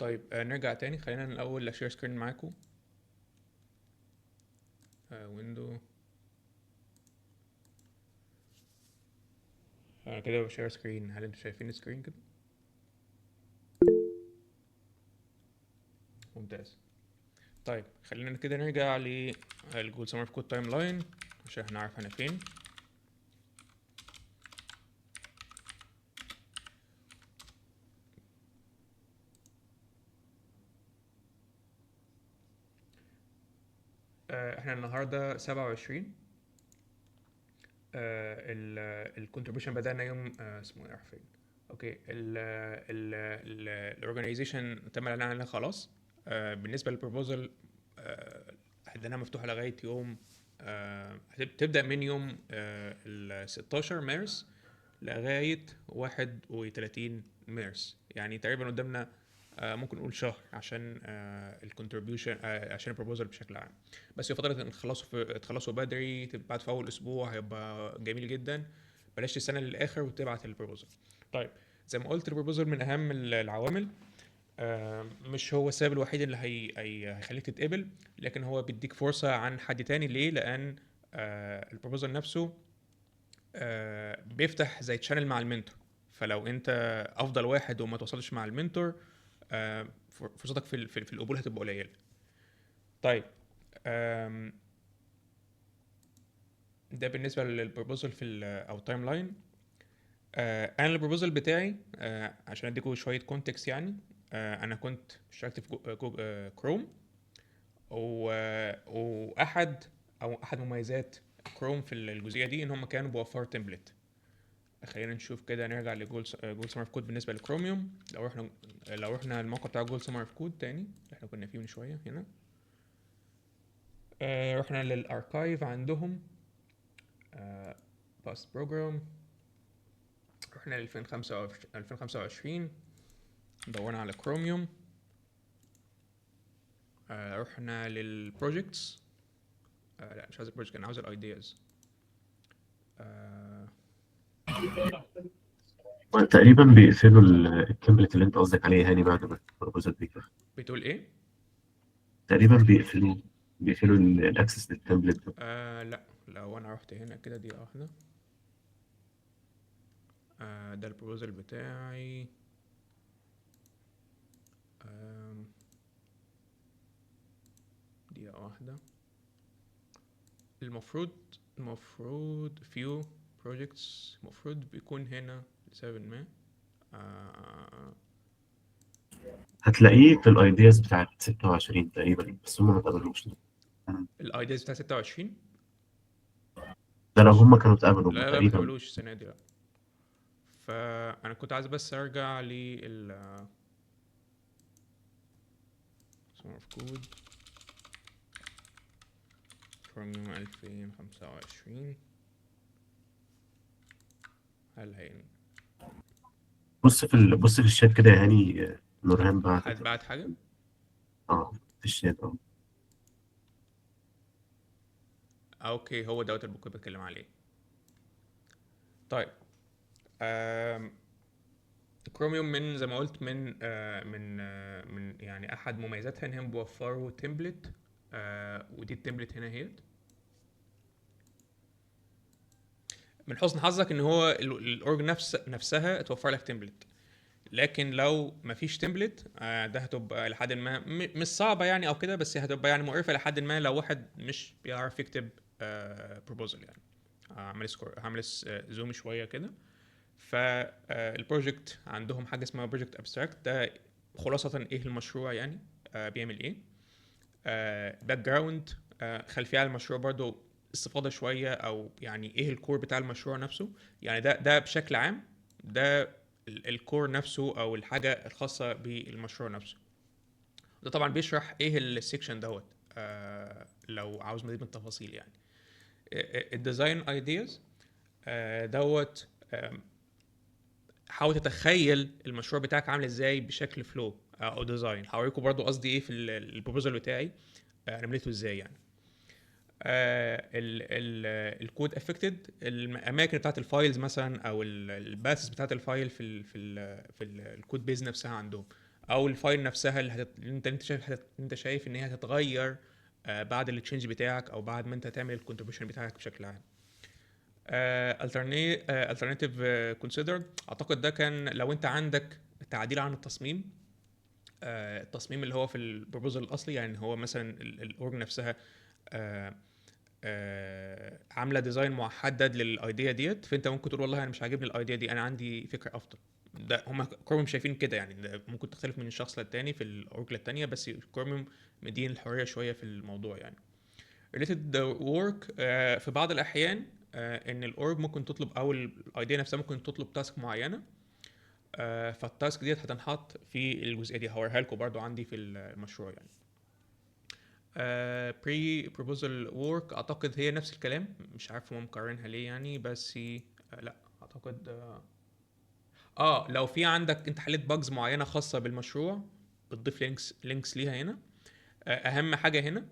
طيب نرجع تاني. خلينا الاول اشير سكرين معاكم. ويندو. انا كده بشير سكرين. هل انتوا شايفين السكرين كده؟ ممتاز. طيب خلينا كده نرجع للجول سمر في كود تايم لاين عشان هنعرف احنا فين. احنا النهارده 27. الكونتريبيوشن بدأنا يوم اسمه ايه فين؟ اوكي. الاورجنايزيشن تم الاعلان عنها خلاص. بالنسبه للبروبوزل اديناها مفتوحه لغايه يوم هتبدا من يوم ال 16 مارس لغايه 31 مارس، يعني تقريبا قدامنا ممكن نقول شهر عشان الكونتريبيوشن عشان البروبوزل بشكل عام. بس يفضل ان تخلصوا بدري، تبعت في اول اسبوع هيبقى جميل جدا. بلاش تستنى للاخر وتبعت البروبوزل. طيب زي ما قلت البروبوزل من اهم العوامل. مش هو السبب الوحيد اللي هيخليك تتقبل، لكن هو بيديك فرصة عن حد تاني. ليه؟ لأن البروبوزل نفسه بيفتح زي تشانل مع المنتور. فلو انت افضل واحد وما توصلش مع المنتور، فرصتك في القبول هتبقى قليله. طيب ده بالنسبه للبروبوزل او التايم لاين. انا البروبوزل بتاعي عشان اديكم شويه كونتكست يعني. انا كنت اشتركت في كروم، واحد مميزات كروم في الجزئيه دي ان هم كانوا بيوفروا تمبلت. خلينا نشوف كده. نرجع لجول سمر في كود بالنسبه لكروميوم. لو رحنا الموقع بتاع جول سمر في كود تاني اللي احنا كنا فيه من شويه هنا. رحنا للاركايف عندهم باست بروجرام. رحنا ل 2025 دورنا على كروميوم. رحنا للبروجكتس. لا مش عايز البروجكت، انا عاوز الايدياز. تقريبا بيقفلوا التمبلت اللي انت قصدك عليه هاني بعد ما البروبوزال بيكفي. بتقول ايه؟ تقريبا بيقفلوا الاكسس للتمبلت ده. لا لو انا رحت هنا كده دي واحده. ده البروبوزل بتاعي. دقيقة واحدة. المفروض few projects المفروض بيكون هنا لسبب ما. هتلاقيه في الايدياز بتاعت 26 تقريبا، بس هم ما اتقبلوش. الايدياز بتاع 26. ده لو مش هم كانوا اتقبلوا لا لا ما تقريبا. تقبلوش السنة دي لا. فأنا كنت عايز بس أرجع لل summer of code from 2025. هل هين بص في الشات كده يا هاني. نورهان بعتت هتبعت حاجة؟ اه في الشات اوكي هو دوت البوك اللي بتكلم عليه. طيب كروميوم من زي ما قلت من يعني احد مميزاتها ان هم بيوفروا تمبلت. ودي التمبلت هنا هي. من حسن حظك ان هو الاورج نفسها توفر لك تمبلت. لكن لو مفيش تمبلت ده هتبقى لحد ما مش صعبه يعني او كده، بس هتبقى يعني مقرفه لحد ما لو واحد مش بيعرف يكتب بروبوزل يعني. هعمل زوم شويه كده. فالبروجكت عندهم حاجه اسمها بروجكت ابستراكت. ده خلاصه ايه المشروع يعني. بيعمل ايه. باك جراوند. خلفيه على المشروع برضو استفاضه شويه، او يعني ايه الكور بتاع المشروع نفسه. يعني ده بشكل عام. ده الكور نفسه او الحاجه الخاصه بالمشروع نفسه. ده طبعا بيشرح ايه السيكشن دوت. لو عاوز مزيد من التفاصيل يعني. الديزاين ايدياز دوت. حاول تتخيل المشروع بتاعك عامل ازاي بشكل فلو او ديزاين. هوريكم برضو قصدي ايه في البروبوزال بتاعي. انا عملته ازاي يعني. الكود افكتد الاماكن بتاعت الفايلز مثلا او الباسز بتاعت الفايل في الكود بيز نفسها عندهم. او الفايل نفسها اللي انت شايف ان هي هتتغير بعد التشينج بتاعك او بعد ما انت تعمل الكونتريبيوشن بتاعك بشكل عام. alternative considered، اعتقد ده كان لو انت عندك تعديل عن التصميم، التصميم اللي هو في البروبوزال الاصلي، يعني هو مثلا الاورج نفسها آه، عامله ديزاين محدد للايديا ديت، فانت ممكن تقول والله انا مش عاجبني الايديا دي، انا عندي فكره افضل. ده هم كورمم شايفين كده يعني، ده ممكن تختلف من شخص للتاني في الاورج للتانيه، بس كورمم مدين الحريه شويه في الموضوع يعني. related work في بعض الاحيان ان الاورج ممكن تطلب، او الايديا نفسها ممكن تطلب تاسك معينه، فالتاسك ديت هتنحط في الجزئيه دي، هوريها لكم برضو عندي في المشروع يعني. بري بروبوزال وورك اعتقد هي نفس الكلام، مش عارف هم مكررينها ليه يعني، بس لا اعتقد لو في عندك انت حليت باجز معينه خاصه بالمشروع، بتضيف لينكس ليها هنا. اهم حاجه هنا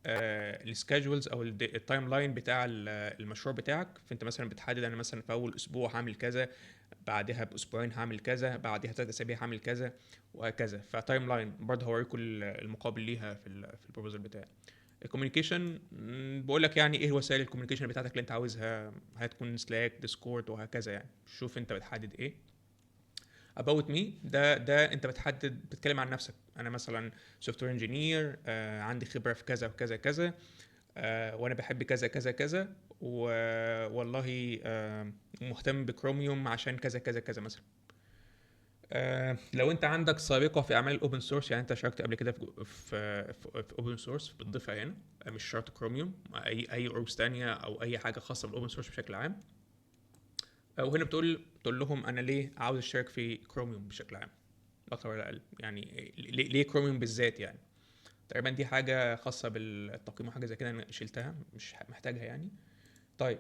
السكادجولز او التايم لاين بتاع المشروع بتاعك، فانت مثلا بتحدد انا مثلا في اول اسبوع هعمل كذا، بعدها باسبوعين هعمل كذا، بعدها 3 اسابيع هعمل كذا، وهكذا. فتايم لاين برضه هوريكم المقابل ليها في البروبوزال بتاعي. الكوميونيكيشن بقول لك يعني ايه وسائل الكوميونيكيشن بتاعتك اللي انت عاوزها، هتكون سلاك، ديسكورد، وهكذا يعني. شوف انت بتحدد ايه. about me، ده انت بتحدد، بتتكلم عن نفسك. انا مثلا سوفت وير انجينير، عندي خبره في كذا وكذا كذا، وانا بحب كذا كذا كذا، والله مهتم بكروميوم عشان كذا كذا كذا مثلا. لو انت عندك سابقه في اعمال الاوبن سورس، يعني انت شاركت قبل كده في اوبن سورس، بتضيفها هنا. مش شرط كروميوم، اي اوربس تانية او اي حاجه خاصه بالاوبن سورس بشكل عام. وهنا بتقول لهم انا ليه عاوز اشترك في كروميوم بشكل عام، لا اكتر ولا اقل يعني. ليه كروميوم بالذات يعني؟ تقريبا دي حاجه خاصه بالتقييم وحاجه زي كده، انا شلتها مش محتاجها يعني. طيب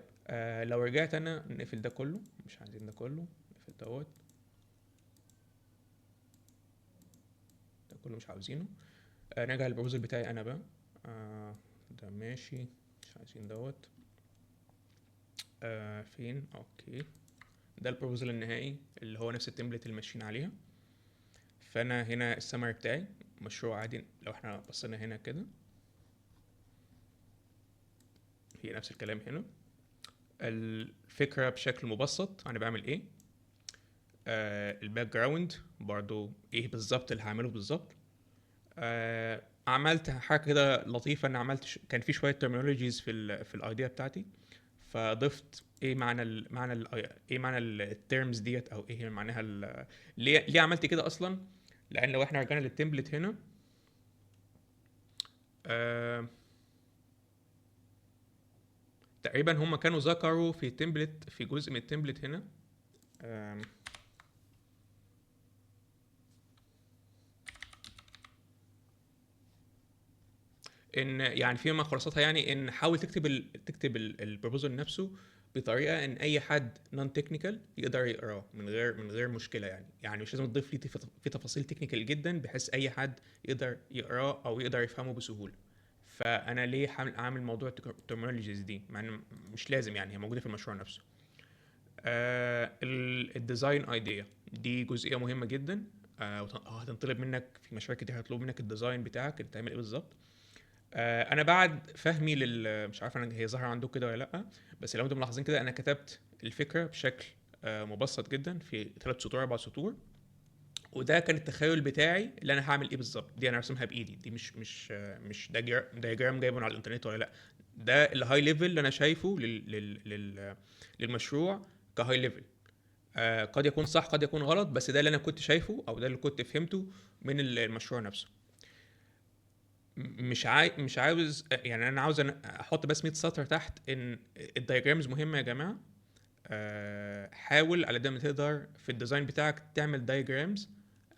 لو رجعت انا نقفل ده كله، مش عايزين ده كله، نقفل دوت، ده كله مش عاوزينه. نرجع للبروبوزل بتاعي انا بقى. ده ماشي، مش عايزين دوت. فين؟ اوكي، ده البروبوزل النهائي اللي هو نفس التمبلت اللي ماشيين عليها. فانا هنا السمري بتاعي مشروع عادي، لو احنا بصينا هنا كده هي نفس الكلام هنا. الفكره بشكل مبسط انا بعمل ايه، الباك جراوند برضو ايه بالظبط اللي هعمله بالظبط. عملت حاجه كده لطيفه، ان عملت كان في شويه terminologies في الايديا بتاعتي، فضفت ايه معنى ايه معنى التيرمز ديت، او ايه معناها ليه عملت كده اصلا. لان لو احنا رجعنا للتمبلت هنا، آه تقريبا هم كانوا ذكروا في تمبلت، في جزء من التمبلت هنا، آه ان يعني فيما خلاصتها يعني، ان حاول تكتب البروبوزل نفسه بطريقه ان اي حد نون تكنيكال يقدر يقراه من غير مشكله يعني مش لازم تضيف لي في تفاصيل تكنيكال جدا بحيث اي حد يقدر يقراه او يقدر يفهمه بسهوله. فانا ليه عامل موضوع الترمينولوجيز دي، مع ان مش لازم يعني، هي موجوده في المشروع نفسه. الديزاين ايديا دي جزئيه مهمه جدا، هتنطلب منك في مشاريع كتير، هيطلبوا منك الديزاين بتاعك اللي تعمل ايه بالظبط. انا بعد فهمي مش عارف انا هي ظاهره عندكم كده ولا لا، بس لو انتم ملاحظين كده انا كتبت الفكره بشكل مبسط جدا في 3 سطور 4 سطور، وده كان التخيل بتاعي اللي انا هعمل ايه بالظبط. دي انا رسمها بايدي، دي مش دايجرام جايبه على الانترنت ولا لا، ده الهاي ليفل اللي انا شايفه للمشروع كهاي ليفل. قد يكون صح قد يكون غلط، بس ده اللي انا كنت شايفه او ده اللي كنت فهمته من المشروع نفسه. مش عاوز يعني، انا عاوز احط بس 100 سطر تحت ان الدايجرامز مهمه يا جماعه. حاول على قد ما تقدر في الديزاين بتاعك تعمل دايجرامز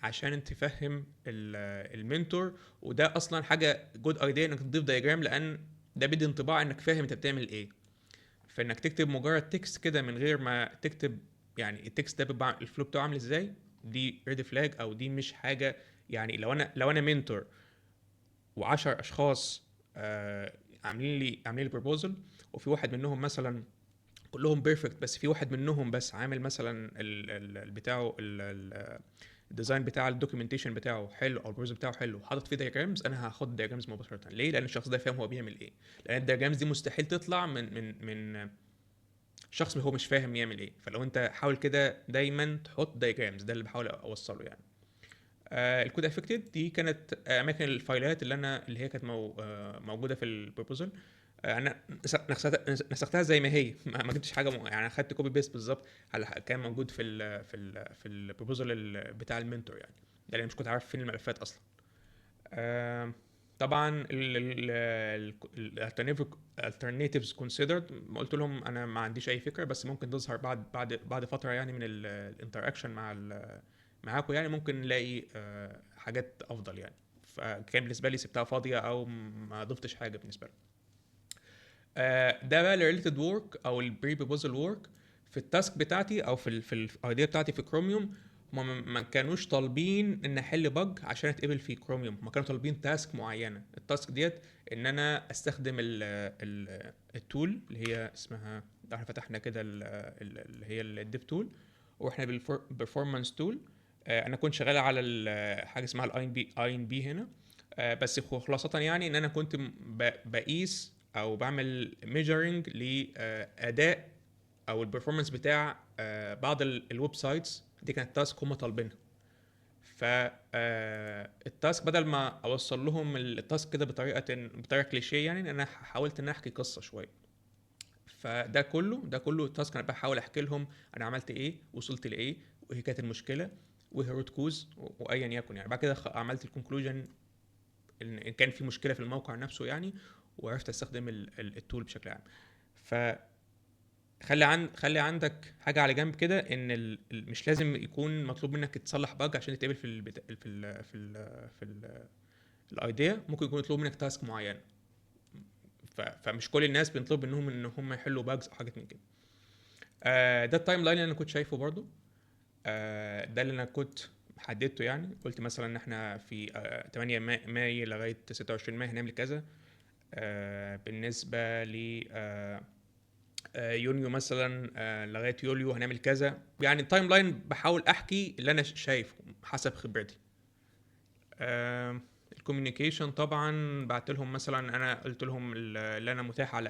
عشان انت تفهم المنتور، وده اصلا حاجه جود ايديا انك تضيف دايجرام، لان ده بيدي انطباع انك فاهم انت بتعمل ايه. فانك تكتب مجرد تكست كده من غير ما تكتب يعني التكست ده بيبقى الفلو بتاعه عامل ازاي، دي ريد فلاج، او دي مش حاجه يعني. لو انا منتور و10 اشخاص عاملين لي بروبوزل، وفي واحد منهم مثلا كلهم بيرفكت، بس في واحد منهم بس عامل مثلا بتاعه الديزاين بتاع الدوكيومنتيشن بتاعه حلو او البروجكت بتاعه حلو حاطط فيه دايجرامز، انا هاخد دايجرامز مباشره. ليه؟ لان الشخص ده فاهم هو بيعمل ايه. لان الدايجرامز دي مستحيل تطلع من شخص هو مش فاهم يعمل ايه. فلو انت حاول كده دايما تحط دايجرامز، ده اللي بحاول اوصله يعني. الكود افكتد دي كانت اماكن الفايلات اللي هي كانت موجوده في البروبوزل. انا نسختها زي ما هي، ما جبتش حاجه يعني اخدت كوبي بيست بالظبط على كان موجود في البروبوزل بتاع المنتور يعني. ده لان مش كنت عارف فين الملفات اصلا. آم، طبعا alternatives considered، قلت لهم انا ما عنديش اي فكره، بس ممكن تظهر بعد فتره يعني من الانتراكشن معاكم يعني، ممكن نلاقي حاجات افضل يعني. فكان بالنسبه لي سبتها فاضيه او ما ضفتش حاجه بالنسبه لي. ده بقى الريليتد ورك او البري بروبوزل ورك. في التاسك بتاعتي او في الايديا بتاعتي في كروميوم، هم ما كانوش طالبين ان احل بج عشان اتقبل في كروميوم. هم كانوا طالبين تاسك معينه. التاسك ديت ان انا استخدم التول اللي هي اسمها، احنا فتحنا كده اللي هي الديف تول، واحنا بالبرفورمانس تول. انا كنت شغال على حاجه اسمها الاي ان بي هنا. بس خلاصة يعني ان انا كنت بقيس او بعمل ميجرنج لاداء او البرفورمانس بتاع بعض الويب سايتس. دي كانت تاسك هم طالبينها. فالتاسك بدل ما اوصل لهم التاسك كده بطريقه كليشيه يعني، ان انا حاولت ان احكي قصه شويه. ده كله التاسك انا بحاول احكي لهم انا عملت ايه، وصلت لايه، وايه كانت المشكله، وايه الروت كوز، وايا يكن يعني. بعد كده عملت الكونكلوجن ان كان في مشكله في الموقع نفسه يعني، وعرفت استخدم التول بشكل عام. ف خلي عندك حاجه على جنب كده، ان مش لازم يكون مطلوب منك تصلح باج عشان تتقبل في الايديا. ممكن يكون مطلوب منك تاسك معين. فمش كل الناس بنطلب منهم ان هم يحلوا باجز او حاجات من كده. ده التايم لاين اللي انا كنت شايفه برضو. ده اللي انا كنت حددته يعني. قلت مثلا ان احنا في 8 ماي لغايه 26 ماي هنعمل كذا. بالنسبه ل يونيو مثلا لغايه يوليو هنعمل كذا. يعني التايم لاين بحاول احكي اللي انا شايفه حسب خبرتي. الكوميونيكيشن طبعا بعت لهم مثلا، انا قلت لهم اللي انا متاح على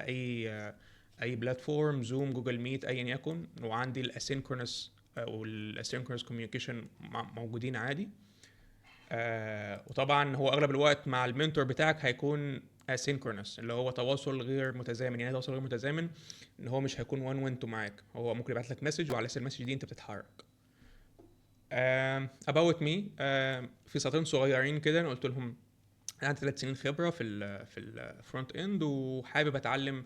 اي بلاتفورم، زوم، جوجل ميت، ايا يكن. وعندي الاسينكرونس والاسينكرونس كوميونيكيشن موجودين عادي. وطبعا هو اغلب الوقت مع المنتور بتاعك هيكون اسينكرونس، اللي هو تواصل غير متزامن. يعني تواصل غير متزامن ان هو مش هيكون وان وانتو معاك، هو ممكن يبعت لك مسج وعلى اساس المسج دي انت بتتحرك. about me. في سطرين صغيرين كده انا قلت لهم انا عندي 3 سنين خبره في الفرونت اند، وحابب اتعلم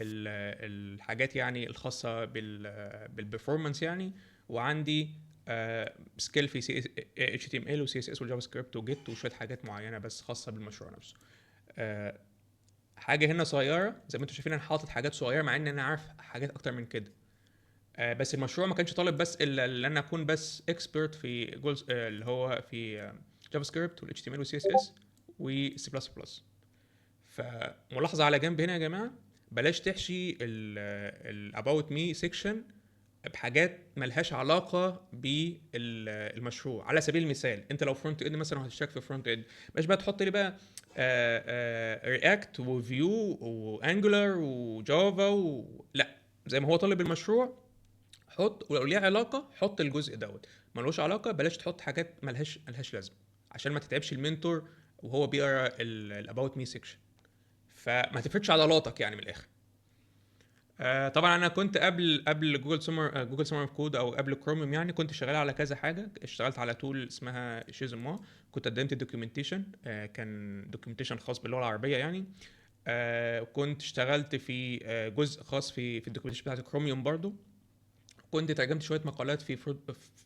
الحاجات يعني الخاصه بالبرفورمانس يعني. وعندي سكيل في اتش تي ام ال وسي اس اس والجافا سكريبت وجيت وشويه حاجات معينه بس خاصه بالمشروع نفسه. حاجه هنا صغيره زي ما انتم شايفين، انا حاطط حاجات صغيره مع ان انا عارف حاجات اكتر من كده. بس المشروع ما كانش طالب بس الا ان انا اكون بس اكسبرت في جولز اللي هو في جافا سكريبت والاتش تي ام ال والسي اس اس والسي بلس بلس. فملاحظه على جنب هنا يا جماعه، بلاش تحشي الاباوت مي سيكشن بحاجات ملهاش علاقه بالمشروع. على سبيل المثال انت لو فرونت اند مثلا هتشتغل في فرونت اند، مش بقى تحط لي بقى رياكت وفيو وانجولار وجافا لا، زي ما هو طالب المشروع حط، ولو ليها علاقه حط الجزء دوت. ملوش علاقه بلاش تحط حاجات ملهاش لازمه، عشان ما تتعبش المنتور وهو بيقرا الاباوت مي سيكشن. فما تفرضش عضلاتك يعني من الاخر. طبعا انا كنت قبل جوجل سمر اوف كود او قبل كروميوم يعني، كنت شغال على كذا حاجه. اشتغلت على تول اسمها شيزما، كنت قدمت دوكيومنتيشن. كان دوكيومنتيشن خاص باللغه العربيه يعني. كنت اشتغلت في جزء خاص في الدوكيومنتيشن بتاعت كروميوم برضو. كنت ترجمت شويه مقالات في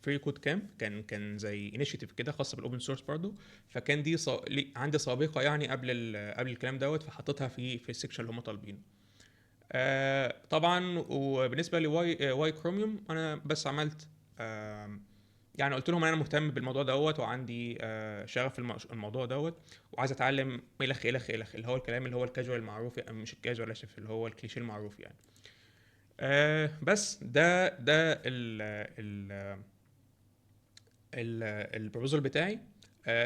فري كود كامب، كان زي انيشيتيف كده خاصه بالاوبن سورس برضو. فكان دي عندي سابقه يعني قبل الكلام دوت، فحطيتها في السكشن اللي هم طالبينه. طبعا. وبالنسبه لواي كروميوم انا بس عملت يعني قلت لهم انا مهتم بالموضوع دوت، وعندي شغف في الموضوع دوت، وعايز اتعلم الخ اللي هو الكلام اللي هو الكاجوال المعروف يعني، مش الكاجوال اسف، اللي هو الكليشيه المعروف يعني. بس ده ال البروبوزال بتاعي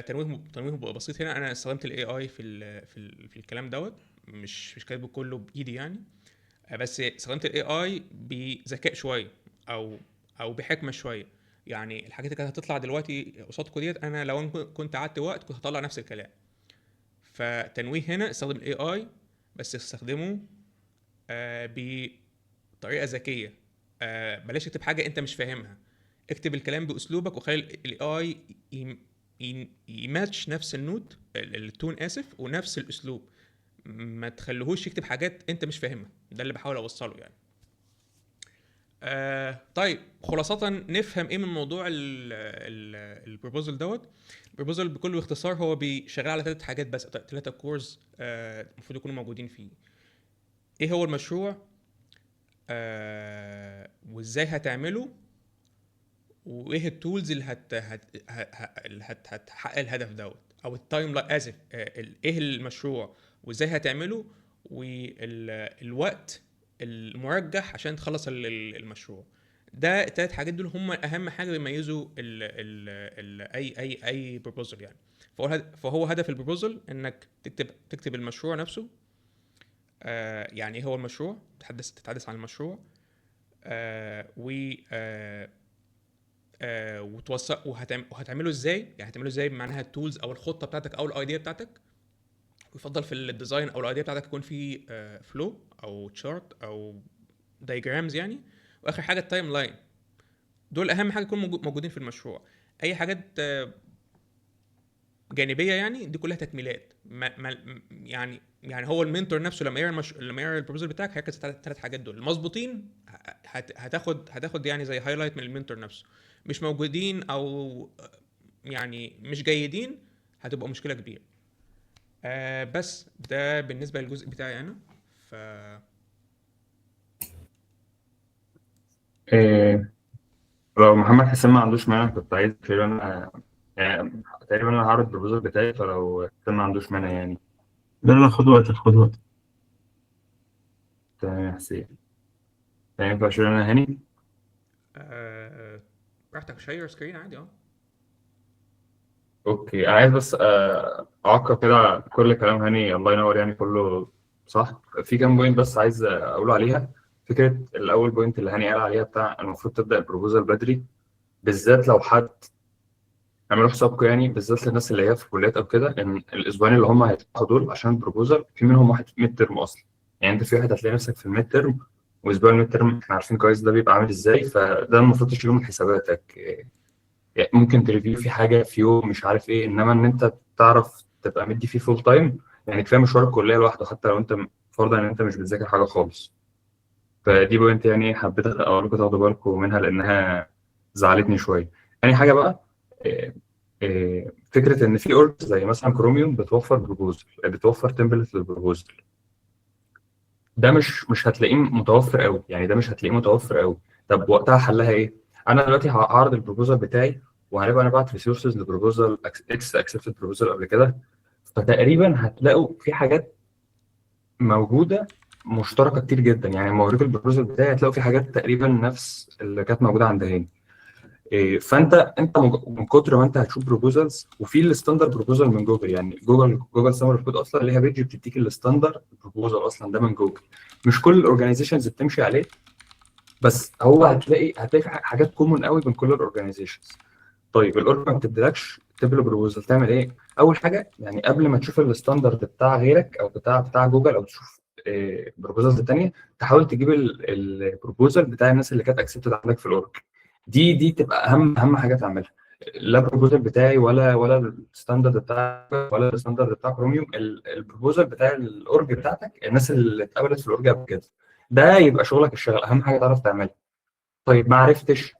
تنويه بسيط هنا. انا استخدمت الاي اي في الكلام دوت، مش كاتبه كله بايدي يعني. بس استخدمت الاي اي بذكاء شويه، او بحكمه شويه. يعني الحاجات اللي كانت هتطلع دلوقتي قصادكم ديت، انا لو أنا كنت قعدت وقت كنت هطلع نفس الكلام. فتنويه هنا استخدم الاي اي، بس استخدمه بطريقه ذكيه. بلاش تكتب حاجه انت مش فاهمها، اكتب الكلام باسلوبك وخلي الاي اي يماتش نفس النوت التون اسف ونفس الاسلوب. ما تخليهوش يكتب حاجات انت مش فاهمها. ده اللي بحاول اوصله يعني. طيب خلاصة نفهم ايه من موضوع البروبوزل دوت. البروبوزل بكل اختصار هو بيشغل على 3 حاجات بس، 3 كورز المفروض يكونوا موجودين فيه. ايه هو المشروع، وازاي هتعمله، وايه التولز اللي هتحقق الهدف دوت، او التايم لاين اسف ايه المشروع وازاي هتعمله، والوقت المرجح عشان تخلص المشروع. ده ال3 حاجات دول هم اهم حاجه بيميزوا اي بروبوزل يعني. فهو هدف البروبوزل انك تكتب المشروع نفسه. يعني ايه هو المشروع، تتحدث عن المشروع، و وتوثق وهتعمله ازاي. يعني هتعمله ازاي بمعناها التولز او الخطه بتاعتك او الايديا بتاعتك. ويفضل في الديزاين او الايديا بتاعتك يكون في فلو او تشارت او دايجرامز يعني. واخر حاجه التايم لاين. دول اهم حاجه يكونوا موجودين في المشروع. اي حاجات جانبيه يعني دي كلها تكميلات. يعني هو المنتور نفسه لما يقرا البروبوزل بتاعك هيركز على ال3 حاجات دول المظبوطين. هتاخد يعني زي هايلايت من المنتور نفسه. مش موجودين او يعني مش جيدين، هتبقى مشكله كبيره. بس ده بالنسبه للجزء بتاعي انا. ف إيه، لو محمد حسين ما عندوش مانع كنت عايز تقريبا يعني تقريبا انا هعرض البروبوزال بتاعي، فلو حسين ما عندوش مانع يعني. لا لا، خد وقتك خد وقتك. تمام يا حسين. يعني ينفع اشيل انا هاني؟ براحتك، شير سكرين عادي. اوكي، انا عايز بس اعقب كده على كل كلام هاني، الله ينور يعني كله صح. في كام بوينت بس عايز اقول عليها. فكره الاول بوينت اللي هاني قال عليها بتاع المفروض تبدا البروبوزال بدري، بالذات لو حد اعملوا حسابكم يعني، بالذات للناس اللي هي في كليات او كده، ان الاسبوعين اللي هم هيفتحوا دول عشان البروبوزال في منهم واحد ميد ترم اصلا. يعني انت في واحد هتلاقي نفسك في الميد ترم، واسبوع الميد ترم احنا عارفين كويس ده بيبقى عامل ازاي، فده المفروض تشيله من حساباتك. يعني ممكن تريفيو في حاجه في يوم مش عارف ايه، انما ان انت تعرف تبقى مدي فيه فول تايم، يعني كفايه مشوار الكليه لوحده حتى لو انت فرضا ان انت مش بتذاكر حاجه خالص. فدي بوينت يعني حبيت اقول لكم تاخدوا بالكم منها لانها زعلتني شويه. تاني حاجه بقى، فكره ان في اورج زي مثلا كروميوم بتوفر بروبوزل، بتوفر تمبلت للبروبوزل. ده مش هتلاقيه متوفر قوي، يعني ده مش هتلاقيه متوفر قوي. طب وقتها حلها ايه؟ انا دلوقتي هعرض البروبوزل بتاعي، وهنبقى انا بعت ريسورسز لبروبوزل اكس اكسبتد بروبوزل قبل كده، فتقريبا هتلاقوا في حاجات موجوده مشتركه كتير جدا. يعني لما اوريكم البروبوزل بتاعي هتلاقوا في حاجات تقريبا نفس اللي كانت موجوده عند هاني. فانت من كتر ما انت هتشوف بروبوزلز، وفي الستاندرد بروبوزل من جوجل، يعني جوجل سمر كود اصلا ليها بيج بتديك الستاندرد بروبوزل اصلا ده من جوجل. مش كل الاورجنايزيشنز بتمشي عليه، بس هو هتلاقي في حاجات كومون قوي بين كل الاورجنايزيشنز. طيب الاورج ما بتديلكش تبلو بروبوزل، تعمل ايه؟ اول حاجه يعني قبل ما تشوف الستاندرد بتاع غيرك او بتاع جوجل، او تشوف بروبوزلز الثانيه، تحاول تجيب البروبوزل بتاع الناس اللي كانت اكسبتد عندك في الاورج. دي تبقى اهم حاجه تعملها. لا البروبوزل بتاعي ولا الستاندرد بتاع ولا الستاندرد بتاع كروميوم، البروبوزل بتاع الاورج بتاعتك، الناس اللي اتقبلت في الاورج قبل كده. ده يبقى شغلك الشغل، اهم حاجه تعرف تعملها. طيب ما عرفتش،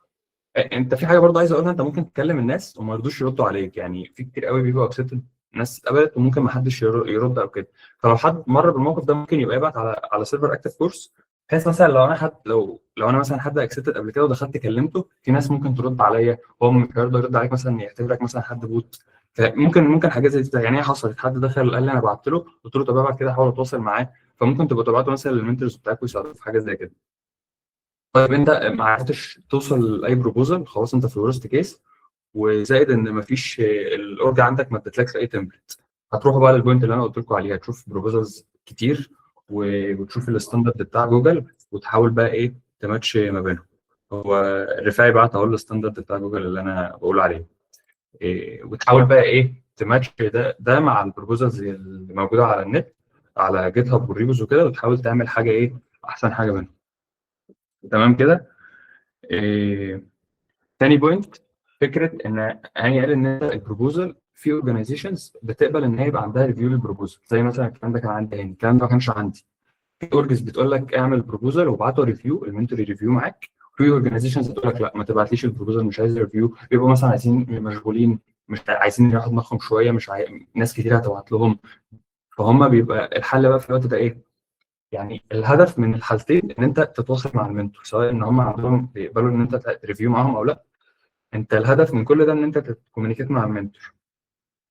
انت في حاجه برضه عايز اقولها، انت ممكن تكلم الناس وما يرضوش يردوا عليك. يعني في كتير قوي بيبقوا اكسبتد، ناس اتقبلت وممكن ما حدش يرد او كده. فلو حد مر بالموقف ده ممكن يبقى يبعت على سيرفر اكتف كورس، بحيث مثلا لو انا حد لو انا مثلا حد اكسبتد قبل كده ودخلت كلمته، في ناس ممكن ترد عليا، هو مش هيرضى يرد عليك مثلا يعتبرك مثلا حد بوت. فممكن حاجات زي دي. يعني هي حصلت، حد دخل قال لي انا بعت له، قلت له طب ابعت كده احاول اتواصل معاه. فممكن تبقى تبعته مثلا للمنتورز بتاعك ويساعدوك في حاجه زي كده. طيب انت ما عرفتش توصل لاي بروبوزل، خلاص انت في الورست كيس، وزائد ان مفيش الاورج عندك ما ادتلكش اي تمبلت. هتروحوا بقى للبوينت اللي انا قلت لكم عليها، تشوف بروبوزلز كتير وتشوف الستاندرد بتاع جوجل وتحاول بقى ايه تماتش ما بينهم. هو الرفاعي بعت اهو الستاندرد بتاع جوجل اللي انا بقول عليه، وتحاول بقى ايه تماتش ده مع البروبوزلز اللي موجوده على النت على جيت هاب والريبوز وكده، وتحاول تعمل حاجه ايه احسن حاجه منهم. تمام كده. تاني بوينت، فكره ان هاني قال ان انت البروبوزل في اورجانيزيشنز بتقبل ان هي يبقى عندها ريفيو للبروبوزل، زي مثلا الكلام ده كان عندي هاني، الكلام ده ما كانش عندي. في اورجز بتقول لك اعمل بروبوزل وابعته ريفيو، المنتور ريفيو معاك. في اورجانيزيشنز بتقول لك لا ما تبعتليش البروبوزل، مش عايز ريفيو، بيبقوا مثلا عايزين مشغولين، مش عايزين ياخد دماغهم شويه، مش ناس كتير هتبعت لهم. فهم بيبقى الحل بقى في الوقت ده ايه؟ يعني الهدف من الحالتين ان انت تتواصل مع المنتور، سواء ان هم عندهم بيقبلوا ان انت تريفيو معاهم او لا. انت الهدف من كل ده ان انت تكومينيكيت مع المنتور.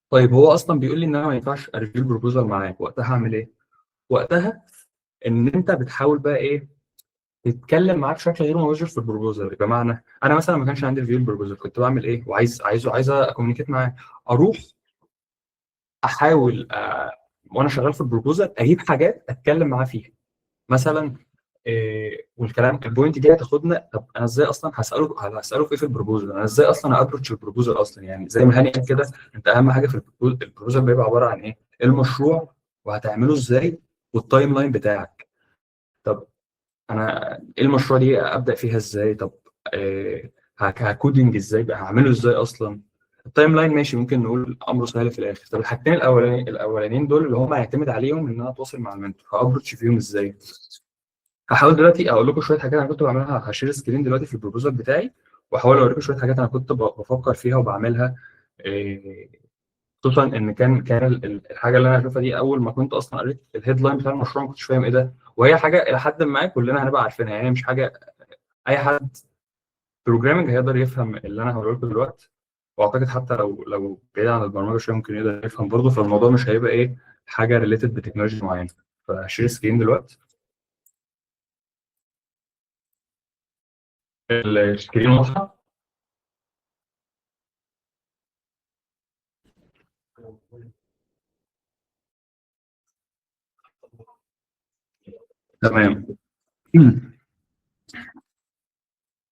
طيب هو اصلا بيقول لي ان انا ما ينفعش اريفيو البروبوزل معاك، وقتها هعمل ايه؟ وقتها ان انت بتحاول بقى ايه تتكلم معاه بشكل غير مباشر في البروبوزل. بمعنى انا مثلا ما كانش عندي ريفيو البروبوزل، كنت بعمل ايه عايز اكومينيكيت معاه، اروح احاول وانا شغال في البروبوزل اجيب حاجات اتكلم معاه فيها مثلا. والكلام البوينت دي هتاخدنا، طب انا ازاي اصلا هساله في ايه في البروبوزل، انا ازاي اصلا ابروتش البروبوزل اصلا. يعني زي ما هاني قال كده، انت اهم حاجه في البروبوزل بيبقى عباره عن ايه؟ المشروع وهتعمله ازاي والتايم لاين بتاعك. طب انا ايه المشروع دي ابدا فيها ازاي؟ طب هكودنج ازاي بقى، هعمله ازاي اصلا؟ التايم لاين ماشي، ممكن نقول امره سهل في الاخر. طب الحاجتين الاولانيين دول اللي هم هيعتمد عليهم ان انا اتواصل مع المنتور، هابروتش فيهم ازاي؟ هحاول دلوقتي اقول لكم شويه حاجات انا كنت بعملها، هشير سكرين دلوقتي في البروبوزال بتاعي واحاول اوريكم شويه حاجات انا كنت بفكر فيها وبعملها. إيه، خصوصا ان كان الحاجه اللي انا اشوفها دي اول ما كنت اصلا قريت الهيدلاين بتاع المشروع ما كنتش فاهم ايه ده، وهي حاجه الى حد ما كلنا هنبقى عارفينها، يعني مش حاجه اي حد بروجرامنج هيقدر يفهم اللي انا هقوله لكم دلوقتي. واعتقد حتى لو بعيد عن البرمجه شويه ممكن يقدر يفهم برضه، فالموضوع مش هيبقى ايه حاجه ريليتد بتكنولوجيا معينه. فهشير سكرين دلوقتي. السكرين واضحه؟ تمام.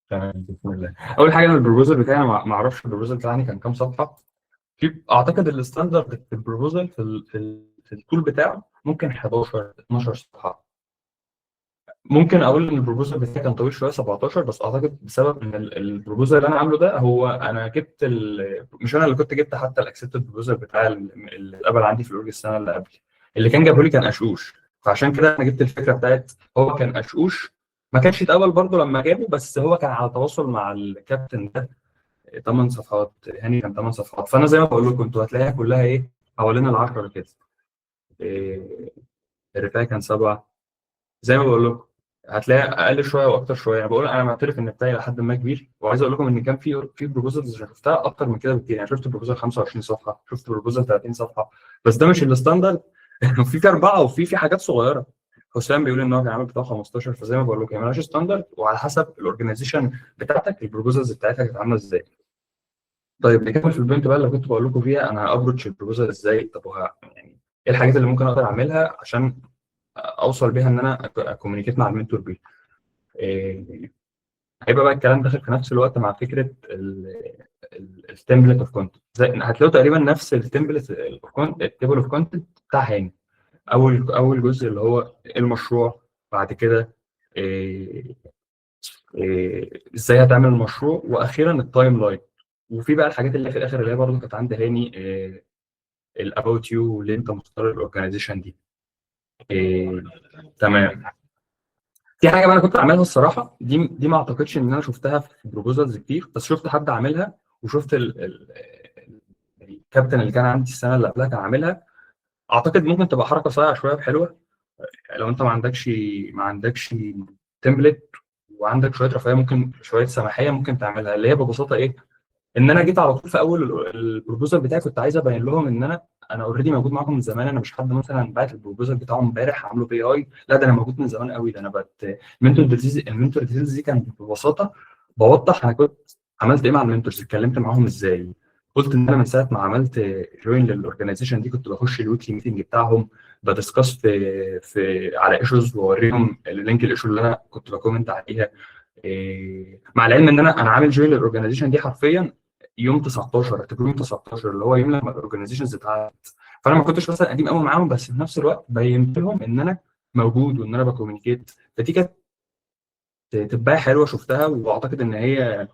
تمام بسم الله. اول حاجه انا البروبوزل بتاعي، أنا ما اعرفش البروبوزل بتاعي كان كام صفحه. في اعتقد الستاندرد في البروبوزل في التول بتاعه ممكن 11 12 صفحه. ممكن اقول ان البروبوزل بتاعي كان طويل شويه 17، بس اعتقد بسبب ان البروبوزل اللي انا عامله ده هو انا جبت مش انا اللي كنت جبت حتى الاكسبتد بروبوزل بتاع اللي اتقبل عندي في الاورج السنه اللي قبل. اللي كان جابه لي كان اشوش، فعشان كده انا جبت الفكره بتاعت هو كان اشوش. ما كانش اتقبل برضه لما جابه، بس هو كان على تواصل مع الكابتن ده. 8 صفحات يعني، كان 8 صفحات. فانا زي ما بقول لكم انتوا هتلاقيها كلها ايه حوالين ال 10 كده. إيه، الرفاعي كان 7. زي ما بقول لكم هتلاقي اقل شويه واكتر شويه. انا بقول انا معترف ان بتاعي لحد ما كبير، وعايز اقول لكم ان كان في بروبوزلز شفتها اكتر من كده بكتير. يعني شفت بروبوزل 25 صفحه، شفت بروبوزل 30 صفحه، بس ده مش الستاندرد. في 4 وفي حاجات صغيره. حسام بيقول ان هو كان عامل بتاع 15. فزي ما بقول لكم هي مالهاش ستاندرد، وعلى حسب الاورجنايزيشن بتاعتك البروبوزلز بتاعتها كانت عامله ازاي. طيب نكمل في البوينت بقى اللي كنت بقول لكم فيها، انا ابروتش البروبوزال ازاي. طب يعني ايه الحاجات اللي ممكن اقدر اعملها عشان اوصل بيها ان انا اكومينيكيت مع المنتور بيه. إيه، هيبقى بقى الكلام داخل في نفس الوقت مع فكره التمبلت اوف كونتنت. هتلاقوا تقريبا نفس التمبلت التيبل اوف كونتنت بتاع هاني. اول جزء اللي هو المشروع، بعد كده إيه، ازاي هتعمل المشروع، واخيرا التايم لاين. وفي بقى الحاجات اللي في الاخر اللي هي برضه كانت عند هاني، الاباوت يو اللي انت مختار الاورجنايزيشن دي. إيه، تمام. في حاجه بقى انا كنت عاملها الصراحه، دي ما اعتقدش ان انا شفتها في بروبوزلز كتير، بس شفت حد عاملها، وشفت الكابتن اللي كان عندي السنه اللي قبلها كان عاملها. اعتقد ممكن تبقى حركه صايعه شويه وحلوه. لو انت ما عندكش تمبلت وعندك شويه رفاهيه، ممكن شويه سماحيه ممكن تعملها، اللي هي ببساطه ايه؟ ان انا جيت على طول في اول البروبوزال بتاعي كنت عايز ابين لهم ان انا اوريدي موجود معاكم من زمان. انا مش حد مثلا بعت البروبوزال بتاعه امبارح عامله بي اي، لا ده انا موجود من زمان قوي. ده انا المنتور ديتيلز دي كان ببساطه بوضح انا كنت عملت ايه مع المنتورز، اتكلمت معاهم ازاي. قلت ان انا من ساعه ما عملت جوين للاورجنايزيشن دي كنت بخش الويكلي ميتنج بتاعهم، بدسكس على ايشوز، واوريهم اللينك الايشو اللي انا كنت بكومنت عليها. مع العلم ان انا عامل جوين للاورجنايزيشن دي حرفيا يوم 19، اعتبروه يوم 19 اللي هو يوم لما الاورجنايزيشنز اتعملت. فانا ما كنتش مثلا قديم قوي معاهم، بس في نفس الوقت بينت لهم ان انا موجود وان انا بكومينيكيت. فدي كانت تبقى حلوه شفتها، واعتقد ان هي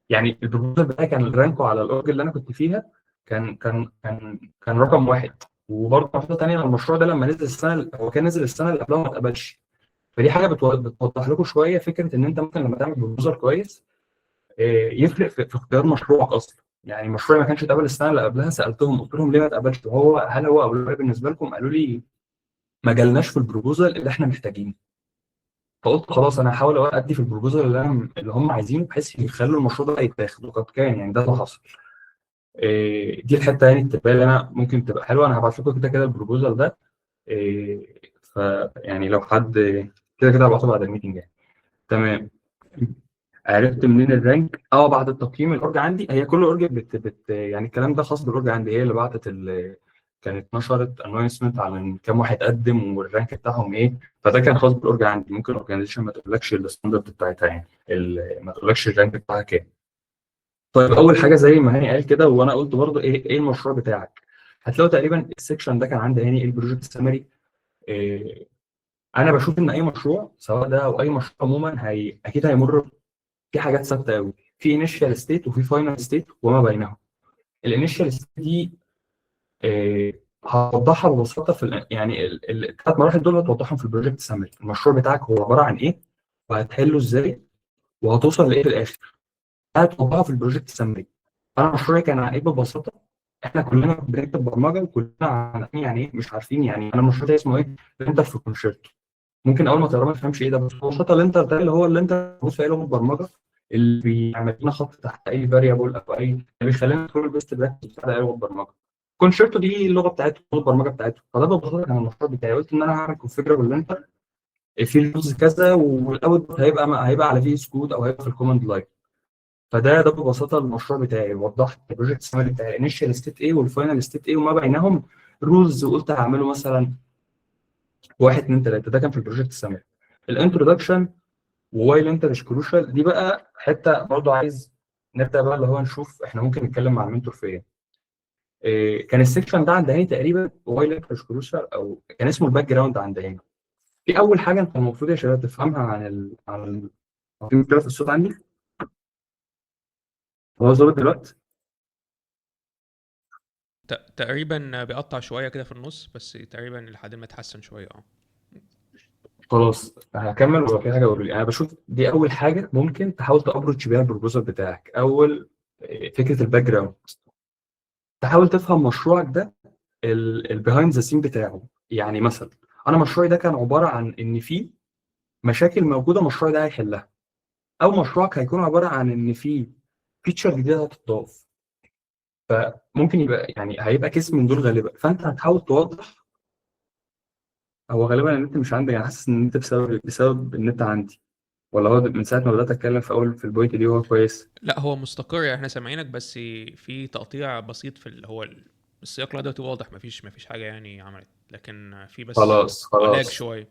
يعني البروبوزال بتاعي كان رانكو على الاورج اللي انا كنت فيها كان رقم واحد. وبرضه نقطه ثانيه، المشروع ده لما نزل هو كان نزل السنه اللي قبلها ما اتقبلش. فدي حاجه بتوضح لكم شويه فكره ان انت ممكن لما تعمل بروبوزال كويس يفرق في اختيار مشروعك اصلا. يعني مشروعي ما كانش اتقبل السنه اللي قبلها، سالتهم قلت لهم ليه ما اتقبلش، هل هو اولويه بالنسبه لكم؟ قالوا لي ما جالناش في البروبوزال اللي احنا محتاجينه. فقلت خلاص انا هحاول ادي في البروبوزال اللي هم عايزينه، بحيث يخلوا المشروع ده يتاخد، وقد كان يعني ده اللي حصل. دي الحته يعني التبقى اللي انا ممكن تبقى حلوه. انا هبعت لكم كده كده البروبوزال ده، فيعني لو حد كده كده هبعته بعد الميتنج يعني. تمام. عرفت منين الرانك؟ بعد التقييم الاورج عندي، هي كل اورج يعني الكلام ده خاص بالاورج عندي، هي اللي بعتت كانت نشرت انونسمنت على كام واحد قدم والرانك بتاعهم ايه. فده كان خاص بالاورج عندي. ممكن الاورجنايزيشن ما تقولكش الستاندرد بتاعتها، يعني ما تقولكش الرانك بتاعها كام. طيب اول حاجه زي ما هاني قال كده، وانا قلت برضه ايه المشروع بتاعك. هتلاقوا تقريبا السكشن ده كان عندي هاني، البروجكت سمري. إيه انا بشوف ان اي مشروع سواء ده او اي مشروع عموما اكيد هيمر في حاجات ثابته قوي، في انيشال ستيت وفي فاينل ستيت وما بينهم. الانيشال ستيت دي هوضحها ببساطه يعني الثلاث مراحل دول هتوضحهم في البروجكت سمري. المشروع بتاعك هو عباره عن ايه، وهتحله ازاي، وهتوصل لايه في الاخر، هتوضحها في البروجكت سمري. انا مشروعي كان عن ايه ببساطه. احنا كلنا بنكتب برمجه وكلنا عارفين يعني ايه مش عارفين. يعني انا المشروع ده اسمه ايه؟ لينتر في كونشيرتو. ممكن اول ما تقرا ما تفهمش ايه ده، بس ببساطه اللينتر ده اللي هو اللينتر موجود في اي لغه برمجه، اللي بيعمل لنا خط تحت اي فاريبل او اللي بيخلينا ندخل البيست براكتس بتاع اي لغه برمجه. كونشيرتو دي اللغه بتاعتهم، لغه البرمجه بتاعتهم. فده ببساطه كان المشروع بتاعي. قلت ان انا هعمل كونفيجربل لينتر في اليوز كذا، والاوت هيبقى على في اس كود او هيبقى في الكوماند لاين. فده ببساطه المشروع بتاعي. وضحت البروجكت سمري بتاعي الانيشال ستيت ايه والفاينل ستيت ايه وما بينهم رولز، وقلت هعمله مثلا 1 2 3. ده كان في البروجكت سمري. الانترودكشن وواي انت مش كروشال دي بقى حته برضه عايز نبدا بقى اللي هو نشوف احنا ممكن نتكلم مع المنتور في ايه. كان السكشن ده عند هاني تقريبا واي انت مش كروشال، او كان اسمه الباك جراوند عند هاني. في اول حاجه انت المفروض يا شباب تفهمها في مشكله في الصوت عندي؟ هو ظابط دلوقتي؟ تقريبا بيقطع شويه كده في النص، بس تقريبا لحد ما يتحسن شويه. خلاص هكمل. ولا في حاجه اقول لي؟ انا بشوف دي اول حاجه ممكن تحاول تابروتش بيها البروبوزال بتاعك. اول فكره الباك جراوند، تحاول تفهم مشروعك ده البيهايند ذا سين بتاعه. يعني مثلا انا مشروعي ده كان عباره عن ان في مشاكل موجوده مشروعي ده هيحلها، او مشروعك هيكون عباره عن ان في فيتشر جديده هتتضاف. فممكن يبقى يعني هيبقى كيس من دول غالبا. فانت هتحاول توضح. هو غالبا النت مش عندي، يعني حاسس ان النت بسبب النت عندي، ولا هو من ساعه ما بدات اتكلم في البوينت دي هو كويس؟ لا، هو مستقر، احنا سامعينك، بس في تقطيع بسيط في اللي هو السياق لغاية دلوقتي واضح، مفيش حاجة يعني عملت، لكن في بس خلاص لاج خلاص شوية.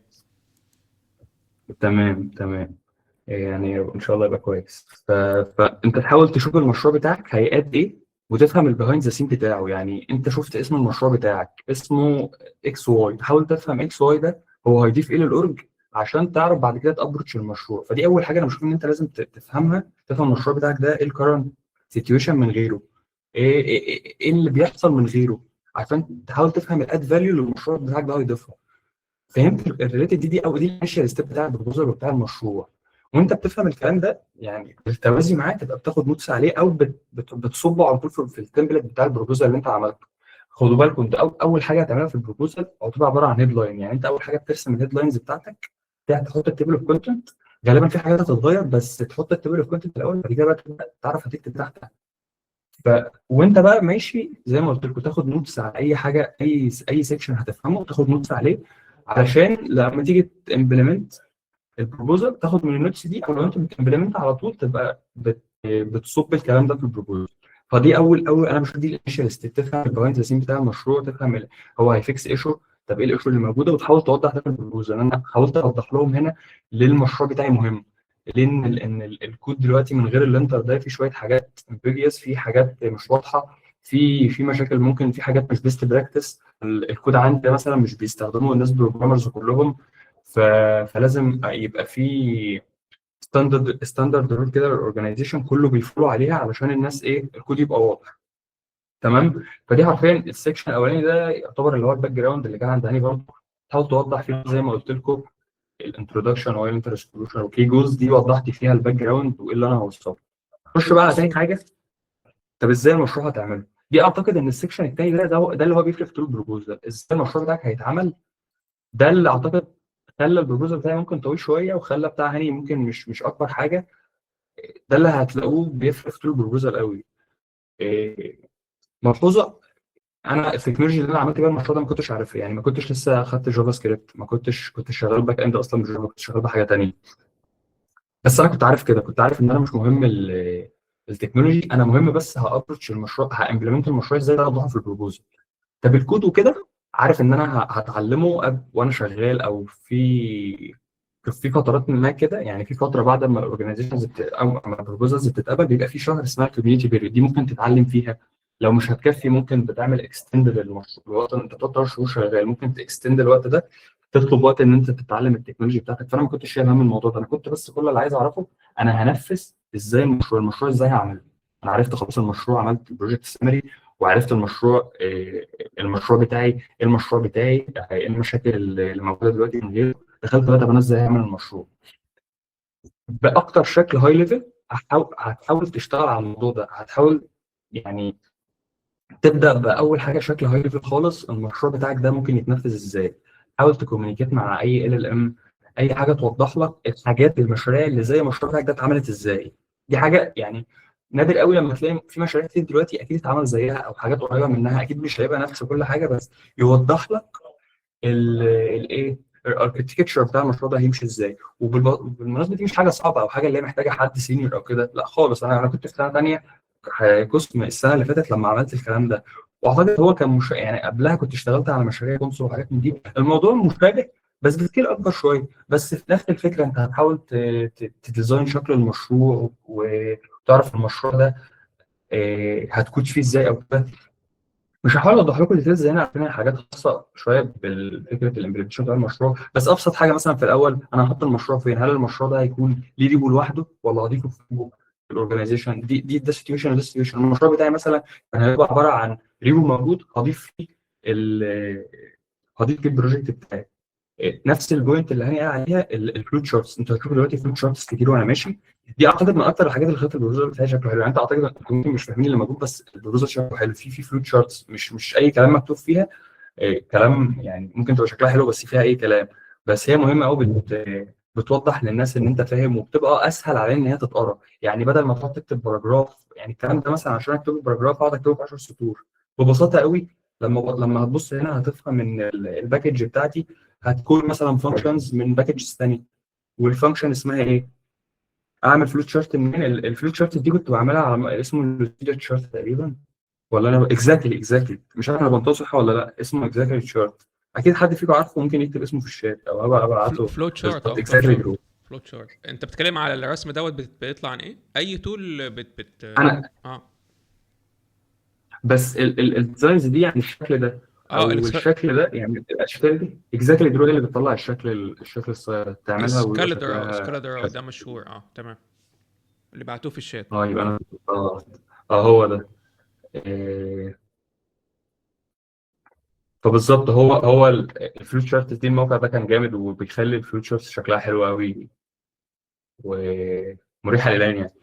تمام تمام. يعني ان شاء الله يبقى كويس. فانت تحاول تشوف المشروع بتاعك هيقاد ايه، وتفهم البيهايند ذا سين بتاعه. يعني انت شفت اسم المشروع بتاعك اسمه اكس واي، تحاول تفهم اكس واي ده هو هيضيف ايه للاورج عشان تعرف بعد كده تابروتش المشروع. فدي اول حاجه انا بشوف ان انت لازم تفهمها. تفهم المشروع بتاعك ده ايه الكرنت سيتويشن من غيره، إيه اللي بيحصل من غيره، عشان تحاول تفهم الاد فاليو اللي المشروع بتاعك ده هيضيفها. فهمت الريليتد دي او دي الانيشال ستيب بتاع البروبوزال وبتاع المشروع. وانت بتفهم الكلام ده يعني بالتوازي معاه تبقى بتاخد نوتس عليه، او بتصبه على طول في التمبلت بتاع البروبوزال اللي انت عملته. خدوا بالكم انت اول حاجه هتعملها في البروبوزال او تبقى عباره عن هيدلاين. يعني انت اول حاجه بترسم الهيدلاينز بتاعتك، تحط التيبل اوف كونتنت. غالبا في حاجات هتتغير، بس تحط التيبل اوف كونتنت الاول، بعد كده بقى تبدا تعرف هتكتب تحتها. وانت بقى ماشي زي ما قلت لكم تاخد نوتس على اي حاجه، اي سيكشن هتفهمه تاخد نوتس عليه، علشان لما تيجي تمبلمنت البروبوزال تاخد من النوتس دي، او لو انت بتمبلمنت على طول تبقى بتصب الكلام ده في البروبوزل. فدي اول انا بشوف دي الانيشال ستيب، تفهم البوينت سيم بتاع المشروع، تفهم هو هيفكس ايشو، طب ايه الايشو اللي موجوده، وتحاول توضح ده في البروبوزل. انا حاولت اوضح لهم هنا ليه المشروع بتاعي مهم، لان الكود دلوقتي من غير الانتر ده في شويه حاجات امبيجيوس، في حاجات مش واضحه، في مشاكل، ممكن في حاجات مش بيست براكتس. الكود عندي مثلا مش بيستخدمه الناس بروجرامرز كلهم، فلازم يبقى في ستاندرد رول كده الاورجنايزيشن كله بيفولو عليها علشان الناس ايه الكود يبقى واضح. تمام. فدي حرفيا السكشن الاولاني ده يعتبر اللي هو الباك جراوند اللي كان عند هاني برضه، حاول توضح فيه زي ما قلت لكم الانترودكشن والانتر سوليوشن وكي جوز، دي وضحت فيها الباك جراوند وايه اللي انا هوصله. خش بقى على تاني حاجه، طب ازاي المشروع هتعمله؟ دي اعتقد ان السكشن التاني ده اللي هو بيفرق في البروبوزال، ازاي المشروع بتاعك هيتعمل. ده اللي اعتقد خلى البروبوزال بتاعي ممكن طويل شويه، وخلى بتاع هاني ممكن مش اكبر حاجه. ده اللي هتلاقوه بيفرق في البروبوزال قوي. ملحوظه، انا التكنولوجيا اللي انا عملت بيها المشروع ده ما كنتش عارفها، يعني ما كنتش لسه اخدت جافا سكريبت، ما كنتش شغال باك اند اصلا بجافا، كنت شغال بحاجه ثانيه. بس انا كنت عارف كده، كنت عارف ان انا مش مهم التكنولوجي، انا مهم بس هابروتش المشروع، هامبلمنت المشروع ازاي، ده اوضحه في البروبوزل. طب الكود وكده عارف ان انا هتعلمه وانا شغال، او في فترات ما كده، يعني في فتره بعد ما الاورجنايزيشنز او ما البروبوزلز بتتقبل بيبقى في شهر اسمها كوميونتي بيريود، دي ممكن تتعلم فيها. لو مش هتكفي ممكن بتعمل اكستند للمشروع، الوقت انت 3 شهور شغال ممكن تكستند الوقت ده، تطلب وقت ان انت تتعلم التكنولوجي بتاعتك. فانا ما كنتش شايل هم الموضوع ده، انا كنت بس كل اللي عايز اعرفه انا هنفذ ازاي المشروع ازاي هعمله. انا عرفت خلاص المشروع، عملت البروجكت سمري، وعرفت المشروع المشروع بتاعي ايه، ايه المشاكل اللي موجوده دلوقتي من غيره. دخلت بقى طب انا ازاي هعمل المشروع باكتر شكل هاي ليفل. هتحاول تشتغل على الموضوع ده، هتحاول يعني تبدا باول حاجه شكل هاي ليفل خالص، المشروع بتاعك ده ممكن يتنفذ ازاي. حاول تكومينيكيت مع اي ال ام، اي حاجه توضح لك الحاجات المشاريع اللي زي المشروع بتاعك ده اتعملت ازاي. دي حاجه يعني نادر قوي لما تلاقي في مشاريع كتير دلوقتي اكيد اتعمل زيها او حاجات قريبه منها، اكيد مش هيبقى نفس كل حاجه، بس يوضح لك الايه الاركتكتشر بتاع المشروع ده هيمشي ازاي. وبالمناسبه دي مش حاجه صعبه او حاجه اللي هي محتاجه حد سينيور او كده، لا خالص. انا كنت في سنه ثانيه قسم السنه اللي فاتت لما عملت الكلام ده، واعتقد هو كان يعني قبلها كنت اشتغلت على مشاريع كونسول وحاجات من دي، الموضوع مشابه بس بسكيل اكبر شويه، بس في نفس الفكره. انت هتحاول تديزاين شكل المشروع وتعرف المشروع ده هتكون فيه ازاي او كده. مش هحاول اوضح لكم ديتيلز هنا عشان هي حاجات خاصه شويه بالفكره الامبلمنتيشن بتاع المشروع، بس ابسط حاجه مثلا في الاول انا هحط المشروع فين، هل المشروع ده هيكون ليه ريبو لوحده ولا هضيفه في ريبو في الاورجنايزيشن دي ده سيتويشن وده سيتويشن. المشروع بتاعي مثلا كان هيبقى عباره عن ريبو موجود هضيف فيه هضيف فيه البروجكت بتاعي. نفس البوينت اللي هاني قال عليها الفلوت شارتس، انتوا هتشوفوا دلوقتي فلوت شارتس كتير وانا ماشي، دي اعتقد من اكتر الحاجات اللي خلت البروجكت بتاعي شكله حلو. يعني انت اعتقد انتوا ممكن مش فاهمين اللي موجود، بس البروجكت شكله حلو في فلوت شارتس، مش اي كلام مكتوب فيها. كلام يعني ممكن تبقى شكلها حلو بس فيها اي كلام، بس هي مهمه قوي، بتوضح للناس ان انت فاهم، وبتبقى اسهل عليها ان هي تتقرا. يعني بدل ما تقعد تكتب باراجراف، يعني الكلام ده مثلا عشان اكتب باراجراف اقعد اكتبه في 10 سطور، ببساطه قوي لما هتبص هنا هتفهم ان الباكج بتاعتي هتكون مثلا فانكشنز من باكجز ثانيه، والفانكشن اسمها ايه؟ اعمل فلوت شارت منين؟ الفلوت شارت دي كنت بعملها على اسمه الفلوت شارت تقريبا، ولا انا اكزاكتلي مش عارف انا بنطق صح ولا لا، اسمه اكزاكتلي شارت. اكيد حد فيكم عارفه، ممكن يكتب اسمه في الشات او هبقى ابعته. فلوت شارت، بالظبط فلوت اكزاكتلي شارت، جروب. فلوت شارت. انت بتتكلم على الرسم دوت بيطلع عن ايه؟ اي تول انا اه بس الديزاينز دي يعني الشكل ده اه او الشكل ده، يعني الاشكال دي اكزاكتلي جروب اللي بتطلع الشكل الصغير تعملها ويبقى شكلها اسكالدر حلو. ده مشهور، تمام، اللي بعتوه في الشات. اه يبقى انا اه هو ده. إيه، فبالظبط هو الفلوت شارت دي، الموقع ده كان جامد وبيخلي الفلوت شارت شكلها حلو قوي ومريحه للعين يعني.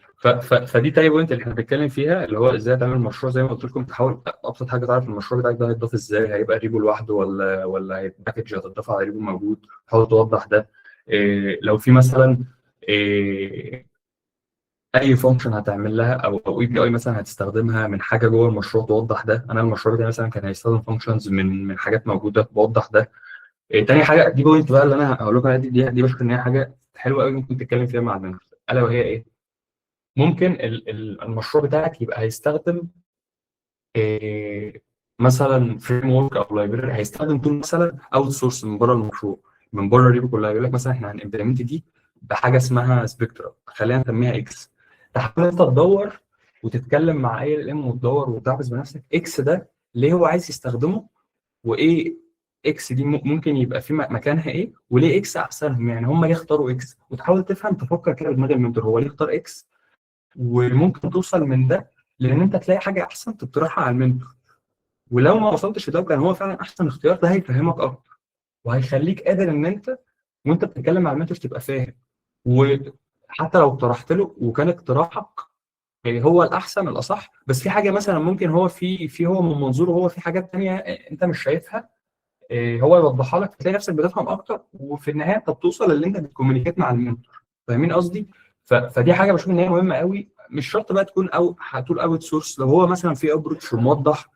فدي تاني بوينت اللي احنا بنتكلم فيها، اللي هو ازاي تعمل مشروع. زي ما قلت لكم تحاول ابسط حاجه تعرف المشروع بتاعك ده هيتضاف ازاي، هيبقى ريبو لوحده ولا هيبقى باكج هتضاف على ريبو موجود، حاول توضح ده. إيه لو في مثلا إيه اي فانكشن هتعمل لها او اي بي اي مثلا هتستخدمها من حاجه جوه المشروع، توضح ده. انا المشروع بتاعي مثلا كان هيستخدم فانكشنز من حاجات موجوده، بوضح ده. تاني حاجه دي بوينت بقى اللي انا هقول لكم عليها، دي بشوف ان هي حاجه حلوه قوي ممكن تتكلم فيها مع البنك، الا وهي ايه؟ ممكن المشروع بتاعك يبقى هيستخدم مثلا فريم ورك او لايبرري، هيستخدم تول مثلا اوت سورس من بره المشروع، من بره الريبو كلها. يقول لك مثلا احنا هنimplement دي بحاجه اسمها سبيكترا، خلينا نسميها اكس. تحاول انت تدور وتتكلم مع اي ال ام وتدور وتعرف بنفسك اكس ده ليه هو عايز يستخدمه، وايه اكس دي ممكن يبقى في مكانها ايه، وليه اكس احسنهم، يعني هم ليه اختاروا اكس. وتحاول تفهم، تفكر كده بدماغ المنتور هو ليه اختار اكس، وممكن توصل من ده لان انت تلاقي حاجه احسن تقترحها على المنتور. ولو ما وصلتش لده كان هو فعلا احسن اختيار، ده هيفهمك اكتر وهيخليك قادر ان انت وانت بتتكلم مع المنتور تبقى فاهم. وحتى لو اقترحت له وكان اقتراحك هو الاحسن الاصح، بس في حاجه مثلا ممكن هو هو من منظوره هو في حاجات تانية انت مش شايفها، هو يوضحها لك، تلاقي نفسك بتفهم اكتر، وفي النهايه انت بتوصل اللي انت بتكومينيكيت مع المنتور. فاهمين قصدي؟ فدي حاجه بشوف ان هي مهمه قوي. مش شرط بقى تكون او هتقول اوت سورس، لو هو مثلا في ابروتش موضح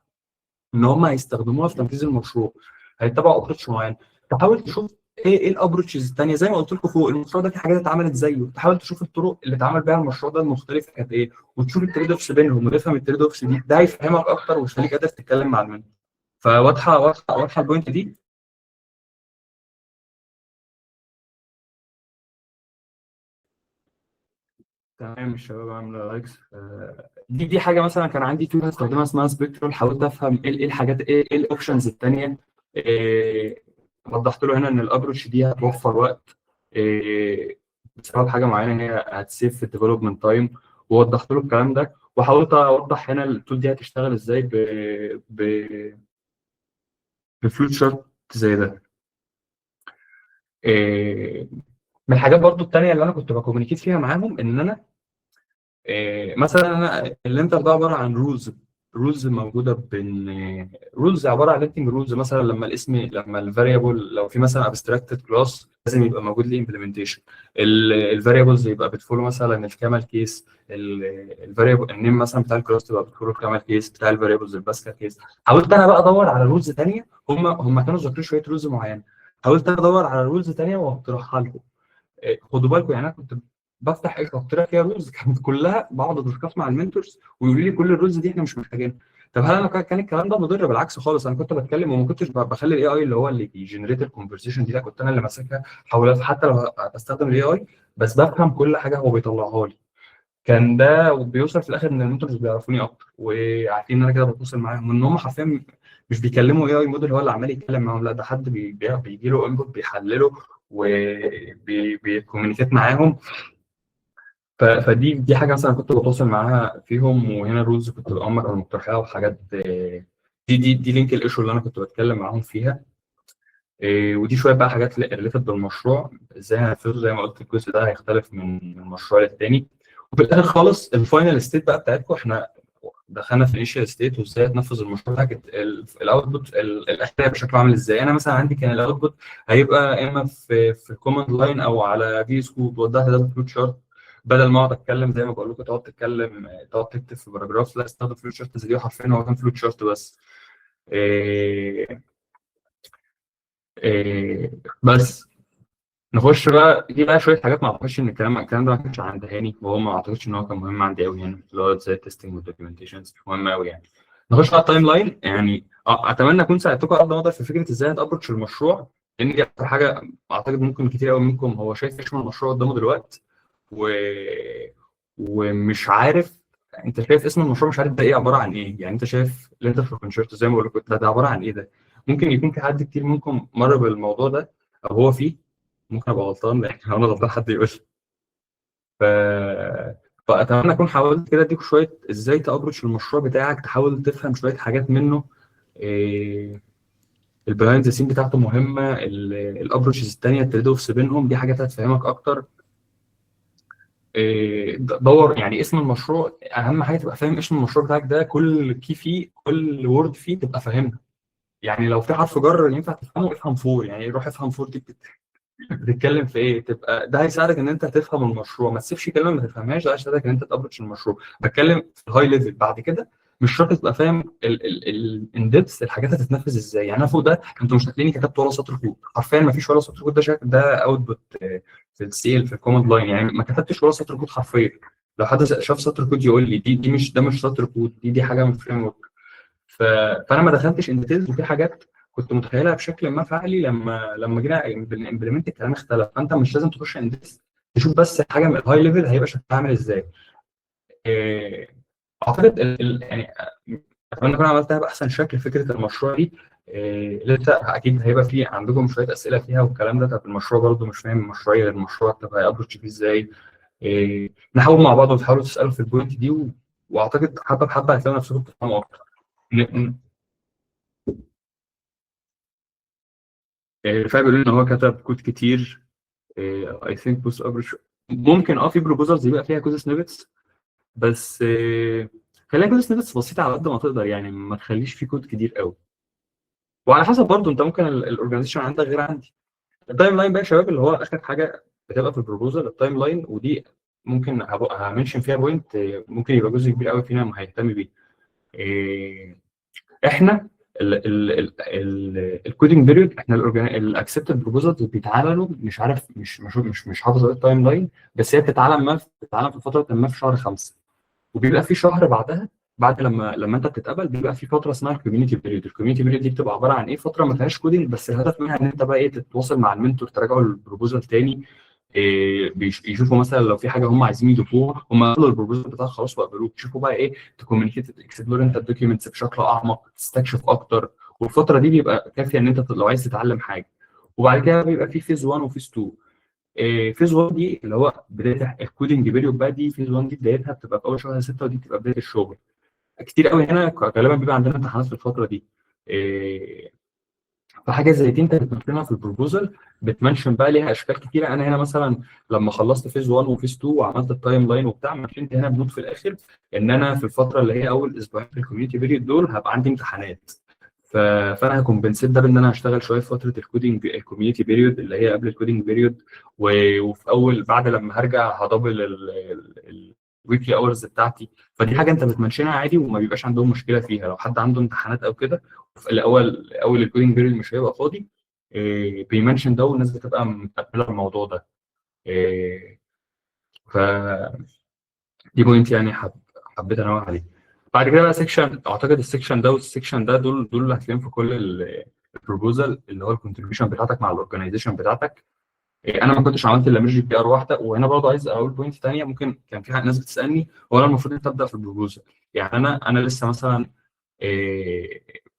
ان هم هيستخدموها في تنفيذ المشروع، هيتبعوا ابروتش معين، تحاول تشوف ايه الابروتشز الثانيه. زي ما قلت لكم فوق، المشروع ده في حاجات اتعملت زيه، تحاول تشوف الطرق اللي اتعمل بيها المشروع ده المختلفه كانت ايه، وتشوف التريد اوفس بينهم وتفهم التريد اوفس دي. ده هيفهمك اكتر ويخليك قادر تتكلم مع المنتور. فواضحه البوينت دي. تمام الشباب عامله لايكس. دي حاجه مثلا كان عندي تول هستخدمها اسمها سبيكترال، حاولت افهم ايه الحاجات، ايه الاوبشنز الثانيه. وضحت له هنا ان الابروش دي هتوفر وقت بسبب حاجه معينه، ان هي هتسيف في الديفلوبمنت تايم، ووضحت له الكلام ده. وحاولت اوضح هنا التول دي هتشتغل ازاي ب بفلوت شارت زي ده. من الحاجات برضو الثانيه اللي انا كنت بكومينيكيت فيها معاهم ان انا مثلا انا اللينتر ده عباره عن رولز موجوده بين رولز، عباره عن لينتنج رولز. مثلا لما الفاريبل لو في مثلا ابستراكتد كلاس لازم يبقى موجود ليه امبلمنتيشن. الفاريبلز يبقى بتفولو مثلا الكامل كيس، الفاريبل النيم مثلا بتاع الكلاس تبقى بتفولو الكامل كيس، بتاع الفاريبلز الباسكال كيس. حاولت انا بقى ادور على رولز ثانيه، هم كانوا ذاكرين شويه رولز معينه، حاولت انا ادور على رولز ثانيه واقترحها لهم. خدوا بالكم، يعني انا كنت بفتح ايه احط لك فيها رولز كانت كلها بقعد ادسكس مع المنتورز ويقولوا لي كل الرولز دي احنا مش محتاجينها. طب هل انا كان الكلام ده مضر؟ بالعكس خالص، انا كنت بتكلم وما كنتش بخلي الاي اي اللي هو اللي بيجنريت الكونفرسيشن دي، لا كنت انا اللي ماسكها. حاولت حتى لو بستخدم الاي اي بس بفهم كل حاجه هو بيطلعها لي. كان ده بيوصل في الاخر ان المنتورز بيعرفوني اكتر وعارفين ان انا كده بتواصل معاهم، ان هم حرفيا مش بيكلموا اي موديل هو اللي عمال يتكلم معاهم، لا ده حد بيجي له انبوت بيحلله وبيكومينيكيت معاهم. فدي حاجه مثلا كنت بتواصل معاها فيهم. وهنا الرولز كنت هم كانوا مقترحينها وحاجات دي لينك الايشو اللي انا كنت بتكلم معاهم فيها. ودي شويه بقى حاجات ريليتد بالمشروع ازاي هنفذه. زي ما قلت الجزء ده هيختلف من مشروع للتاني. وفي الاخر خالص الفاينل ستيت بقى بتاعتكم، احنا دخلنا في الانيشال ستيت وازاي تنفذ المشروع بتاعك. الاوتبوت الاخير بشكل عامل ازاي. انا مثلا عندي كان الاوتبوت هيبقى اما في كوماند لاين او على في اس كود، وضحت ده بفلوت شارت. بدل ما اقعد اتكلم زي ما بقول لكم تقعد تتكلم تقعد تكتب في باراجراف، لا استخدم فلوت شارت زي دي. حرفيا هو كان فلوت شارت بس. إيه بس نخش بقى دي بقى شويه حاجات. ما اعتقدش ان الكلام ده ما كانش عند هاني، وهو ما اعتقدش ان هو كان مهم عندي قوي، يعني اللي هو زي التستنج والدوكيومنتيشن مش مهم قوي يعني. نخش على التايم لاين. يعني اتمنى اكون ساعدتكم على قد ما اقدر في فكره ازاي ابروتش المشروع، لان دي اكتر حاجه اعتقد ممكن كتير قوي منكم هو شايف ايش من المشروع قدامه دلوقتي و... ومش عارف. انت شايف اسم المشروع مش عارف ده ايه عباره عن ايه. يعني انت شايف لينتر فور كونشيرتو زي ما بقول لكم ده عباره عن ايه. ده ممكن يكون في حد كتير منكم مر بالموضوع ده او هو فيه. ممكن ابقى غلطان، لكن لو انا غلطان حد يقول لي. ف... فاتمنى اكون حاولت كده اديك شويه ازاي تابروتش المشروع بتاعك، تحاول تفهم شويه حاجات منه. إيه... البيهايند ذا سين بتاعته مهمه، الابروتشز الثانيه التريد اوفس بينهم دي حاجات هتفهمك اكتر. دور يعني اسم المشروع اهم حاجه تبقى فاهم اسم المشروع بتاعك ده، كل كي فيه كل وورد فيه تبقى فاهمها. يعني لو في حرف جر ينفع تفهمه افهم فور، يعني روح افهم فور دي بتتكلم في ايه، تبقى ده هيساعدك ان انت تفهم المشروع. ما تسيبش كلمه ما تفهمهاش، ده هيساعدك ان انت تابروتش المشروع. بتكلم في الهاي ليفل. بعد كده مش شرط تبقى فاهم الان ديبث الحاجات هتتنفذ ازاي. يعني انا فوق ده انتوا مش هتلاقيني كتبت ولا سطر كود، حرفيا ما فيش ولا سطر كود. ده اوتبوت في السيل في الكوماند لاين، يعني ما كتبتش ولا سطر كود حرفيا. لو حد شاف سطر كود يقول لي دي مش، ده مش سطر كود، دي حاجه من فريم ورك. فانا ما دخلتش ان ديتيلز، وفي حاجات كنت متخيلها بشكل ما فعلي لما جينا امبلمنت الكلام اختلف. فانت مش لازم تخش ان تشوف بس حاجه من الهاي ليفل هيبقى شكلها عامل ازاي. إيه، اعتقد يعني اتمنى اكون عملتها باحسن شكل فكره المشروع دي. لسه اكيد هيبقى في عندكم شويه اسئله فيها والكلام ده. طب المشروع برضه مش فاهم المشروع غير المشروع، طب هيابروتش فيه ازاي؟ نحاول مع بعض وتحاولوا تسالوا في البوينت دي واعتقد حبه بحبه هتلاقوا نفسكم بتفهموا اكتر. رفاعي بيقول ان هو كتب كود كتير. اي ثينك بص ابرش ممكن في بروبوزلز يبقى فيها كود سنيبتس، بس خليها كود سنيبتس بسيطه على قد ما تقدر، يعني ما تخليش فيه كود كتير قوي. وعلى حسب برضه انت ممكن الاورجنايزيشن عندك غير عندي. التايم لاين بقى يا شباب اللي هو اخر حاجه بتبقى في البروبوزل، التايم لاين. ودي ممكن همنشن فيها بوينت ممكن يبقى جزء كبير قوي فينا ما هيهتم بيه. احنا الكودنج بيريود، احنا الاكسبتد بروبوزلز بيتعملوا، مش عارف، مش حافظ التايم لاين، بس هي بتتعلم في فتره ما في شهر 5. وبيبقى في شهر بعدها، بعد لما انت بتتقبل بيبقى في فتره اسمها الكوميونتي بيريود. الكوميونتي بيريود دي بتبقى عباره عن ايه؟ فتره ما فيهاش كودنج، بس الهدف منها ان انت بقى تتواصل مع المنتور، تراجعوا البروبوزل تاني. يشوفوا مثلا لو في حاجه هم عايزين يضيفوها، هم قبلوا البروبوزل بتاعك خلاص وقبلوه، تشوفوا بقى تكوميونيكيت، اكسبلور انت الدوكيومنتس بشكل اعمق، تستكشف اكتر. والفتره دي بيبقى كافيه ان انت لو عايز تتعلم حاجه. وبعد كده بيبقى في فيز 1 وفيز 2. فيز 1 دي اللي هو بدايه الكودنج بيريود بقى، دي فيز 1 دي بدايتها بتبقى في اول شهر 6، ودي بتبقى بدايه الشغل. كتير قوي هنا غالبا بيبقى عندنا امتحانات في الفتره دي. فحاجه زي دي انت بتمثلها في البروبوزل، بتمنشن بقى ليها اشكال كتيره. انا هنا مثلا لما خلصت فيز 1 وفيز 2 وعملت التايم لاين وبتاع، منشنت هنا بنوت في الاخر ان انا في الفتره اللي هي اول اسبوعين في الكوميونتي بيريود دول هبقى عندي امتحانات. فانا هكمبنسيت ده بان انا هشتغل شويه في فتره الكودنج الكوميونتي بيريود اللي هي قبل الكودنج بيريود. وفي اول بعد لما هرجع هدبل الويكلي اورز بتاعتي. فدي حاجه انت بتمنشنها عادي وما بيبقاش عندهم مشكله فيها. لو حد عنده امتحانات او كده في اول الكودنج بيريود مش هيبقى فاضي، بيمنشن ده والناس بتبقى متقبله الموضوع ده. ف دي بوينت يعني حبيت انوه عليه. بعد كده بقى سيكشن، اعتقد السيكشن ده والسيكشن ده دول اللي هتلاقيهم في كل البروبوزل، اللي هو الكونتريبيوشن بتاعتك مع الاورجنايزيشن بتاعتك. انا ما كنتش عملت الا ميرج بي ار واحده. وهنا برضه عايز اقول بوينت ثانيه، ممكن كان في ناس بتسالني هو انا المفروض انت ابدا في البروبوزل؟ يعني انا لسه مثلا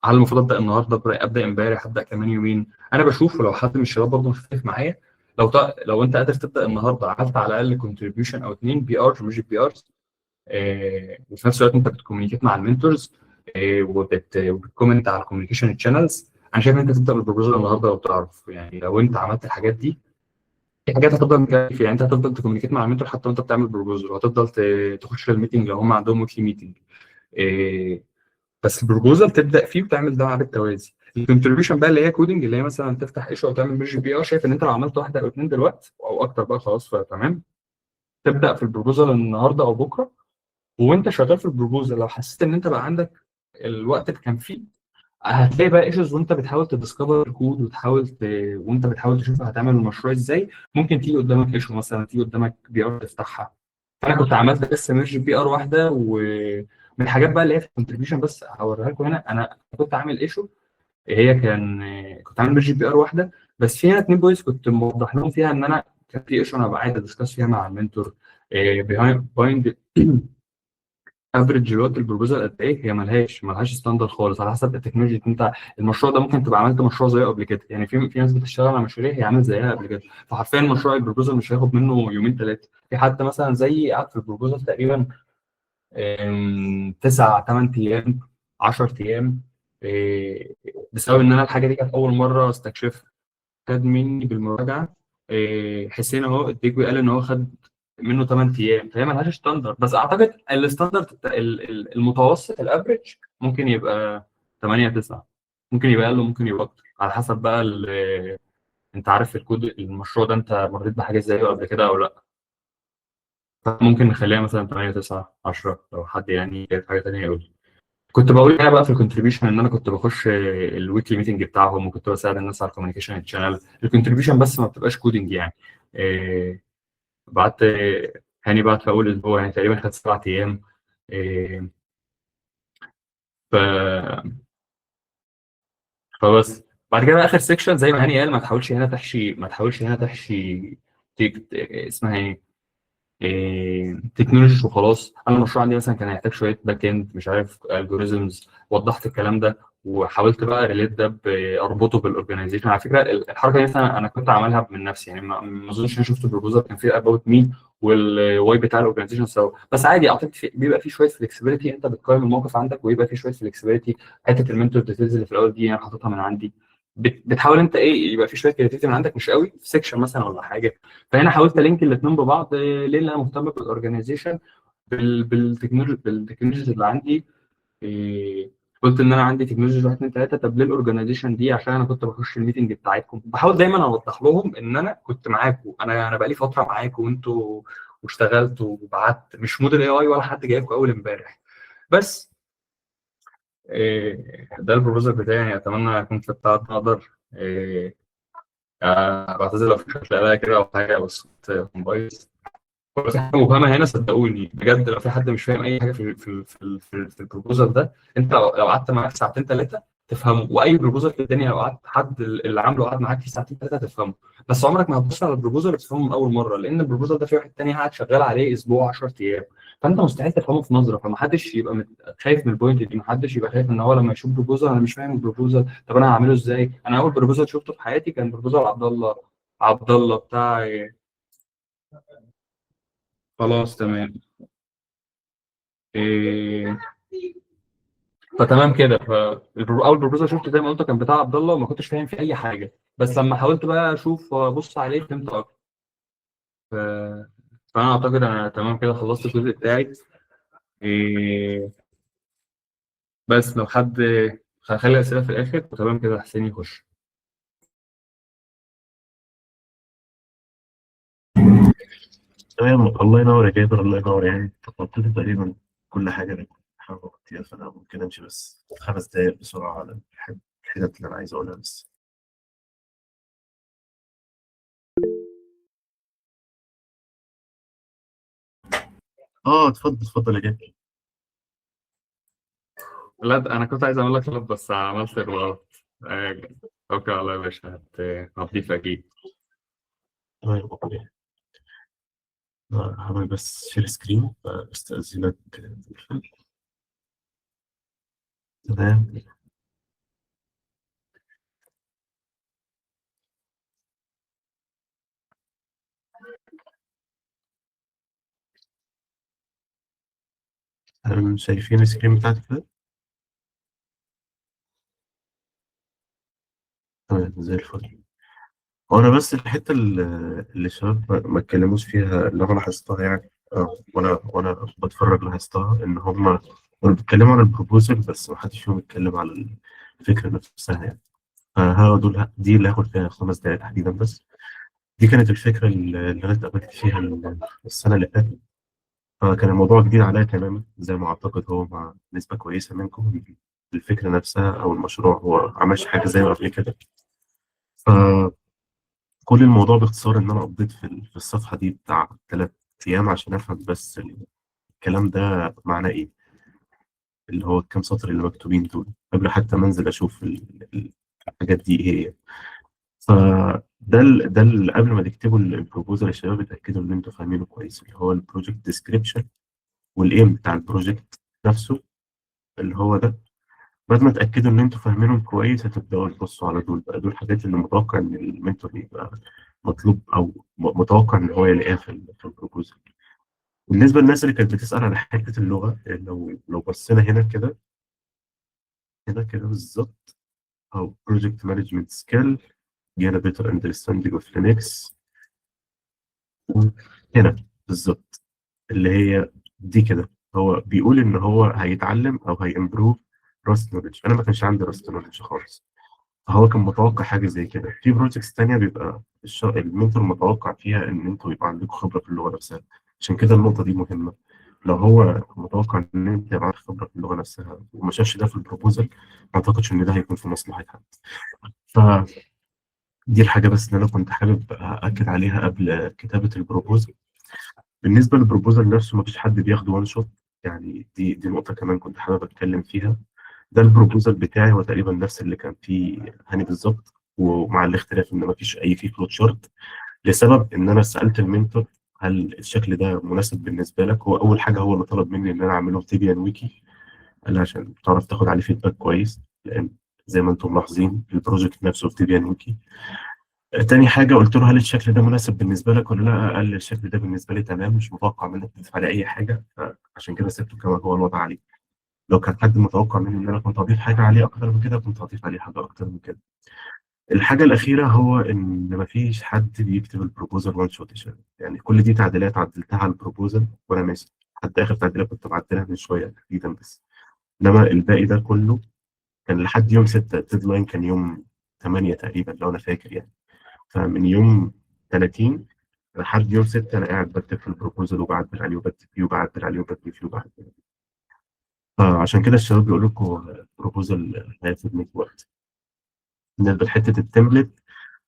هل المفروض ابدا النهارده، ابدا امبارح، ابدا كمان يومين؟ انا بشوف لو حد من الشباب برضه مختلف معايا، لو انت قادر تبدا النهارده عملت على الاقل كونتريبيوشن او اتنين بي ار ميرج بي ار، وفي نفس الوقت انت بتكومينيكيت مع المنتورز وبتكومنت على الكوميونيكيشن تشانلز، انا شايف ان انت تبدا بالبروبوزال النهارده لو تعرف. يعني لو انت عملت الحاجات دي، في حاجات هتفضل مكفيه. يعني انت هتفضل تكومينيكيت مع المنتور حتى وانت بتعمل بروبوزال، وهتفضل تخش الميتنج لو هم عندهم ويكلي ميتنج. بس البروبوزال تبدا فيه وتعمل ده بالتوازي. الكونتريبيوشن بقى اللي هي كودنج، اللي هي مثلا تفتح ايشو او تعمل ميرج بي ار، شايف ان انت لو عملت واحده او اتنين دلوقتي او اكتر بقى خلاص فتمام، تبدا في البروبوزال النهارده او بكره. وانت شغال في البروبوزال لو حسيت ان انت بقى عندك الوقت الكافي، هتلاقي بقى ايشوز وانت بتحاول تديسكفر كود وانت بتحاول تشوف هتعمل المشروع ازاي. ممكن تيجي قدامك ايشو، مثلا تيجي قدامك بي ار تفتحها. فانا كنت عملت لسه ميرج بي ار واحده، ومن الحاجات بقى اللي هي في الكونتريبيوشن بس هوريها لكم هنا. انا كنت عامل ايشو، هي كنت عامل ميرج بي ار واحده، بس في هنا اتنين بوينتس كنت موضح لهم فيها ان انا كان في ايشو انا عايز ادسكس فيها مع المنتور. بيهايند افريج الوقت البروبوزال قد ايه. هي ملهاش ستاندرد خالص، على حسب التكنولوجي. انت المشروع ده ممكن تبقى عملت مشروع زيه قبل كده، يعني في ناس بتشتغل على مشاريع هي عملت زيها قبل كده، فحرفيا مشروع البروبوزال مش هياخد منه يومين ثلاثه. في حد مثلا زي قعد في البروبوزال تقريبا 9 8 ايام 10 ايام، بسبب ان انا الحاجه دي كانت اول مره استكشفها. خد مني بالمراجعه حسين اهو الديجوي قال ان هو خد منه 8 ايام. فهي ملهاش ستاندرد، بس اعتقد الستاندرد المتوسط الافريج ممكن يبقى 8 9، ممكن يبقى اقل وممكن يبقى اكتر على حسب بقى انت عارف الكود المشروع ده انت مريت بحاجه زيه قبل كده او لا. ممكن نخليها مثلا 8 9 10 لو حد يعني شايف حاجه ثانيه يقول. كنت بقول انا بقى في الكونتريبيوشن ان انا كنت بخش الويكلي ميتنج بتاعهم، وكنت بساعد الناس على الكوميونيكيشن شانل. الكونتريبيوشن بس ما بتبقاش كودنج يعني. بعت هاني بعت في اول اسبوع، يعني تقريبا خد 7 ايام. إيه، ف فبس بعد كده اخر سيكشن زي ما هاني قال، ما تحاولش هنا تحشي اسمها ايه، تكنولوجي وخلاص. انا المشروع عندي مثلا كان هيحتاج شويه باك اند، مش عارف الجوريزمز، وضحت الكلام ده وحاولت بقى ريليت ده اربطه بالاورجنايزيشن. على فكره الحركه دي مثلا انا كنت عاملها من نفسي، يعني ما اظنش اني شفت البروبوزال كان فيه اباوت مي والواي بتاع الاورجنايزيشن سوا. بس عادي اعتقد بيبقى فيه شويه فلكسبيتي، انت بتقيم الموقف عندك ويبقى فيه شويه فلكسبيتي. حته المنتور ديتيلز اللي في الاول دي انا حاططها من عندي. بتحاول انت ايه يبقى في شويه كريتيفيتي من عندك، مش قوي في سيكشن مثلا ولا حاجه. فهنا حاولت الينك الاثنين ببعض. ليه؟ لان انا مهتم بالاورجنايزيشن، بالتكنولوجيز اللي عندي. إيه، قلت ان انا عندي تكنولوجيز 1 2 3. طب ليه الاورجنايزيشن دي؟ عشان انا كنت بخش الميتنج بتاعتكم، بحاول دايما اوضح لهم ان انا كنت معاكم، انا بقالي فتره معاكم وانتوا، واشتغلت وبعت، مش موديل اي اي ولا حد جايبكم اول امبارح. بس إيه، ده البروبوزال بتاعي. يعني اتمنى اكون في بتاع اقدر. إيه، بعتذر لو في شغاله كده او حاجه، بس كنت بايظ. لو في حاجه مبهمه هنا صدقوني بجد، لو في حد مش فاهم اي حاجه في البروبوزال ده، انت لو قعدت معاك ساعتين ثلاثه تفهمه. واي بروبوزال في الدنيا لو قعدت حد اللي عامله قعد معاك فيه ساعتين ثلاثه تفهمه. بس عمرك ما هتبص على البروبوزال وتفهمه من اول مره، لان البروبوزال ده في واحد تاني قاعد شغال عليه اسبوع 10 ايام. فانت مستحيل تفهمه في نظره. فمحدش يبقى خايف من البوينت دي. محدش يبقى خايف ان هو لما يشوف بروبوزال انا مش فاهم البروبوزال، طب انا هعمله ازاي؟ انا اول بروبوزال شفته في حياتي كان بروبوزال عبد الله بتاع خلاص تمام. إيه، فتمام كده. اول بروبوزال شفته زي ما قلت كان بتاع عبد الله، وما كنتش فاهم فيه اي حاجه. بس لما حاولت بقى اشوف وابص عليه فهمت اكتر. ف... فانا اعتقد انا تمام كده خلصت الجزء بتاعي. إيه... بس لو حد هخلي اسئله في الاخر، وتمام كده حسين يخش. تمام، الله ينور يا جابر، الله ينور. يعني تخطيت تقريبا كل حاجة أنا كنت بحاول أغطيها، فأنا ممكن أمشي بس 5 دقايق بسرعة على الحاجات اللي أنا عايز أقولها بس. اتفضل اتفضل يا جابر. لا انا كنت عايز اعمل لك طلب بس عملت الغلط. اوكي الله يا باشا، هضيف اكيد. تمام أوكي. هعمل بس شير سكرين فاستأذنك. تمام. شايفين السكرين بتاعتي كده؟ تمام زي الفل. وانا بس الحته اللي الشباب ما اتكلموش فيها اللي انا لاحظتها يعني، وانا بتفرج لاحظتها ان هم كانوا بيتكلموا عن البروبوزل بس ما حدش فيهم اتكلم على الفكره نفسها يعني. دي اللي هاخد فيها 5 دقائق تحديدا بس. دي كانت الفكره اللي انا اتقابلت فيها السنه اللي فاتت. فكان الموضوع جديد عليا تماما، زي ما اعتقد هو مع نسبه كويسه منكم. الفكره نفسها او المشروع هو عملش حاجه زي ما قبل كده. كل الموضوع باختصار ان انا قضيت في الصفحه دي بتاع 3 ايام عشان افهم بس الكلام ده معناه ايه، اللي هو الكام سطر اللي مكتوبين دول قبل حتى ما انزل اشوف الحاجات دي ايه هي. ده اللي قبل ما تكتبوا البروبوزال يا شباب اتاكدوا ان انتوا فاهمينه كويس، اللي هو البروجكت ديسكريبشن والايم بتاع البروجكت نفسه اللي هو ده. بعد ما تاكدوا ان انتوا فاهمينهم كويس هتبداوا تبصوا على دول بقى. دول الحاجات اللي متوقع ان المنتور يبقى مطلوب او متوقع ان هو يلاقيها في البروبوزال. بالنسبه للناس اللي كانت بتسال على حته اللغه، لو بصينا هنا كده بالظبط، او بروجكت مانجمنت سكيل، جانا بيتر اندرستاندينج اوف لينكس، هنا بالظبط اللي هي دي كده. هو بيقول ان هو هيتعلم او هيمبروف راست نولج. انا ما كانش عندي راست نولج خالص، فهو كان متوقع حاجه زي كده. في بروجكتس تانية بيبقى المنتور متوقع فيها ان انتوا يبقى عندكم خبره في اللغه نفسها. عشان كده النقطه دي مهمه. لو هو متوقع ان انت يبقى عندك خبره في اللغه نفسها وما شافش ده في البروبوزال، ما اعتقدش ان ده هيكون في مصلحه حد. فدي الحاجه بس اللي انا كنت حابب اكد عليها قبل كتابه البروبوزال. بالنسبه للبروبوزال نفسه مفيش حد بياخده وان شوت. يعني دي نقطه كمان كنت حابب اتكلم فيها. ده البروبوزال بتاعي هو تقريبا نفس اللي كان فيه هاني بالظبط، ومع الاختلاف ان مفيش اي فيه فلوت شارت، لسبب ان انا سالت المنتور هل الشكل ده مناسب بالنسبه لك. هو اول حاجه هو اللي طلب مني ان انا اعمله في ديبيان ويكي، قال عشان تعرف تاخد عليه فيدباك كويس، لان زي ما انتم ملاحظين البروجكت نفسه في ديبيان ويكي. تاني حاجه قلت له هل الشكل ده مناسب بالنسبه لك ولا لا، قال لي الشكل ده بالنسبه لي تمام، مش متوقع منك تضيف على اي حاجه، فعشان كده سبته كما هو الوضع عليه. لو كان حد متوقع مني ان انا كنت هضيف حاجه عليه اكتر من كده كنت هضيف عليه حاجه اكتر من كده. الحاجة الأخيرة هو إن مفيش حد بيكتب البروبوزال وان شوت. يعني كل دي تعديلات عدلتها على البروبوزال وأنا ماشي، حتى آخر تعديلات كنت بعدلها من شوية تحديدا بس. إنما الباقي ده كله كان لحد يوم 6، الديدلاين كان يوم 8 تقريبا لو أنا فاكر يعني. فمن يوم 30 لحد يوم 6 أنا قاعد بكتب في البروبوزال وبعدل عليه وبكتب فيه وبعدل عليه وبكتب فيه وبعدل عليه. فعشان كده الشباب بيقول لكم البروبوزال هياخد منك وقت. بالنسبة لحتة التمبلت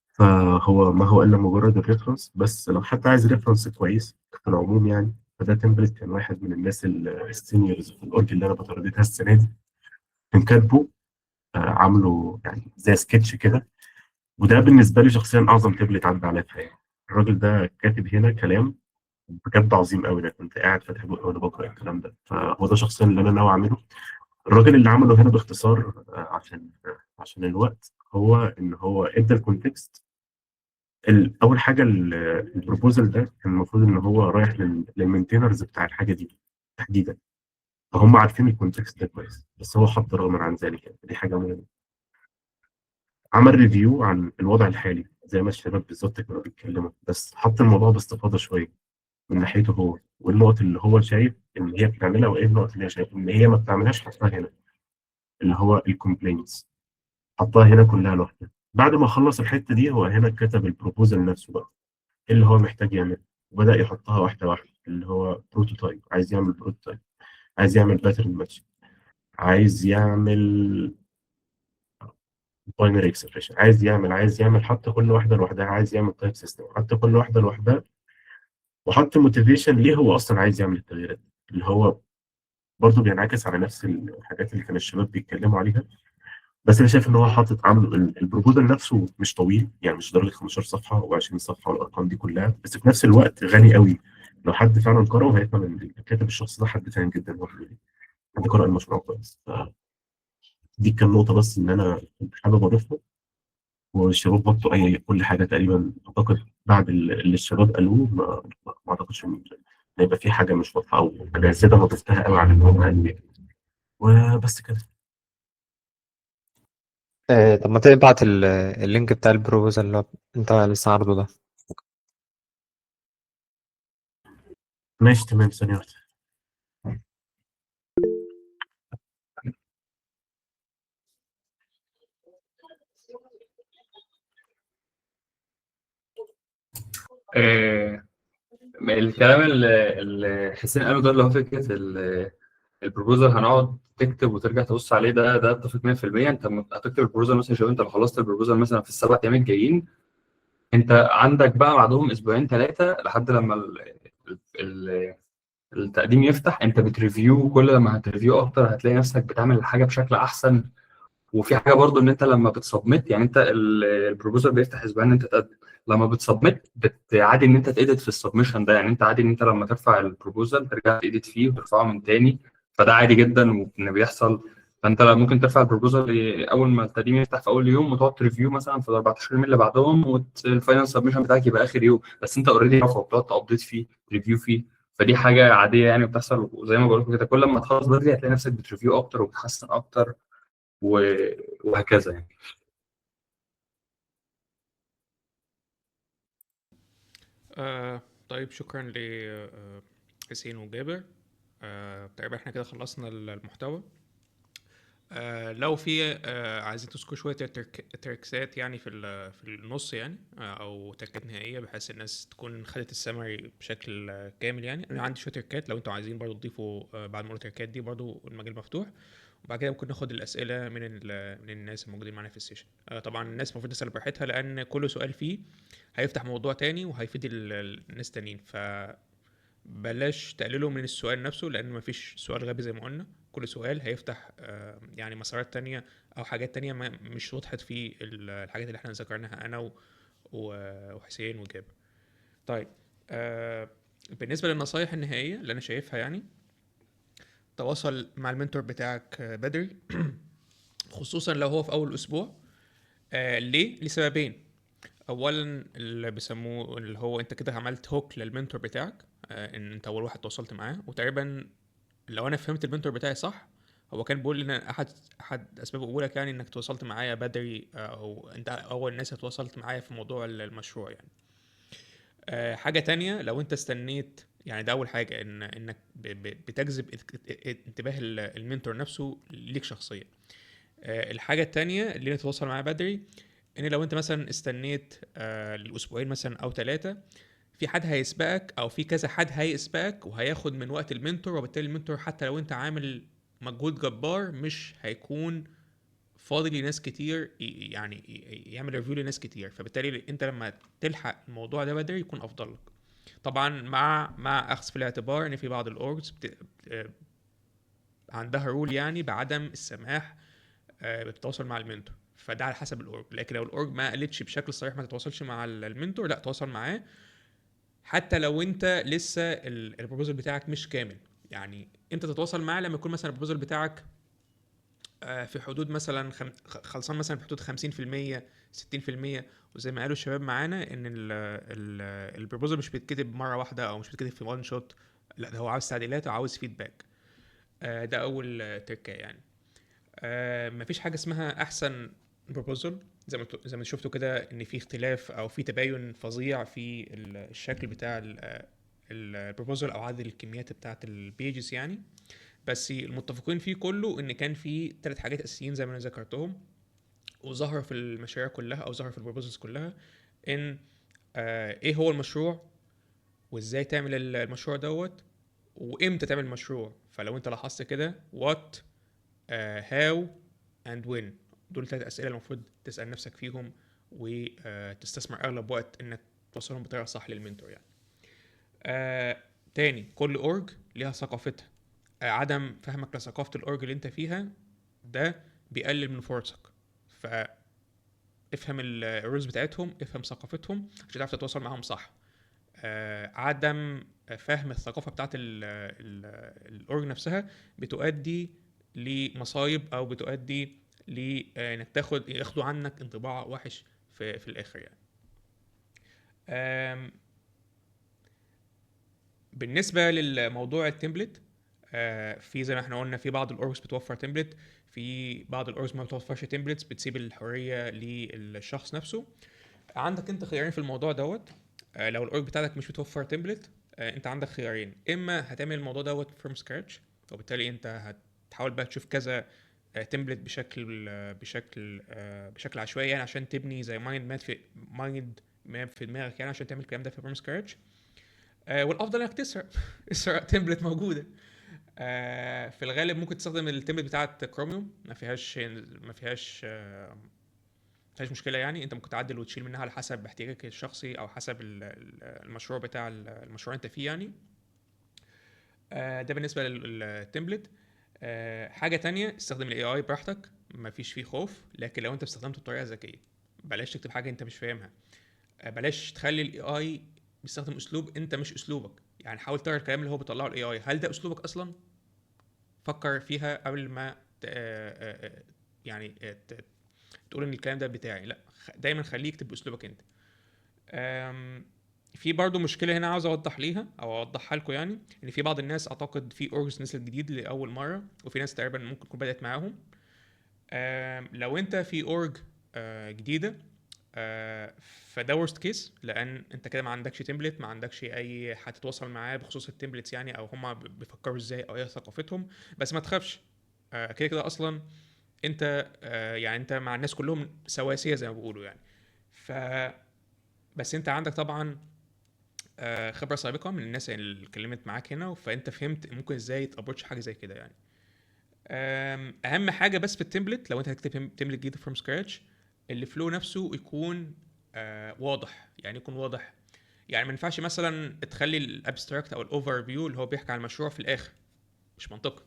فهو ما هو الا مجرد الريفرنس بس. لو حد عايز ريفرنس كويس في العموم يعني، فده تمبلت كان واحد من الناس السينيورز في الاورج اللي انا بترددها السنه دي كان كاتبه، عامله يعني زي سكتش كده. وده بالنسبه لي شخصيا اعظم تمبلت عدى عليا في حياتي. الراجل ده كاتب هنا كلام بجد عظيم قوي. انا كنت قاعد فاتح بقى وانا بقرا الكلام ده، فهو ده شخصيا اللي انا ناوي اعمله. الراجل اللي عمله هنا باختصار عشان الوقت، هو ان هو ادى الكونتكست. اول حاجه البروبوزال ده كان المفروض ان هو رايح للمينتينرز بتاع الحاجه دي تحديدا، فهم عارفين الكونتكست ده كويس، بس هو حط رغم عن ذلك يعني دي حاجه مهمه. عمل ريفيو عن الوضع الحالي زي ما الشباب بالظبط كانوا بيتكلموا، بس حط الموضوع باستفاضه شويه من ناحيته هو، والنقط اللي هو شايف ان هي بتعملها وايه النقط اللي هي شايف ان هي ما بتعملهاش حطها هنا، اللي هو الكومبلينتس حطها هنا كلها لوحدها. بعد ما خلص الحته دي هو هنا كتب البروبوزال نفسه بقى، إيه اللي هو محتاج يعمل، وبدأ يحطها واحدة واحدة. اللي هو بروتوتايب، عايز يعمل بروتوتايب، عايز يعمل باترن ماتش، عايز يعمل باينري اكسبريشن، عايز يعمل حتى كل واحدة لوحدها، عايز يعمل تايب سيستم حتى كل واحدة لوحدها. وحط موتيفيشن ليه هو أصلا عايز يعمل التغييرات، اللي هو برضه بينعكس على نفس الحاجات اللي كان الشباب بيتكلموا عليها. بس انا شايف ان هو حاطط عامل البروبوزال نفسه مش طويل، يعني مش درجه 15 صفحه او 20 صفحه والارقام دي كلها، بس في نفس الوقت غني قوي. لو حد فعلا قرأه هيفهم ان الكاتب الشخص ده حد فاهم جدا هو بيقول ايه، حد قرأ المشروع كويس. دي كان نقطه بس ان انا كنت حابب اضيفها. والشباب برضه اي كل حاجه تقريبا اعتقد بعد اللي الشباب قالوه ما اعتقدش ان هيبقى في حاجه مش واضحه او حاجه زياده انا ضفتها قوي عن اللي هم قالوا. وبس كده. طب ما تبعت اللينك بتاع البروبوزال اللي هو انت لسه عارضه ده. ماشي تمام، ثانيه واحده. آه، الكلام اللي حسين قاله ده اللي هو فكره البروبوزال هنقعد تكتب وترجع تبص عليه، ده اتفق 100%. انت لما هتكتب البروبوزال مثلا، شوف انت لو خلصت البروبوزال مثلا في السبع ايام الجايين، انت عندك بقى بعدهم اسبوعين ثلاثه لحد لما ال- التقديم يفتح. انت بتريفيو، كل لما هتريفيو اكتر هتلاقي نفسك بتعمل الحاجه بشكل احسن. وفي حاجه برضو ان انت لما بتسبمت، يعني انت البروبوزال بيفتح اسبوعين ان انت تقدم، لما بتسبمت عادي ان انت تedit في السبمشن ده. يعني انت عادي ان انت لما ترفع البروبوزال ترجع تedit فيه وترفعه من تاني، فده عادي جدا وان بيحصل. فانت ممكن ترفع البروبوزال اول ما التقديم يفتح في اول يوم، وتقعد تريفيو مثلا في ال 14 يوم اللي بعدهم، والفاينل سبمشن بتاعك يبقى اخر يوم، بس انت اوريدي رافعه وبتقعد تابديت فيه ريفيو فيه. فدي حاجه عاديه يعني بتحصل. وزي ما بقول لكم كده، كل ما تخلص بدري هتلاقي نفسك بتريفيو اكتر وبتحسن اكتر وهكذا يعني. طيب شكرا ل حسين وجابر. تقريبا احنا كده خلصنا المحتوى. لو في عايزين تذكروا شوية تريكسات يعني في النص يعني، أو تركات نهائية بحيث الناس تكون خدت السمري بشكل كامل. يعني أنا عندي شوية تركات، لو أنتوا عايزين برضو تضيفوا بعد ما أقول التركات دي برضو المجال مفتوح. وبعد كده ممكن ناخد الأسئلة من الناس الموجودين معانا في السيشن. طبعا الناس المفروض تسأل براحتها، لأن كل سؤال فيه هيفتح موضوع تاني وهيفيد الناس تانيين. بلاش تقللوا من السؤال نفسه، لان مفيش سؤال غبي زي ما قلنا. كل سؤال هيفتح يعني مسارات تانية او حاجات تانية مش وضحت في الحاجات اللي احنا ذكرناها انا وحسين وجابر. طيب بالنسبه للنصايح النهائيه اللي انا شايفها، يعني تواصل مع المنتور بتاعك بدري خصوصا لو هو في اول اسبوع. ليه؟ لسببين. اولا اللي بيسموه اللي هو انت كده عملت هوك للمنتور بتاعك، ان انت اول واحد تواصلت معاه. وتقريبا لو انا فهمت المنتور بتاعي صح، هو كان بيقول ان احد اسباب قبولك يعني انك تواصلت معايا بدري، او انت اول ناس اتواصلت معايا في موضوع المشروع يعني. حاجة تانية، لو انت استنيت، يعني ده اول حاجة، انك بتجذب انتباه المنتور نفسه ليك شخصيا. الحاجة التانية اللي تتواصل معاه بدري، ان لو انت مثلا استنيت الاسبوعين مثلا او 3، في حد هيسبقك او في كذا حد هيسبقك وهياخد من وقت المنتور، وبالتالي المنتور حتى لو انت عامل مجهود جبار مش هيكون فاضي لناس كتير يعني يعمل ريفيو لناس كتير. فبالتالي انت لما تلحق الموضوع ده بدري يكون افضل لك. طبعا مع اخذ في الاعتبار ان في بعض الاورجز عندها رول يعني بعدم السماح بالتواصل مع المنتور، فده على حسب الاورج. لكن لو الاورج ما قالتش بشكل صريح ما تتواصلش مع المنتور، لا تواصل معاه حتى لو انت لسه البروبوزل بتاعك مش كامل. يعني انت تتواصل معاه لما يكون مثلا البروبوزل بتاعك في حدود مثلا خلصان مثلا في حدود 50% 60%. وزي ما قالوا الشباب معانا ان البروبوزل مش بيتكتب مره واحده او مش بيتكتب في وان شوت، لا ده هو عاوز تعديلات وعاوز فيدباك. ده اول تركية يعني. مفيش حاجه اسمها احسن بروبوزل. زي ما شفتوا كده ان في اختلاف او في تباين فظيع في الشكل بتاع البروبوزل او عدد الكميات بتاعه البيجز يعني. بس المتفقين فيه كله ان كان في 3 حاجات اساسيين زي ما انا ذكرتهم، وظهر في المشاريع كلها او ظهر في البروبوزلز كلها. ان ايه هو المشروع، وازاي تعمل المشروع دوت، وامتى تعمل المشروع. فلو انت لاحظت كده what how and when، دول 3 اسئله المفروض تسال نفسك فيهم وتستثمر اغلب وقت انك توصلهم بطريقه صح للمنتور يعني. تاني، كل اورج ليها ثقافتها. عدم فهمك لثقافه الاورج اللي انت فيها ده بيقلل من فرصك. فافهم الرولز بتاعتهم، افهم ثقافتهم عشان تعرف تتواصل معاهم صح. عدم فهم الثقافه بتاعت الاورج نفسها بتؤدي لمصايب او بتؤدي لانك ياخدوا عنك انطباع وحش في الاخر يعني. بالنسبه للموضوع التمبلت، في زي ما احنا قلنا في بعض الاورجز بتوفر تمبلت، في بعض الاورجز ما بتوفرش تمبلتس، بتسيب الحريه للشخص نفسه. عندك انت خيارين في الموضوع دوت. لو الاورج بتاعتك مش بتوفر تمبلت، انت عندك خيارين. اما هتعمل الموضوع دوت فروم سكراتش، وبالتالي انت هتحاول بقى تشوف كذا تمبلت بشكل عشوائي يعني، عشان تبني زي مايند ماب في دماغك يعني، عشان تعمل الكلام ده في فروم سكراتش. والافضل انك تسرق تمبلت موجوده. في الغالب ممكن تستخدم التمبلت بتاعت كروميوم، ما فيهاش مشكله يعني. انت ممكن تعدل وتشيل منها على حسب احتياجك الشخصي او حسب المشروع بتاع المشروع انت فيه يعني. ده بالنسبه للتمبلت. حاجه تانية، استخدم الاي اي براحتك، مفيش فيه خوف. لكن لو انت استخدمته بطريقه ذكيه، بلاش تكتب حاجه انت مش فاهمها. بلاش تخلي الاي اي بيستخدم اسلوب انت مش اسلوبك. يعني حاول تقرا الكلام اللي هو بيطلعه الاي اي، هل ده اسلوبك اصلا؟ فكر فيها قبل ما يعني تقول ان الكلام ده بتاعي. لا، دايما خليه يكتب باسلوبك انت. في برضو مشكله هنا عاوز اوضحها لكم يعني. ان في بعض الناس، اعتقد في اورجز نزلت جديد لاول مره، وفي ناس تقريبا ممكن تكون بدات معاهم. لو انت في اورج جديده، فده ورست كيس، لان انت كده ما عندكش تمبلت، ما عندكش اي حد تتواصل معاه بخصوص التمبلتس يعني، او هم بيفكروا ازاي او ايه ثقافتهم. بس ما تخافش، كده كده اصلا انت يعني انت مع الناس كلهم سواسيه زي ما بيقولوا يعني. ف بس انت عندك طبعا خبره سابقه من الناس اللي اتكلمت معاك هنا، فانت فهمت ممكن ازاي تابروتش حاجه زي كده يعني. اهم حاجه بس في التمبلت، لو انت هتكتب تمبلت جديد فروم سكراتش، الفلو نفسه يكون واضح. يعني يكون واضح، يعني ما ينفعش مثلا تخلي الابستراكت او الاوفر فيو اللي هو بيحكي عن المشروع في الاخر، مش منطقي.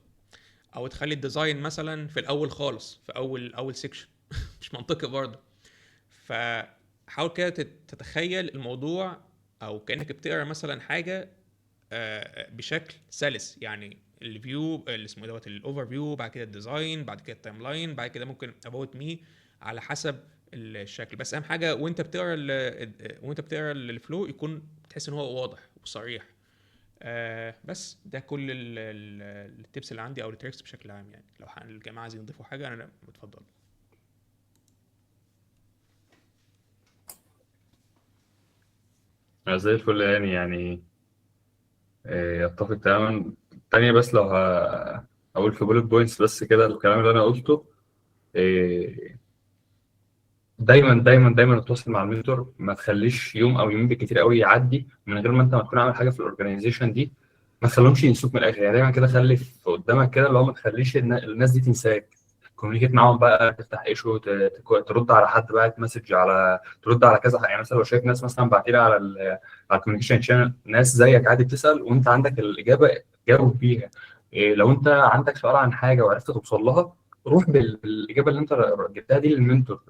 او تخلي الديزاين مثلا في الاول خالص، في اول سيكشن مش منطقي برضه. فحاول كده تتخيل الموضوع، او كانك بتقرا مثلا حاجه بشكل سلس. يعني الفيو اللي اسمه دوت الاوفر فيو، بعد كده الديزاين، بعد كده التايم لاين، بعد كده ممكن اباوت مي، على حسب الشكل. بس اهم حاجه وانت بتقرا الفلو يكون تحس ان هو واضح وصريح. بس ده كل التيبس اللي عندي او التريكس بشكل عام. يعني لو الجماعه عايزين يضيفوا حاجه انا بتفضل. زي الفل يعني اتفق تماما. تانية بس لو هقول في بولت بوينتس بس كده الكلام اللي انا قلته. إيه، دايما دايما دايما اتواصل مع المنتور، ما تخليش يوم او يومين بالكتير قوي يعدي من غير ما انت ما تكون عامل حاجه في الاورجنايزيشن دي. ما تخليهمش ينسوك من الاخر، يعني دايما كده خلي في قدامك كده اللي هو ما تخليش الناس دي تنساك. كوميونيكيت معاهم بقى، تفتح ايشو، ترد على حد باعت مسج، على ترد على كذا يعني مثلا لو شايف ناس مثلا بعت لي على على الكوميونيكيشن شانل ناس زيك عادي بتسال وانت عندك الاجابه، جاوب بيها. إيه، لو انت عندك سؤال عن حاجه وعرفت توصل لها، روح بالاجابه اللي انت جبتها دي للمنتور.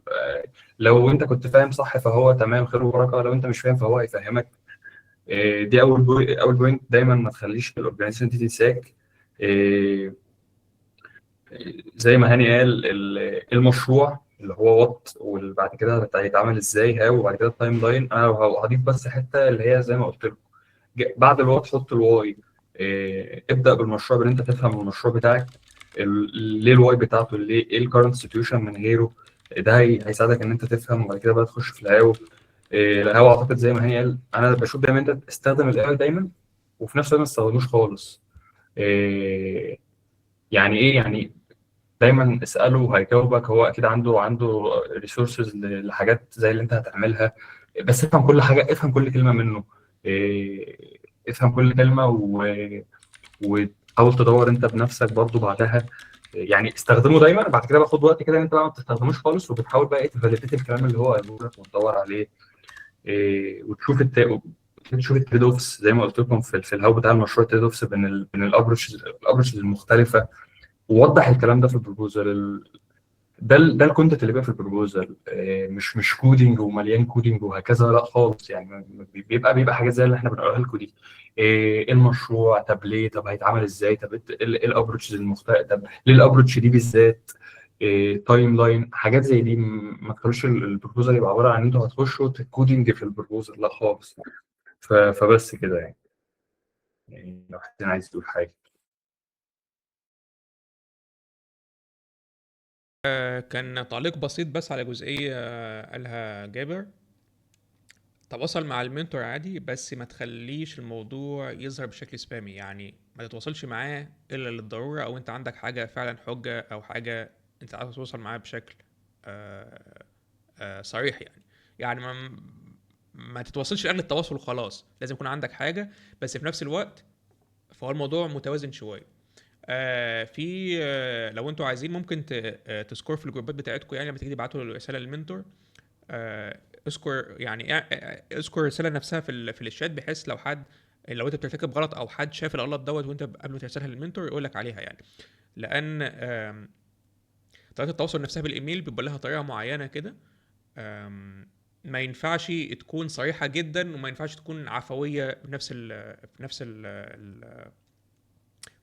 لو انت كنت فاهم صح فهو تمام، خير وبركه. لو انت مش فاهم فهو هيفهمك. دي اول بوينت. دايما ما تخليش الاورجنايزيشن دي تنساك. إيه، زي ما هاني قال المشروع اللي هو وات، وبعد كده هيتعمل ازاي هاو، وبعد كده التايم لاين. انا هضيف بس حته اللي هي زي ما قلت لكم، بعد الوات حط الواي. ابدا بالمشروع بان انت تفهم المشروع بتاعك، ليه الواي بتاعته، ليه ايه الكرنت سيتويشن من غيره. ده هيساعدك ان انت تفهم، وبعد كده بقى تخش في الهاو. الهاو اعتقد زي ما هاني قال، انا بشوف دايما انت تستخدم الاي دايما، وفي نفس الوقت ما تستخدموش خالص. إيه، يعني ايه يعني؟ دايما اساله هيجاوبك، هو اكيد عنده ريسورسز لحاجات زي اللي انت هتعملها. بس افهم كل حاجه، افهم كل كلمه منه. افهم كل كلمه وحاول تدور انت بنفسك برضو بعدها. يعني استخدمه دايما، بعد كده باخد وقت كده ان انت بقى ما بتستخدموش خالص، وبتحاول بقى ايه تفاليديت الكلام اللي هو قاله لك وتدور عليه. وتشوف تشوف التريد اوفس زي ما قلت لكم في الهاو بتاع المشروع، التريد اوفس بين الابروتشز المختلفه. ووضح الكلام ده في البروبوزال. ده الكونتنت اللي بيبقى في البروبوزال. مش كودينج ومليان كودينج وهكذا، لا خالص. يعني بيبقى حاجات زي اللي احنا بنقولها لكم دي. ايه المشروع، طب ليه، طب هيتعمل ازاي، طب ايه الابروتشز المختلفه، طب ليه الابروتش دي بالذات، تايم لاين، حاجات زي دي. ما تخلوش البروبوزال يبقى عباره عن انتوا هتخشوا كودينج في البروبوزال، لا خالص. فبس كده يعني لو حد عايز يقول حاجه. كان تعليق بسيط بس على جزئية قالها جابر. تواصل مع المنتور عادي، بس ما تخليش الموضوع يظهر بشكل سبامي. يعني ما تتواصلش معاه الا للضرورة، او انت عندك حاجة فعلا حجة، او حاجة انت عايز تتواصل معاه بشكل صريح. يعني ما تتواصلش لاجل التواصل وخلاص، لازم يكون عندك حاجة. بس في نفس الوقت فهو الموضوع متوازن شوية. في لو انتوا عايزين ممكن تسكور في الجروبات بتاعتكم. يعني لما تيجي تبعتوا رسالة للمنتور، اذكر يعني اذكر الرساله نفسها في الشات، بحيث لو انت بترتكب غلط او حد شاف الغلط دوت وانت قبل ما ترسلها للمنتور يقول لك عليها. يعني لان طريقه التواصل نفسها بالايميل بيبقى لها طريقه معينه كده. ما ينفعش تكون صريحه جدا، وما ينفعش تكون عفويه في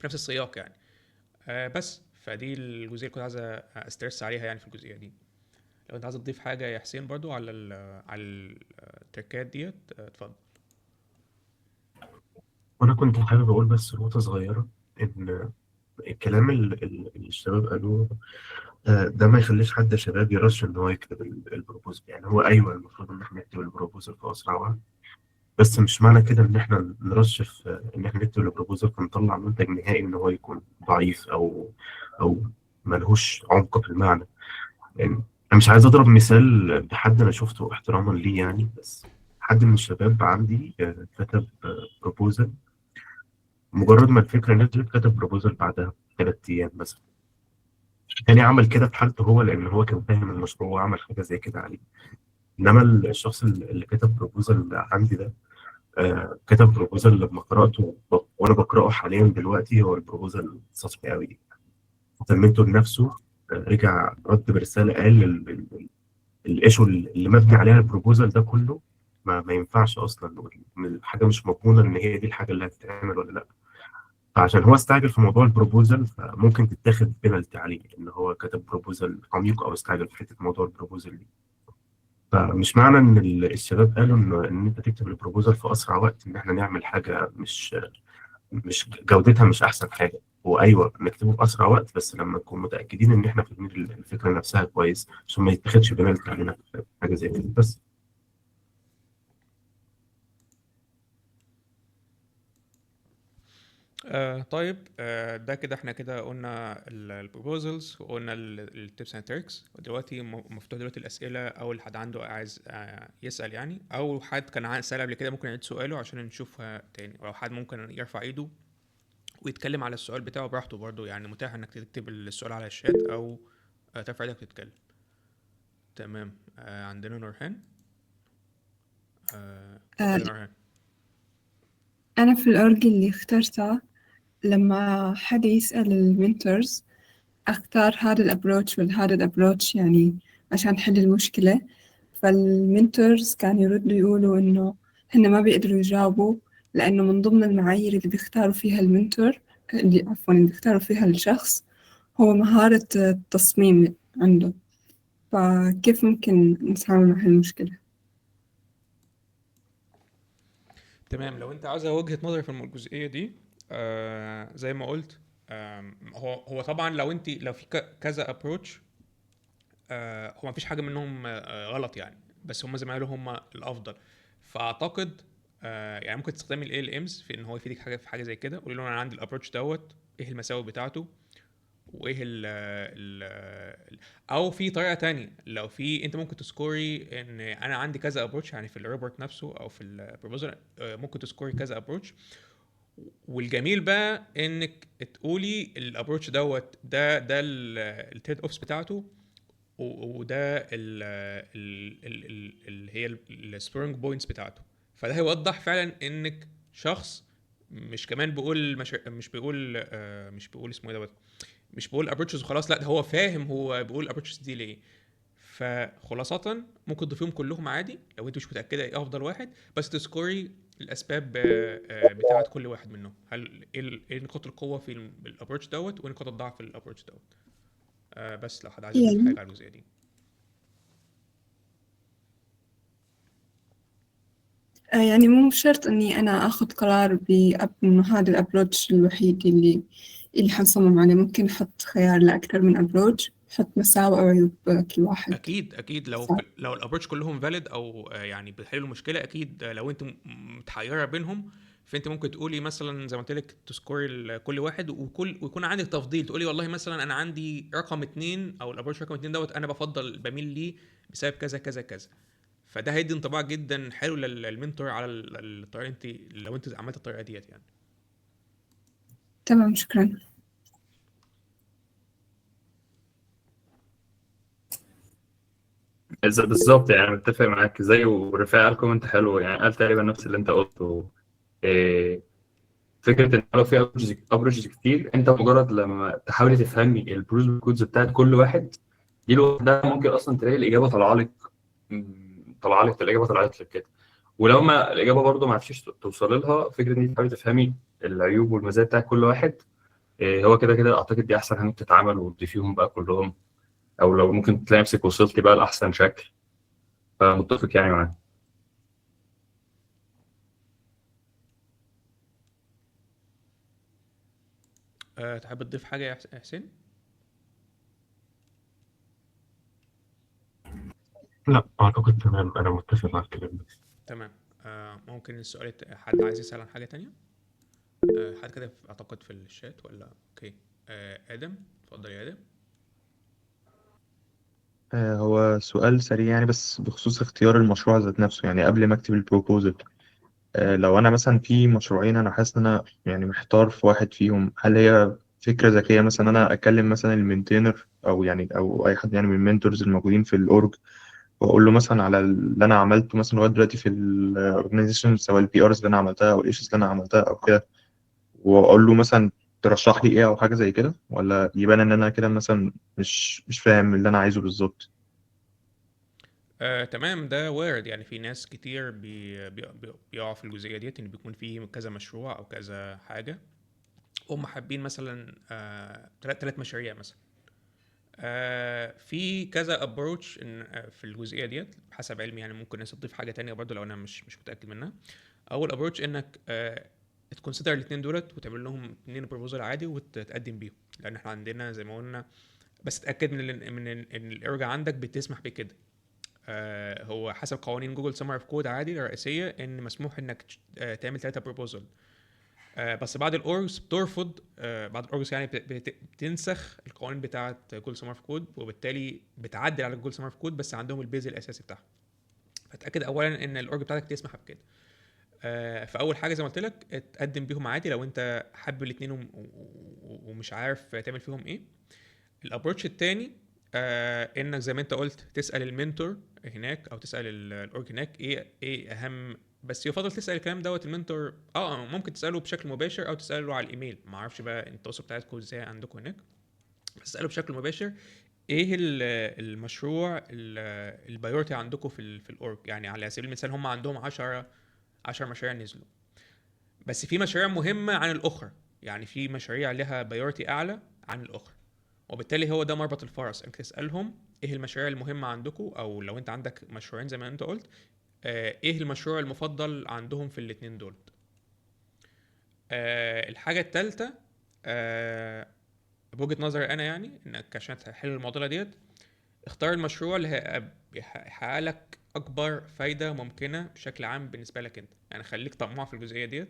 نفس السياق. يعني بس فدي الجزئيه اللي كنت عايز استرس عليها يعني في الجزئيه دي. لو انت عايز تضيف حاجه يا حسين برضو على التركات ديت، اتفضل. وانا كنت حابب اقول بس نقطه صغيره، ان الكلام اللي الشباب قالوه ده ما يخليش حد يا شباب يرش ان هو يكتب البروبوزل. يعني هو ايوه المفروض ان احنا نكتب البروبوزل في اسرع وقت، بس مش معنى كده ان احنا نرش في ان احنا نكتب البروبوزل فنطلع منتج نهائي ان هو يكون ضعيف او ملهوش عمق في المعنى. يعني انا مش عايز اضرب مثال بحد انا شفته احتراما ليه يعني، بس حد من الشباب عندي كتب بروبوزل. مجرد ما الفكره نزلت كتب بروبوزل بعدها 3 ايام مثلا. يعني عمل كده في حالته هو لان هو كان فاهم المشروع وعمل حاجه زي كده عليه. انما الشخص اللي كتب بروبوزل عندي ده كتب بروبوزال لما قرأته وأنا بقرأه حاليا دلوقتي، هو البروبوزال سطحي قوي. المنتور نفسه رجع رد برسالة قال الايشو اللي مبني عليها البروبوزال ده كله ما ينفعش اصلا، الحاجه مش مضمونه ان هي دي الحاجه اللي هتتعمل ولا لا. فعشان هو استعجل في موضوع البروبوزال فممكن تتاخد بينالتي عليه ان هو كتب بروبوزال عميق او استعجل في حته موضوع البروبوزال دي. فمش معنى ان الشباب قالوا ان انت تكتب البروبوزال في اسرع وقت ان احنا نعمل حاجه مش جودتها مش احسن حاجه. وايوه نكتبه في اسرع وقت بس لما نكون متاكدين ان احنا فاهمين الفكره نفسها كويس عشان ما يتاخدش بينالتي علينا في حاجه زي كده بس. طيب، ده كده احنا كده قلنا البروبوزلز وقلنا التيبس اند تريكس. دلوقتي مفتوح دلوقتي الاسئله، او اللي حد عنده عايز يسال يعني، او حد كان عايز سال قبل كده ممكن يعيد سؤاله عشان نشوفها تاني، او حد ممكن يرفع ايده ويتكلم على السؤال بتاعه براحته برضه، يعني متاح انك تكتب السؤال على الشات او ترفع ايدك وتتكلم. تمام. عندنا نورهان. اتفضلي آه، نورهان. أنا في الأورج اللي اخترتها، لما حد يسأل المنتورز أختار هذا الأبروتش وهذا الأبروتش يعني عشان حل المشكلة. فالمنتورز كانوا يردوا يقولوا إنه هن ما بيقدروا يجاوبوا، لأنه من ضمن المعايير اللي بيختاروا فيها المنتور، اللي عفوا اللي بيختاروا فيها الشخص، هو مهارة التصميم عنده. فكيف ممكن نتعامل مع هالمشكلة؟ تمام. لو انت عاوز وجهة نظري في الجزئية دي، زي ما قلت، هو طبعا لو في كذا ابروتش، هو مفيش حاجة منهم غلط يعني، بس هم زي ما قالوا هم الافضل. فاعتقد يعني ممكن تستخدمي ال امز في ان هو يفيدك حاجة في حاجة زي كده. قولي له انا عندي الابروتش دوت، ايه المساوئ بتاعته، وايه او في طريقه تانية، لو في انت ممكن تسكوري ان انا عندي كذا ابروتش، يعني في الريبورت نفسه او في البروبوزل ممكن تسكوري كذا ابروتش. والجميل بقى انك تقولي الابروتش دوت ده التريد اوفس بتاعته، وده اللي هي السبرينج بوينتس بتاعته. فده هيوضح فعلا انك شخص مش كمان بيقول مش بيقول اسمه ايه دوت، مش بقول ابروتشز وخلاص، لا ده هو فاهم هو بيقول ابروتشز دي ليه. فخلاصة ممكن تضيفيهم كلهم عادي لو انت مش متأكدة ايه افضل واحد، بس تسكوري الاسباب بتاعة كل واحد منهم. هل ايه نقاط القوة في الابروتش دوت، وايه نقاط الضعف في الابروتش دوت. بس لو حد عايز يضيف يعني حاجة على الجزئية دي. يعني مو شرط إني أنا آخذ قرار إنه هذا الأبروتش الوحيد اللي حنصمم عليه. ممكن أحط خيار لأكثر من أبروتش، أحط مساوئ وعيوب كل واحد. اكيد لو صح. لو الابروتش كلهم فاليد، او يعني بيحلوا المشكله، اكيد لو انت متحيره بينهم، فانت ممكن تقولي مثلا زي ما قلت لك تسكوري كل واحد، ويكون عندك تفضيل، تقولي والله مثلا انا عندي رقم اتنين، او الابروتش رقم اتنين دوت انا بميل ليه بسبب كذا كذا كذا. فده هيدي انطباع جدا حلو للمنتور على الطريقه، انت لو انت عملت الطريقه ديت يعني. تمام، شكرا. بالظبط، يعني متفق معاك. زي ورفاعي قال كومنت حلو، يعني قال تقريبا نفس اللي انت قلته. إيه، فكره ان لو في ابروجز كتير، انت مجرد لما تحاولي تفهمي البروز كودز بتاعت كل واحد، دي لوحدها ممكن اصلا تلاقي الاجابه طالعه لك. الاجابه طلعت لك كده. ولو ما الاجابه برضو ما عرفتيش توصلي لها، فكره ان انت تحاولي تفهمي العيوب والمزايا بتاعت كل واحد. هو كده كده اعتقد دي احسن حاجه تتعمل وتضيفيهم بقى كلهم، او لو ممكن تلاقي نفسك وصلتي بقى لاحسن شكل. فمتفق يعني معاك. تحب تضيف حاجه يا حسين؟ لا اعتقد تمام، انا متفق مع الكلام ده. تمام. ممكن السؤال حد عايز يسأل عن حاجه تانية؟ حد كده اعتقد في الشات ولا اوكي؟ ادم، اتفضل يا ادم. هو سؤال سريع يعني، بس بخصوص اختيار المشروع ذات نفسه، يعني قبل ما اكتب البروبوزل. لو انا مثلا في مشروعين انا حاسس ان انا يعني محتار في واحد فيهم، هل هي فكرة ذكية مثلا انا اكلم مثلا المينتينر او اي حد يعني من المنتورز الموجودين في الاورج، واقول له مثلا على اللي انا عملته مثلا لغايه دلوقتي في الاورجنايزيشن، سواء البي ارز اللي انا عملتها او الايشوز اللي انا عملتها او كده، واقول له مثلا ترشح لي ايه او حاجه زي كده، ولا يبان ان انا كده مثلا مش فاهم اللي انا عايزه بالظبط؟ تمام، ده وارد. يعني في ناس كتير بيقعوا في الجزئية ديت، ان بيكون في كذا مشروع او كذا حاجة، هم حابين مثلا تلات مشاريع مثلا. في كذا ابروتش في الجزئية ديت حسب علمي. يعني ممكن الناس تضيف حاجة تانية برضو لو انا مش متأكد منها. اول ابروتش انك تكونسيدر الاثنين دولت وتعمل لهم اتنين بروبوزال عادي وتقدم بيهم، لان احنا عندنا زي ما قلنا. بس تاكد ان الارجع عندك بتسمح بكده. هو حسب قوانين جوجل سمر اوف كود عادي الرئيسيه ان مسموح انك تعمل 3 بروبوزال. بس بعد الاورجز بترفض. بعد الاورجز يعني بتنسخ القوانين بتاعه جوجل سمر اوف كود، وبالتالي بتعدل على جوجل سمر اوف كود بس عندهم البيز الاساسي بتاعها. فتاكد اولا ان الاورج بتاعتك تسمح بكده. فاول حاجه زي ما قلت لك تقدم بيهم عادي لو انت حابب الاثنين ومش عارف تعمل فيهم ايه. الابروتش التاني انك زي ما انت قلت تسال المنتور هناك او تسال الاورج هناك ايه اهم. بس يفضل تسال الكلام دوت المنتور. ممكن تساله بشكل مباشر او تساله على الايميل. ما اعرفش بقى التواصل بتاعتكم ازاي عندكم هناك، بس تساله بشكل مباشر ايه المشروع البايورتي عندكم في الاورج. يعني على سبيل المثال هم عندهم 10 مشاريع نزلوا، بس في مشاريع مهمة عن الأخرى. يعني في مشاريع لها بايورتي أعلى عن الأخرى، وبالتالي هو ده مربط الفرس انك تسألهم ايه المشاريع المهمة عندكم، او لو انت عندك مشروعين زي ما انت قلت ايه المشروع المفضل عندهم في الاتنين دول. الحاجة التالتة بوجهة نظري انا يعني انك عشان تحل المعضلة ديت اختار المشروع اللي هيحقق لك اكبر فايدة ممكنة بشكل عام بالنسبة لك انت. يعني خليك طماع في الجزئية ديت.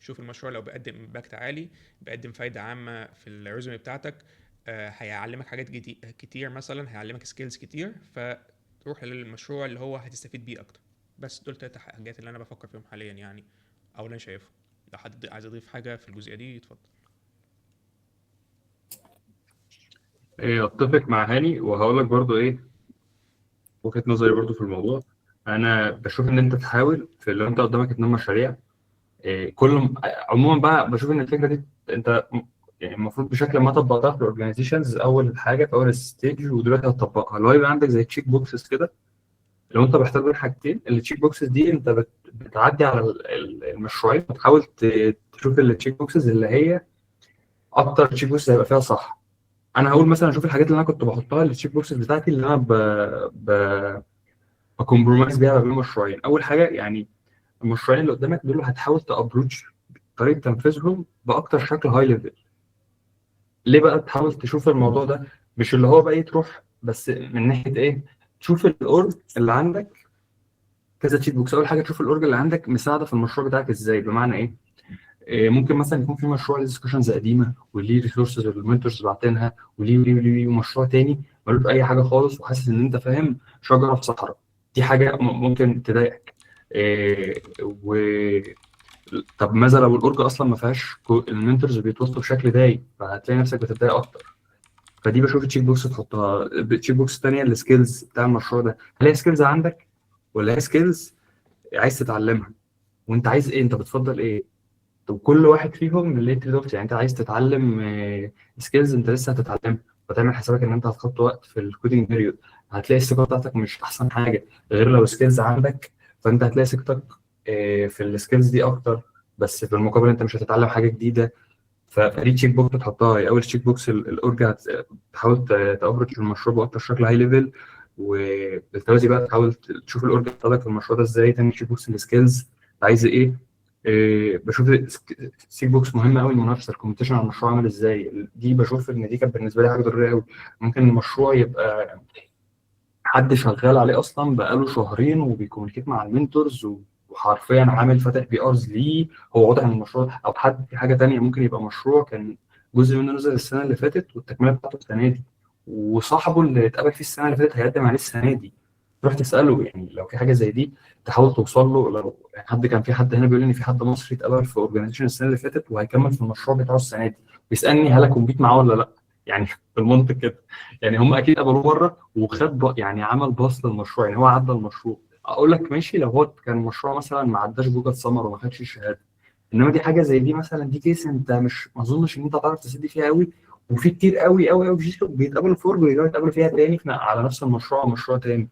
شوف المشروع لو بيقدم امباكت عالي، بيقدم فايدة عامة في الريزومي بتاعتك، هيعلمك حاجات كتير، مثلا هيعلمك سكيلز كتير، فتروح للمشروع اللي هو هتستفيد بيه اكتر. بس دول 3 حاجات اللي انا بفكر فيهم حاليا يعني، او اللي انا شايفهم. لو حد عايز يضيف حاجة في الجزئية دي يتفضل. اتفق مع هاني، وهقول لك برضو ايه وجهة نظري برضو في الموضوع. انا بشوف ان انت تحاول في لو انت قدامك 2 مشاريع، عموما بقى بشوف ان الفكره دي انت يعني المفروض بشكل ما طبقتها في الاورجنايزيشنز اول حاجه في اول ستيج، ودلوقتي هتطبقها اللي هو يبقى عندك زي تشيك بوكسز كده. لو انت محتاج بين حاجتين، التشيك بوكسز دي انت بتعدي على المشروعين وتحاول تشوف التشيك بوكسز اللي هي اكتر تشيك بوكسز هيبقى فيها صح. انا هقول مثلا اشوف الحاجات اللي انا كنت بحطها التشيك بوكسز بتاعتي اللي انا بكمبرومايز بيها ما بين مشروعين. اول حاجه يعني المشروعين اللي قدامك دول هتحاول تابروتش طريقه تنفيذهم باكتر شكل هاي ليفل. ليه بقى تحاول تشوف الموضوع ده؟ مش اللي هو بقى تروح بس من ناحيه ايه، تشوف الاورج اللي عندك كذا تشيك بوكس. اول حاجه تشوف الاورج اللي عندك مساعده في المشروع بتاعك ازاي. بمعنى ايه؟ ممكن مثلا يكون في مشروع ديسكشنز قديمه وليه ريسورسز والمنتورز باعتينها وليه ومشروع تاني ملوش اي حاجه خالص، وحاسس ان انت فاهم شجره في صحراء. دي حاجه ممكن تضايقك. إيه و طب ماذا لو الاورج اصلا ما فيهاش المنتورز بيتوصلوا بشكل دايم، فهتلاقي نفسك بتتضايق اكتر. فدي بشوف تشيك بوكس تحطها. تشيك بوكس ثانيه السكيلز بتاع المشروع ده، هل هي سكيلز عندك ولا هي سكيلز عايز تتعلمها؟ وانت عايز ايه؟ انت بتفضل ايه؟ طب كل واحد فيهم ليه تريد اوف. يعني انت عايز تتعلم سكيلز انت لسه هتتعلمها، فتعمل حسابك ان انت هتحط وقت في الكودينج بيريود، هتلاقي الثقه بتاعتك مش احسن حاجه. غير لو سكيلز عندك فانت هتلاقي ثقتك في السكيلز دي اكتر، بس في المقابل انت مش هتتعلم حاجه جديده. فدي تشيك بوكس تحطها. هي اول تشيك بوكس الاورج تحاول تابروتش المشروع باكتر شكل هاي ليفل، وبالتوازي بقى تحاول تشوف الاورج بتاعتك في المشروع ده ازاي. تاني تشيك بوكس السكيلز عايز ايه. بشوف سيك بوكس مهمه قوي المنافسه الكومبيتيشن على المشروع عامل ازاي. دي بشوف ان دي كانت بالنسبه لي حاجه ضروريه قوي. ممكن المشروع يبقى حد شغال عليه اصلا بقاله شهرين وبيكوميونيكيت مع المنتورز وحرفيا عامل فاتح بي ارز ليه، هو واضح ان المشروع. او حد في حاجه تانية ممكن يبقى مشروع كان جزء منه نزل السنه اللي فاتت والتكمله بتاعته السنه دي، وصاحبه اللي اتقابل فيه السنه اللي فاتت هيقدم عليه السنه دي. تروح تساله. يعني لو في حاجه زي دي تحاول توصل له. لو حد كان في حد هنا بيقول لي ان في حد مصري اتقابل في اورجانيزيشن السنه اللي فاتت وهيكمل في المشروع بتاعه السنه دي، بيسالني هل اكمبيت معاه ولا لا. يعني بالمنطق كده. يعني هم اكيد قبلوه مره وخد يعني عمل باص للمشروع، يعني هو عدى المشروع. اقول لك ماشي لو هو كان مشروع مثلا ما عداش جوجل سمر وما خدش الشهاده، انما دي حاجه زي دي مثلا، دي كيس انت مش ما اظنش ان انت هتعرف تسد فيها قوي. وفي كتير قوي قوي قوي بيتقابلوا في ورج ويرجعوا يتقابلوا فيها تاني على نفس المشروع او مشروع تاني.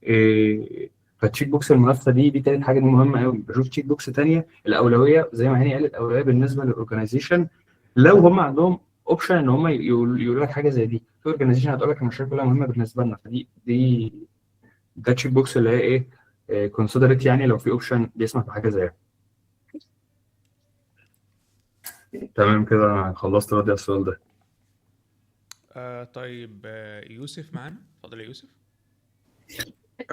إيه، فتشيك بوكس المنافسه دي تالت حاجه، دي مهمه قوي. بشوف تشيك بوكس تانيه الاولويه زي ما هاني قالت، الاولويه بالنسبه للاورجنايزيشن. لو هم عندهم اوبشن ان هم يقولوا لك حاجه زي دي، في اورجنايزيشن هتقول لك المشاريع كلها مهمه بالنسبه لنا، فدي ده تشيك بوكس اللي هي ايه، كونسيدرت، يعني لو في اوبشن بيسمح بحاجه زيها. تمام كده أنا خلصت ردي على السؤال ده. طيب يوسف معانا، اتفضل يا يوسف.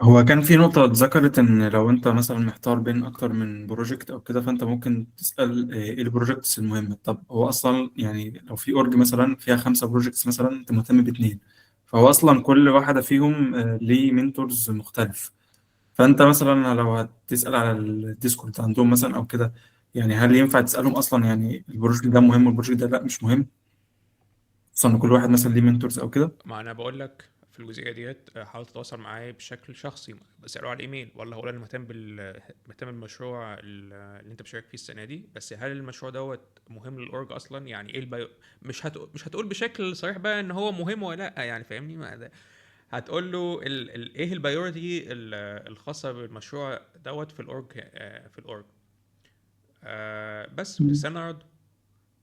هو كان في نقطة اتذكرت إن لو أنت مثلا محتار بين أكتر من بروجكت أو كده، فأنت ممكن تسأل إيه البروجكتس المهمة. طب هو أصلا يعني لو في أورج مثلا فيها 5 بروجكتس مثلا، أنت مهتم باتنين، فهو أصلا كل واحدة فيهم ليه منتورز مختلف. فأنت مثلا لو هتسأل على الديسكورد عندهم مثلا أو كده، يعني هل ينفع تسألهم أصلا يعني البروجكت ده مهم والبروجكت ده لأ مش مهم، خصوصا إن كل واحد مثلا ليه منتورز أو كده؟ ما انا بقول لك في الجزئيه ديت حاول تتواصل معايا بشكل شخصي، بساله على الايميل، ولا هقول انا مهتم بالمشروع اللي انت بتشارك فيه السنه دي، بس هل المشروع دوت مهم للاورج اصلا؟ يعني ايه مش هتقول بشكل صريح بقى ان هو مهم ولا لا، يعني فاهمني؟ ما ده هتقول له ايه البايورتي الخاصه بالمشروع دوت في الاورج، بس وتستنى رد.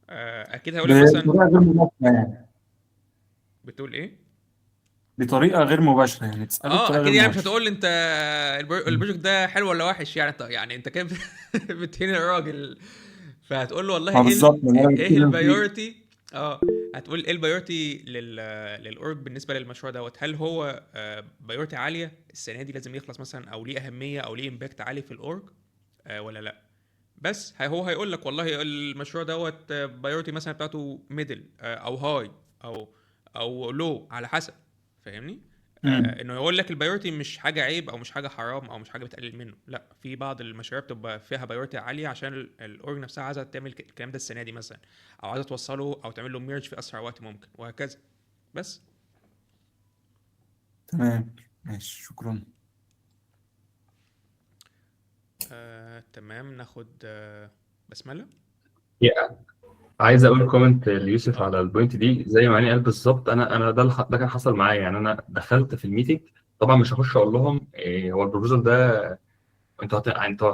اكيد هيقول لك مثلا. بطريقة غير مباشرة يعني. بتقول ايه؟ بطريقة غير مباشرة يعني تسأله بطريقة غير اكيد، يعني مش مباشرة. هتقول لي انت البروجكت ده حلو ولا وحش، يعني يعني انت كده بتهين الراجل. فهتقول له والله ما بالظبط اللي أنا ايه بتكلم فيه. البايورتي. هتقول ايه البايورتي للاورج بالنسبه للمشروع دوت؟ هل هو بايورتي عاليه السنه دي لازم يخلص مثلا، او ليه اهميه او ليه امباكت عالي في الاورج، ولا لا؟ بس هو هيقول لك والله المشروع دوت بايورتي مثلا بتاعته ميدل او هاي او لو، على حسب. فاهمني؟ مم. انه يقول لك البايورتي مش حاجه عيب او مش حاجه حرام او مش حاجه بتقلل منه، لا، في بعض المشاريع بتبقى فيها بايورتي عاليه عشان الاورج نفسها عايزه تعمل الكلام ده السنه دي مثلا، او عايزه توصله او تعمل له ميرج في اسرع وقت ممكن، وهكذا. بس تمام ماشي شكرا. تمام، ناخد بسمله. عايز اقول كومنت ليوسف اه على البوينت دي، زي ما يعني قال بالظبط. انا ده كان حصل معايا. يعني انا دخلت في الميتنج، طبعا مش هخش اقول لهم إيه هو البروبوزال ده، انتوا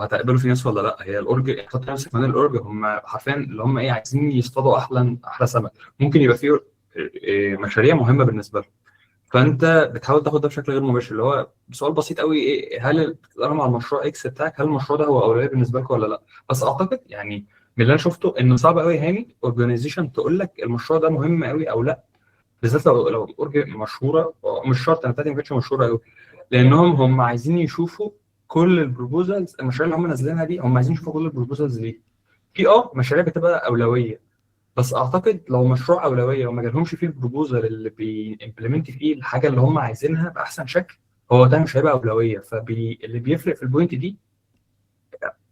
هتقبلوا فيه ناس ولا لا. هي الاورج، حط نفسك من الاورج، هم حرفيا اللي هم ايه، عايزين يصطادوا احلى سمك. ممكن يبقى فيه مشاريع مهمه بالنسبه لهم. فانت بتحاول تاخد ده بشكل غير مباشر، اللي هو بسؤال بسيط قوي، ايه هل بتتكلم مع المشروع اكس بتاعك، هل المشروع ده هو اولويه بالنسبه لك ولا لا. بس اعتقد يعني من اللي انا شفته انه صعب قوي هاني اورجانيزيشن تقول لك المشروع ده مهم قوي او لا، بالذات لو الاورج مشهوره. مش شرط، انا بتاعتي ما كانتش مشهوره قوي، لانهم هم عايزين يشوفوا كل البروبوزالز. المشاريع اللي هم نازلينها دي هم عايزين يشوفوا كل البروبوزالز دي. في مشاريع بتبقى اولويه، بس اعتقد لو مشروع اولويه وما جالهمش فيه البروبوزال اللي بيمبلمنت فيه الحاجه اللي هم عايزينها باحسن شكل، هو ده مش هيبقى اولويه. اللي بيفرق في البوينت دي،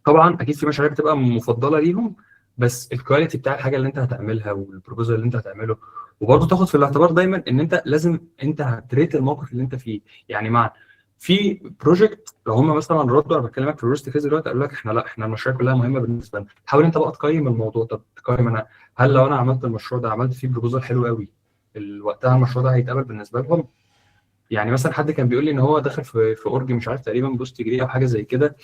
طبعا اكيد في مشاريع بتبقى مفضله ليهم، بس الكواليتي بتاع الحاجه اللي انت هتعملها والبروبوزال اللي انت هتعمله. وبرضه تاخد في الاعتبار دايما ان انت لازم انت هتريت الموقف اللي انت فيه. يعني مع في بروجكت لو هم مثلا ردوا، انا بكلمك في الورست كيس دلوقتي، قالوا لك احنا المشاريع كلها مهمه بالنسبه لنا، حاول انت بقى تقيم الموضوع. طب تقيم انا، هل لو انا عملت المشروع ده عملت فيه بروبوزال حلو قوي، وقتها المشروع ده هيتقبل بالنسبه لهم. يعني مثلا حد كان بيقول لي ان هو داخل في اورج مش عارف تقريبا بوست جري او حاجه زي كده،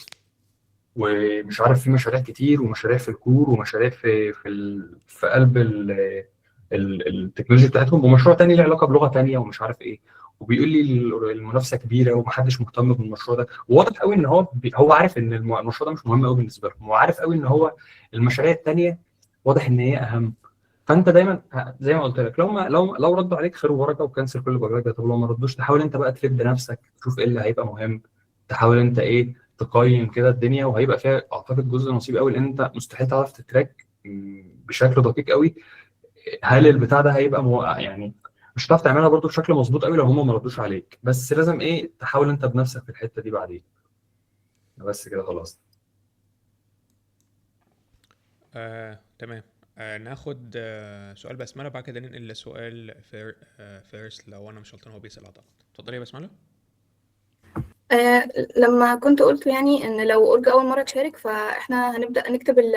ومش عارف في مشاريع كتير ومشاريع في الكور ومشاريع في قلب التكنولوجيا بتاعتهم، ومشروع تاني له علاقه بلغه تانيه ومش عارف ايه. وبيقول لي المنافسه كبيره ومحدش مهتم بالمشروع ده. وواضح قوي ان هو عارف ان المشروع ده مش مهم قوي بالنسبه لهم، وعارف قوي ان هو المشاريع التانيه واضح ان هي اهم. فانت دايما زي ما قلت لك، لو ردوا عليك خير وبركه وكنسل كل البرامج. طب لو ما ردوش، تحاول انت بقى تلب نفسك، تشوف ايه اللي هيبقى مهم، تحاول انت تقيم كده الدنيا. وهيبقى فيها اعتقد جزء نصيب قوي، لان انت مستحيل تعرف تتراك بشكل دقيق قوي. هل البتاع ده هيبقى يعني مش هتعرف تعملها برضو بشكل مظبوط قوي لو هم ما ردوش عليك. بس لازم تحاول انت بنفسك في الحته دي بعدين. بس كده خلاص. تمام. ناخد سؤال بسملة، بعد كده ننقل لسؤال فارس لو انا مش غلطان هو بيسأل اعتقد. اتفضلي يا بسملة. لما كنت قلت يعني ان لو اورج اول مره تشارك فاحنا هنبدا نكتب ال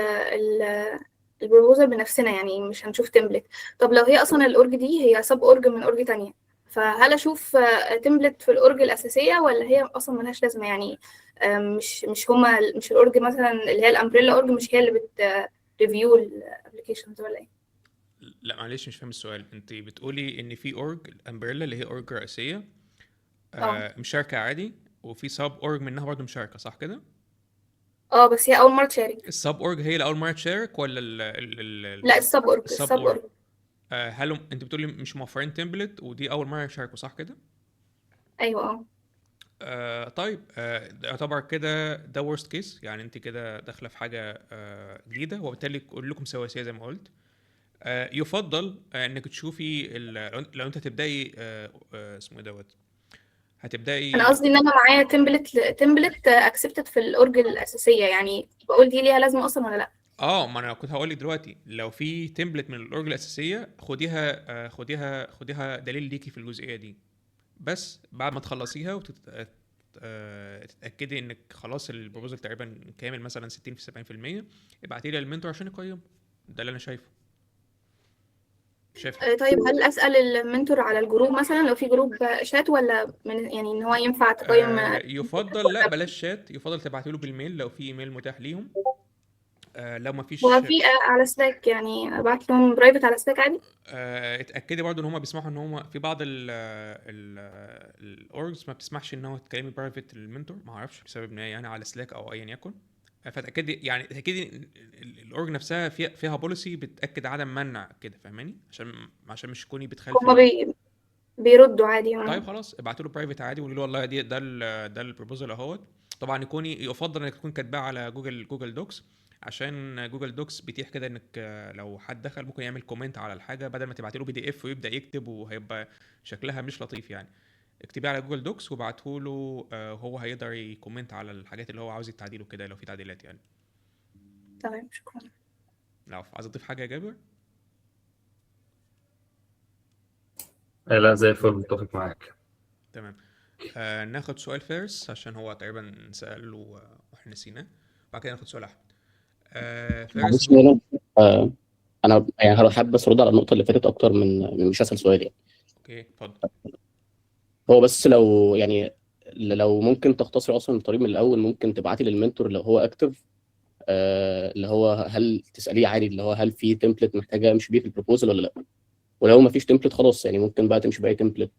البروبوزال بنفسنا، يعني مش هنشوف تمبلت. طب لو هي اصلا الاورج دي هي سب اورج من اورج تانية، فهل اشوف تمبلت في الاورج الاساسيه ولا هي اصلا ملهاش لازمه؟ يعني مش الاورج مثلا اللي هي الامبريلا اورج مش هي اللي بت ريفيو الابلكيشنز ولا ايه؟ لا معلش مش فاهم السؤال. انت بتقولي ان في اورج الامبريلا اللي هي اورج رئيسية مشاركة عادي، وفي سب اورج منها برضه مشاركة، صح كده؟ بس هي اول مره تشارك. السب اورج هي اللي اول مرة تشارك ولا لا، السب اورج السب اورج؟ هل انت بتقولي مش موفرين تمبلت ودي اول مرة يشاركوا، صح كده؟ ايوه. طيب ده يعتبر كده ده worst case، يعني انت كده داخله في حاجه جديده، وبالتالي كلكم سواسيه زي ما قلت. يفضل انك تشوفي لو انت هتبداي اسمه ايه دوت، انا هتبداي. قصدي ان انا معايا تمبلت اكسبتد في الاورج الاساسيه، يعني بقول دي ليها لازمه اصلا ولا لا؟ ما انا كنت هقول لك دلوقتي لو في تمبلت من الاورج الاساسيه خديها، خديها دليل ليكي في الجزئيه دي. بس بعد ما تخلصيها تتاكدي انك خلاص البروبوزال تقريبا كامل مثلا 60 في 70%، ابعتي لي المنتور عشان يقيم. ده اللي انا شايفه. شايف طيب هل اسال المنتور على الجروب مثلا لو في جروب شات، ولا يعني ان هو ينفع تقيم؟ يفضل لا بلاش شات، يفضل تبعتي له بالميل لو في ايميل متاح ليهم. لو ما هو فيش في على سلاك، يعني ابعت لهم برايفت على سلاك عادي؟ اتاكدي برضو ان هم بيسمحوا ان هم في بعض الاورجز ما بتسمحش ان هو تكلمي برايفت المنتور، ما اعرفش بسبب ان هي يعني على سلاك او ايا يكن. فتاكدي يعني تاكدي الاورج نفسها فيها بوليسي بتاكد عدم منع كده، فاهماني؟ عشان مش تكوني هما بتخالفي. بيردوا عادي طيب خلاص ابعتوا له برايفت عادي وقولوا له والله دي ده البروبوزال اهوت. طبعا يفضل انك تكون كاتباه على جوجل دوكس، عشان جوجل دوكس بيتيح كده انك لو حد دخل ممكن يعمل كومنت على الحاجه بدل ما تبعتي له PDF ويبدا يكتب، وهيبقى شكلها مش لطيف يعني. اكتبيه على جوجل دوكس وابعته له، هو هيقدر يكومنت على الحاجات اللي هو عاوز التعديل وكده لو في تعديلات يعني. تمام، شكرا. لو عايز اضيف حاجه يا جابر. لا زي الفل، متفق معاك. تمام. ناخد سؤال فارس عشان هو تقريبا سأله واحنا نسيناه. بعد كده ناخد سؤال احمد. فارس معلش ميلان. انا يعني حابب بس ارد على النقطه اللي فاتت اكتر من مش هسال سؤال يعني. اوكي اتفضل. هو بس لو يعني لو ممكن تختصر اصلا الطريق من الاول، ممكن تبعتي للمنتور لو هو اكتف، اللي هو هل تساليه عادي اللي هو هل في تمبلت محتاجه امشي بيه في البروبوزال ولا لا. ولو ما فيش تمبلت خلاص يعني ممكن بقى تمشي باي تمبلت،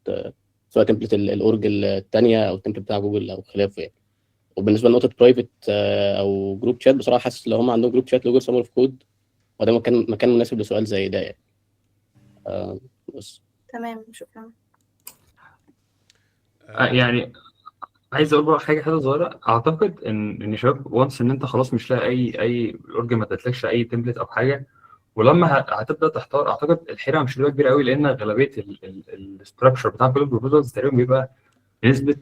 سواء تمبلت الاورج الثانيه او التمبلت بتاع جوجل او خلافه يعني. وبالنسبه لنقطه برايفت او جروب شات، بصراحه حاسس لو هم عندهم جروب شات لجوجل سمر اوف كود، وده مكان مناسب لسؤال زي ده يعني. بس تمام، شكرا. يعني عايز اقول بقى حاجه كده صغيره. اعتقد ان شباب وانس ان انت خلاص مش لاقي اي الاورج ما ادتلكش اي تمبلت او حاجه، ولما هتبدا تحتار، اعتقد الحيره مش هتبقى كبيره قوي، لان غالبيه الاستراكشر بتاع كل البروبوزلز تقريبا بيبقى بنسبه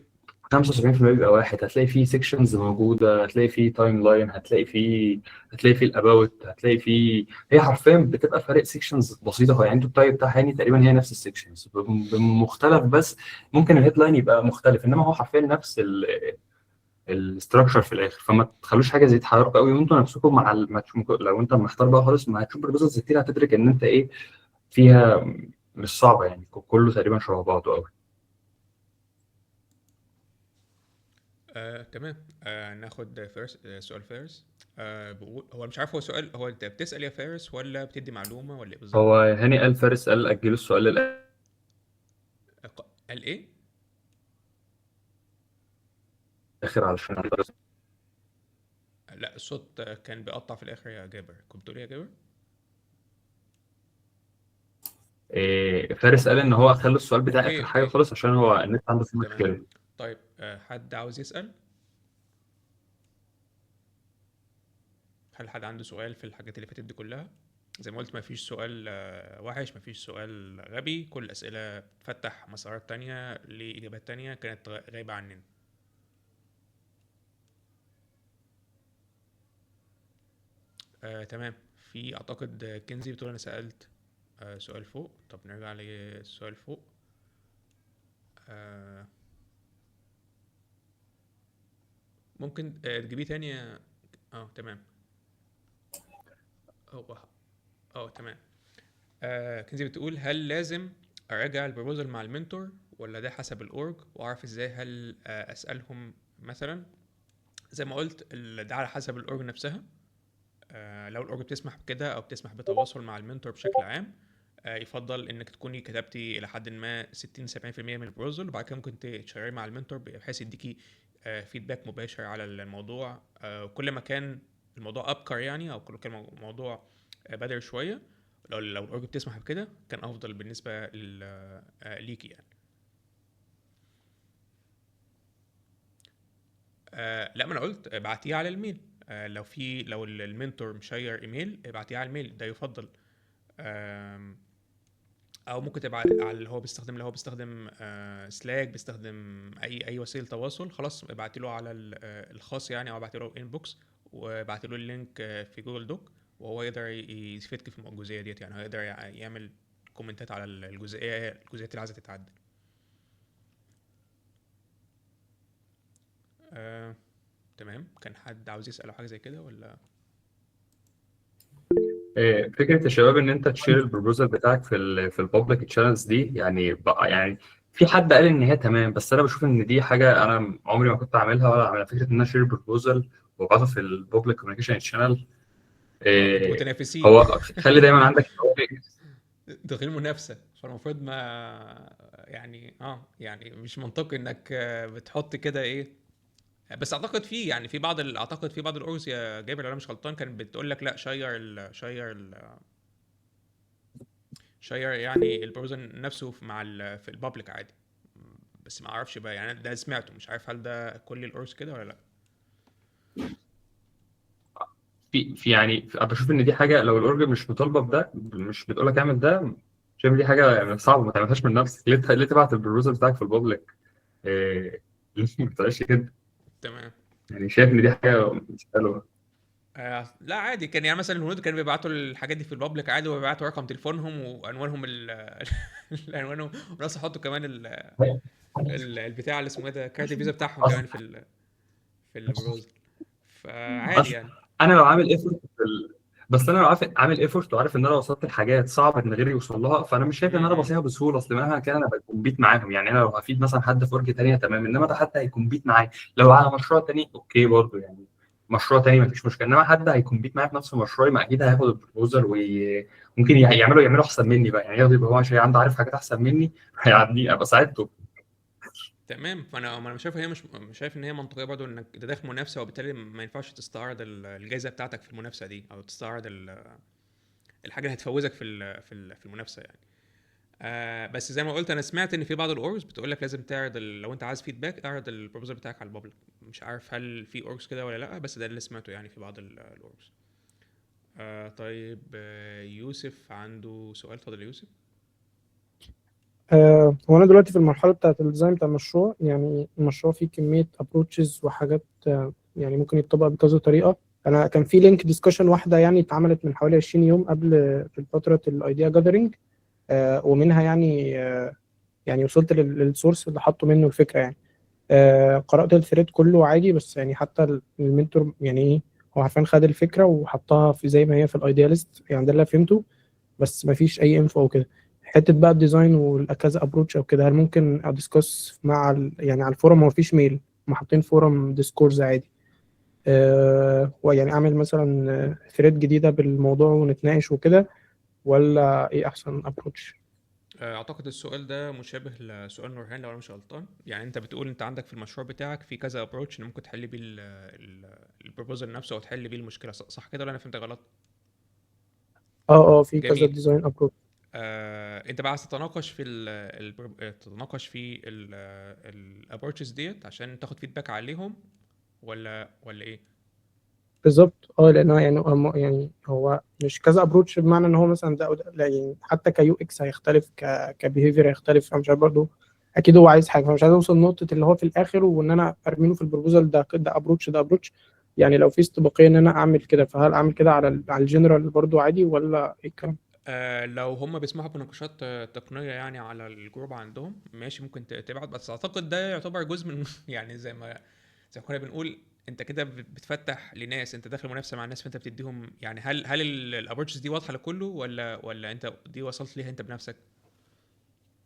75% بيبقى واحد. هتلاقي فيه سيكشنز موجوده، هتلاقي فيه تايم لاين، هتلاقي فيه الاباوت، هتلاقي فيه، هي حرفيا بتبقى فارق سيكشنز بسيطه. هو يعني انتوا التايب بتاع هاني تقريبا هي نفس السيكشنز بمختلف، بس ممكن الهيد لاين يبقى مختلف، انما هو حرفيا نفس الاستراكشر في الاخر. فما تخلوش حاجه زي تحيركم قوي وانتوا نفسكم مع لو انت محتار بقى خالص، ما هتشوف بروبوزلز كتير هتدرك ان انت ايه فيها مش صعبه يعني، كله تقريبا شبه بعضه قوي. تمام. ناخد فارس. سؤال فارس. بقول هو مش عارف هو سؤال، هو انت بتسأل يا فارس ولا بتدي معلومة ولا ايه بالظبط؟ هو هاني قال فارس قال اجلوا السؤال للاخر. قال ايه؟ علشان لا الصوت كان بيقطع في الاخر يا جابر، كنت بتقول ايه يا جابر؟ فارس قال ان هو خلى السؤال بتاع اوكي اخر حاجه اوكي خالص عشان هو النت عنده فيه تمام. مشكله. طيب حد عاوز يسأل؟ هل حد عنده سؤال في الحاجات اللي فاتت دي كلها؟ زي ما قلت مفيش سؤال وحش، مفيش سؤال غبي، كل الأسئلة بتفتح مسارات تانية لإجابات تانية كانت غايبة عننا. تمام. في اعتقد كنزي بتقول انا سألت سؤال فوق. طب نرجع للسؤال فوق. ممكن تجيبيه تاني تمام. تمام. كنزي بتقول هل لازم اراجع البروبوزل مع المنتور ولا ده حسب الاورج، واعرف ازاي هل اسالهم مثلا؟ زي ما قلت ده على حسب الاورج نفسها. لو الاورج بتسمح بكده او بتسمح بتواصل مع المنتور بشكل عام، يفضل انك تكوني كتبتي الى حد ما 60-70% من البروبوزل، وبعد كده ممكن تشيريه مع المنتور بحيث يديكي فيدباك مباشر على الموضوع. كل ما كان الموضوع ابكر يعني، او كل كان الموضوع بدري شويه، لو الاورج بتسمح بكده كان افضل بالنسبه ليكي يعني. لا، ما انا قلت ابعتيه على الميل. لو المنتور مشير ايميل ابعتيه على الميل، ده يفضل. او ممكن تبعت على اللي هو بيستخدم سلاك، بيستخدم اي وسيله تواصل، خلاص ابعتي له على الخاص يعني، او ابعتي له انبوكس وابعتي له اللينك في جوجل دوك، وهو يقدر يفيدك في الجزئيه ديت يعني. هيقدر يعمل كومنتات على الجزئيات اللي عايزه تتعدل. تمام. كان حد عاوز يسأل حاجه زي كده ولا؟ فكره يا شباب ان انت تشير البروبوزال بتاعك في البابليك تشانلز دي، يعني بقى يعني في حد قال ان هي تمام، بس انا بشوف ان دي حاجه انا عمري ما كنت اعملها ولا اعملها. فكره ان انا اشير البروبوزال وابعته في البابليك كوميونيكيشن شانل، انتوا متنافسين. هو خلي دايما عندك داخلين منافسه، فالمفروض ما يعني مش منطقي انك بتحط كده ايه. بس اعتقد في بعض الاورز يا جابر، لو انا مش غلطان، كانت بتقول لك لا، شير يعني البروبوزل نفسه في البابليك عادي. بس ما اعرفش بقى يعني، ده سمعته، مش عارف هل ده كل الاورز كده ولا لا. يعني انا بشوف ان دي حاجه لو الاورج مش مطالبه بده، مش بتقول لك اعمل ده، شايف دي حاجه يعني صعبه ما تعملهاش من نفسك. ليه تبعت البروبوزال بتاعك في البابليك؟ ليه ما بتبقاش كده؟ تمام. يعني شايف ان دي حاجه مش حلوه. لا عادي، كان يعني مثلا الهنود كانوا بيبعتوا الحاجات دي في البابليك عادي، وبيبعتوا رقم تليفونهم وعنوانهم عنوانهم، وناس يحطوا كمان البتاع اللي اسمه ايه ده، كارت الفيزا بتاعهم كمان في البروزر، فعادي يعني. انا لو عامل ايفورت بس انا لو عامل ايفورت وعارف ان انا وصلت لحاجات صعبه ان غيري يوصل لها، فانا مش شايف ان انا بصيها بسهوله. اصل مهما كان انا بكمبيت معاهم يعني. انا لو هفيد مثلا حد في اورج ثانيه تمام، انما ده حد هيكمبيت معايا لو على مشروع ثاني اوكي برضه يعني، مشروع ثاني مفيش مشكله. انما حد هيكمبيت معايا في نفس مشروعي ما اكيد هياخد البروبوزل وممكن يعملوا احسن مني بقى يعني. ياخد يبقى هو عشان عنده عارف حاجات احسن مني هيعديني، ابقى ساعدته. تمام. فانا مش شايف مش شايف ان هي منطقيه برضو انك انت داخل منافسه، وبالتالي ما ينفعش تستعرض الجائزه بتاعتك في المنافسه دي، او تستعرض الحاجه اللي هتفوزك في المنافسه يعني. بس زي ما قلت، انا سمعت ان في بعض الاورجز بتقول لك لازم تعرض لو انت عايز فيدباك اعرض البروبوزال بتاعك على البابليك. مش عارف هل في اورجز كده ولا لا، بس ده اللي سمعته يعني في بعض الاورجز. طيب، يوسف عنده سؤال. اتفضل يا يوسف. هو أنا دلوقتي في المرحلة بتاعة الديزاين بتاع المشروع. يعني المشروع فيه كمية أبروتشز وحاجات يعني ممكن يتطبق بكذا طريقة. أنا كان في لينك ديسكشن واحدة يعني اتعملت من حوالي 20 يوم قبل في فترة الأيديا جاذرينج، ومنها يعني وصلت للسورس اللي حطوا منه الفكرة يعني. قرأت الثريد كله عادي، بس يعني حتى المنتور يعني إيه، هو عارفين خد الفكرة وحطها في زي ما هي في الأيديا ليست يعني، ده اللي فهمته، بس ما فيش أي انفو أو كده. حته بقى الديزاين والكذا ابروتش او كده، هل ممكن ادسكس مع يعني على الفورم؟ ما فيش ميل، هم حاطين فورم ديسكورز عادي. ويعني اعمل مثلا ثريد جديده بالموضوع ونتناقش وكده، ولا ايه احسن ابروتش؟ اعتقد السؤال ده مشابه لسؤال نورهان لو انا مش غلطان. يعني انت بتقول انت عندك في المشروع بتاعك في كذا ابروتش ان ممكن تحل بيه البروبوزال نفسه، او تحل بيه المشكله، صح كده ولا انا فهمت غلط؟ في كذا ديزاين ابروتش. انت بقى عايز تتناقش في الابروتشز ديت عشان تاخد فيدباك عليهم، ولا ايه؟ بالظبط. لان يعني هو مش كذا ابروتش بمعنى ان هو مثلا ده وده، لا يعني حتى كيو اكس هيختلف، كبيهيفير هيختلف. فمش عارف برضه، اكيد هو عايز حاجه، فمش عايز اوصل لنقطه اللي هو في الاخر وان انا ارميله في البروبوزال ده ابروتش ده ابروتش. يعني لو في استباقيه ان انا اعمل كده، فهل اعمل كده على الجنرال برضو عادي ولا ايه الكلام؟ لو هم بيسمحوا بنقاشات تقنية يعني على الجروب عندهم ماشي، ممكن تبعت، بس اعتقد ده يعتبر جزء من يعني زي ما كنا بنقول، انت كده بتفتح لناس، انت داخل منافسة مع الناس، فانت بتديهم يعني هل الابروتشز دي واضحة لكله ولا انت دي وصلت ليها انت بنفسك؟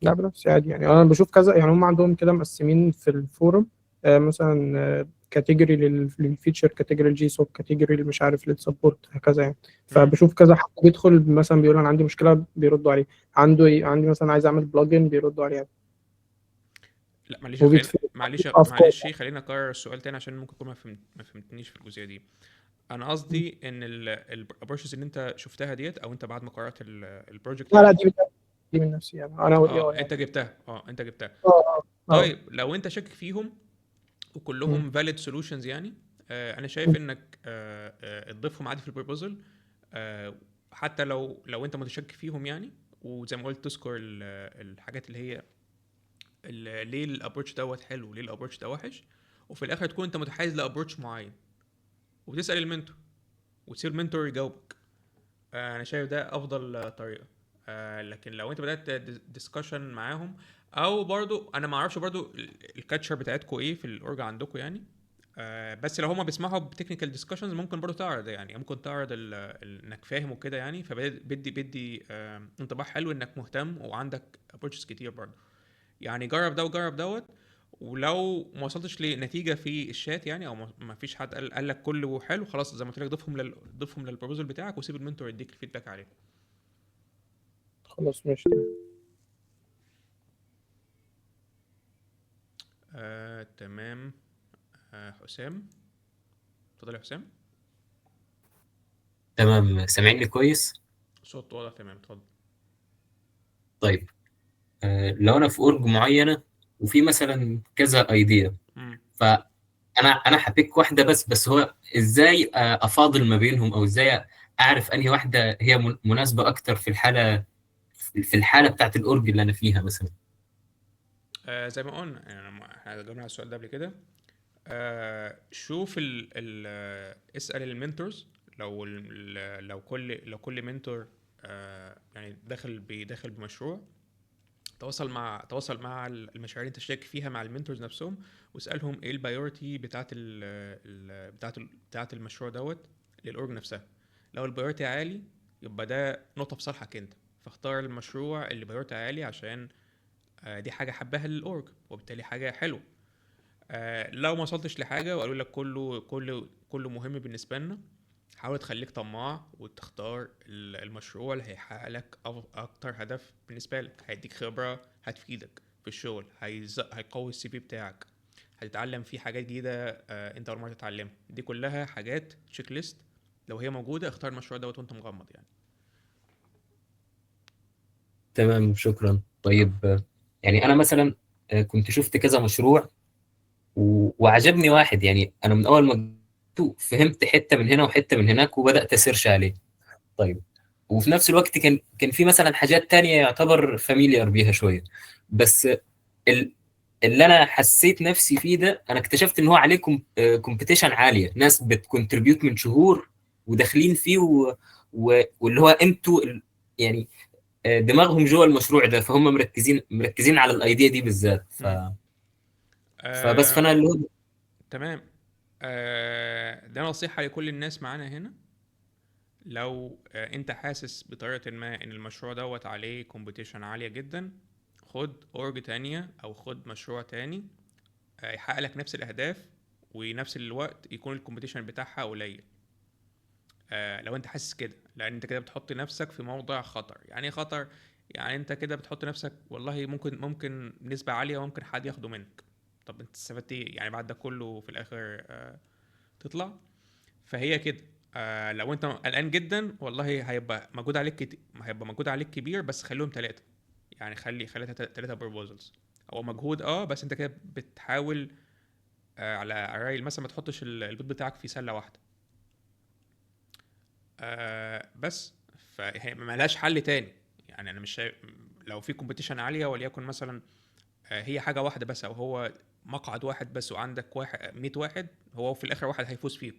لا بنفسي عادي يعني. انا بشوف كذا يعني، هم عندهم كده مقسمين في الفورم مثلا كاتيجوري للفيتشر، كاتيجوري الجي سوك، كاتيجوري مش عارف للسبورت، هكذا يعني. فبشوف كذا حد بيدخل مثلا بيقول انا عندي مشكله، بيردوا عليه. عندي مثلا عايز اعمل بلجن، بيردوا عليه. لا معلش وبيتفق افكار. خلينا اكرر السؤال تاني عشان ممكن تكون ما فهمتنيش في الجزئيه دي. انا قصدي ان الابروشز اللي انت شفتها ديت، او انت بعد ما قرات البروجكت لا يعني. دي من نفسي يعني، انا والاي اي انت يعني. جبتها اه اه اه. طيب لو انت شاكك فيهم وكلهم valid solutions يعني، انا شايف انك تضيفهم عادي في البروبوزل، حتى لو انت متشكك فيهم يعني، وزي ما قلت تذكر الحاجات اللي هي ليه الابروتش دوت حلو وليه الابروتش ده وحش، وفي الاخر تكون انت متحيز لابروتش معين، وتسال المنتور وتسيب المنتور يجاوبك. انا شايف ده افضل طريقه. لكن لو انت بدات ديسكشن معاهم، او برضو انا ما اعرفش برضو الكاتشر بتاعتكم ايه في الاورج عندكم يعني، بس لو هما بيسمحوا بتكنيكال ديسكشنز ممكن برضو تعرض يعني، ممكن تعرض انك فاهم وكده يعني، فبدي انطباع حلو انك مهتم وعندك ابروتشز كتير برضو يعني. جرب ده وجرب دوت، ولو ما وصلتش لنتيجه في الشات يعني، او ما فيش حد قال لك كله حلو، خلاص زي ما قلت لك ضيفهم للبروبوزل بتاعك، وسيب المنتور يديك الفيدباك عليه. خلاص ماشي. تمام. حسام، اتفضل يا حسام. تمام، سامعني كويس؟ صوت واضح تمام، اتفضل. طيب، لو انا في اورج معينه وفي مثلا كذا ايديا، فانا هبيك واحده بس هو ازاي افاضل ما بينهم، او ازاي اعرف انهي واحده هي مناسبه اكتر في الحاله بتاعت الاورج اللي انا فيها مثلا؟ زي ما قلنا يعني، احنا جاوبنا على السؤال ده قبل كده. شوف اسال المنتورز، لو كل منتور يعني داخل بمشروع، تواصل مع المشاريع اللي انت شاك فيها مع المنتورز نفسهم، واسالهم ايه البايورتي بتاعت المشروع دوت للاورج نفسها. لو البايورتي عالي يبقى ده نقطه في صالحك انت، فاختار المشروع اللي بايورتي عالي، عشان دي حاجه حباها للاورج، وبالتالي حاجه حلوه. لو ما وصلتش لحاجه وقالوا لك كله مهم بالنسبه لنا، حاول تخليك طماع وتختار المشروع اللي هيحقق لك اكتر هدف بالنسبه لك، هيديك خبره هتفيدك في الشغل، هيقوي السي في بتاعك، هتتعلم فيه حاجات جديده انت اول مره تتعلمها. دي كلها حاجات تشيك ليست، لو هي موجوده اختار المشروع دوت وانت مغمض يعني. تمام، شكرا. طيب، يعني انا مثلا كنت شفت كذا مشروع وعجبني واحد، يعني انا من اول ما جبته فهمت حته من هنا وحته من هناك وبدات اسيرش عليه. طيب، وفي نفس الوقت كان في مثلا حاجات تانية يعتبر فاميليار بيها شويه، بس اللي انا حسيت نفسي فيه ده، انا اكتشفت ان هو عليه كومبيتيشن عاليه، ناس بتكونتريبيوت من شهور وداخلين فيه واللي هو انتوا يعني دماغهم جوه المشروع ده، فهم مركزين على الايديا دي بالذات. فبس فانا اللي هو تمام. ده نصيحة لكل الناس معانا هنا. لو انت حاسس بطريقة ما ان المشروع دوت عليه كومبيتيشن عالية جدا، خد اورج تانية او خد مشروع تاني يحقق لك نفس الاهداف، ونفس الوقت يكون الكومبيتيشن بتاعها قليل. لو انت حاسس كده، لان انت كده بتحط نفسك في موضع خطر. يعني ايه خطر؟ يعني انت كده بتحط نفسك والله ممكن نسبة عالية وممكن حد ياخده منك. طب انت استفدت ايه يعني بعد ده كله في الاخر تطلع؟ فهي كده. لو انت قلقان جدا والله هيبقى مجهود عليك كبير، بس خليهم 3 يعني، خلي 3 بروبوزلز. هو مجهود بس انت كده بتحاول على الرايل مثلا ما تحطش البيض بتاعك في سلة واحدة. بس فهي ملهاش حل تاني يعني. انا مش شايف لو في كومبيتيشن عالية وليكن مثلا هي حاجة واحدة بس، او هو مقعد واحد بس، وعندك 100 واحد، هو في الاخر واحد هيفوز فيه.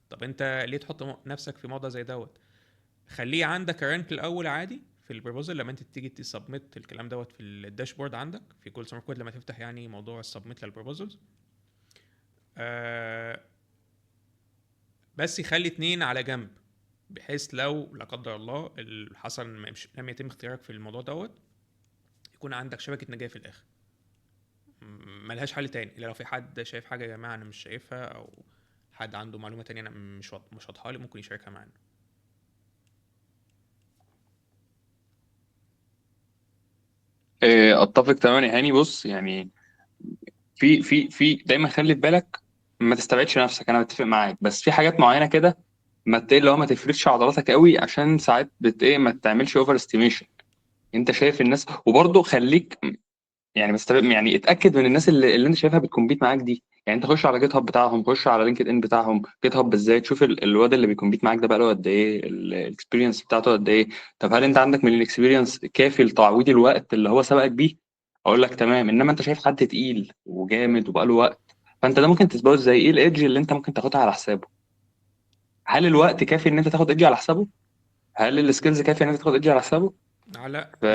طب انت ليه تحط نفسك في موضع زي دوت؟ خليه عندك الرانك الاول عادي في البروبوزل لما انت تيجي تسبميت الكلام دوت في الداشبورد عندك في كل سمر كود لما تفتح يعني موضوع السبميت للبروبوزلز. بس يخلي 2 على جنب، بحيث لو لا قدر الله حصل لم يتم اختيارك في الموضوع دوت، يكون عندك شبكة نجاة في الآخر ملهاش حل تاني. إلا لو في حد شايف حاجة يا جماعة أنا مش شايفها، أو حد عنده معلومة تانية أنا مش واضحة لي، ممكن يشاركها معانا. اتفق تماما يا هاني. بص يعني في دايما خلي في بالك ما تستبعدش نفسك، انا متفق معاك، بس في حاجات معينه كده ما اللي هو ما تفردش عضلاتك قوي، عشان ساعات ما تعملش اوفر استيميشن. انت شايف الناس، وبرضه خليك يعني يعني اتاكد من الناس اللي انت شايفها بتكمبيت معاك دي. يعني انت خش على جيت هاب بتاعهم، خش على لينكد ان بتاعهم، جيت هاب بالذات، شوف الواد اللي بيكمبيت معاك ده بقى له قد ايه، الاكسبيرينس بتاعته قد ايه. طب هل انت عندك من الاكسبيرينس كافي لتعويض الوقت اللي هو سبقك بيه؟ اقول لك تمام. انما انت شايف حد تقيل وجامد وبقى له وقت، فانت ده ممكن تسبقه ازاي؟ ايه الايدج اللي انت ممكن تاخدها على حسابه؟ هل الوقت كافي ان انت تاخد ايدج على حسابه؟ هل السكيلز كافيه ان انت تاخد ايدج على حسابه؟ على ف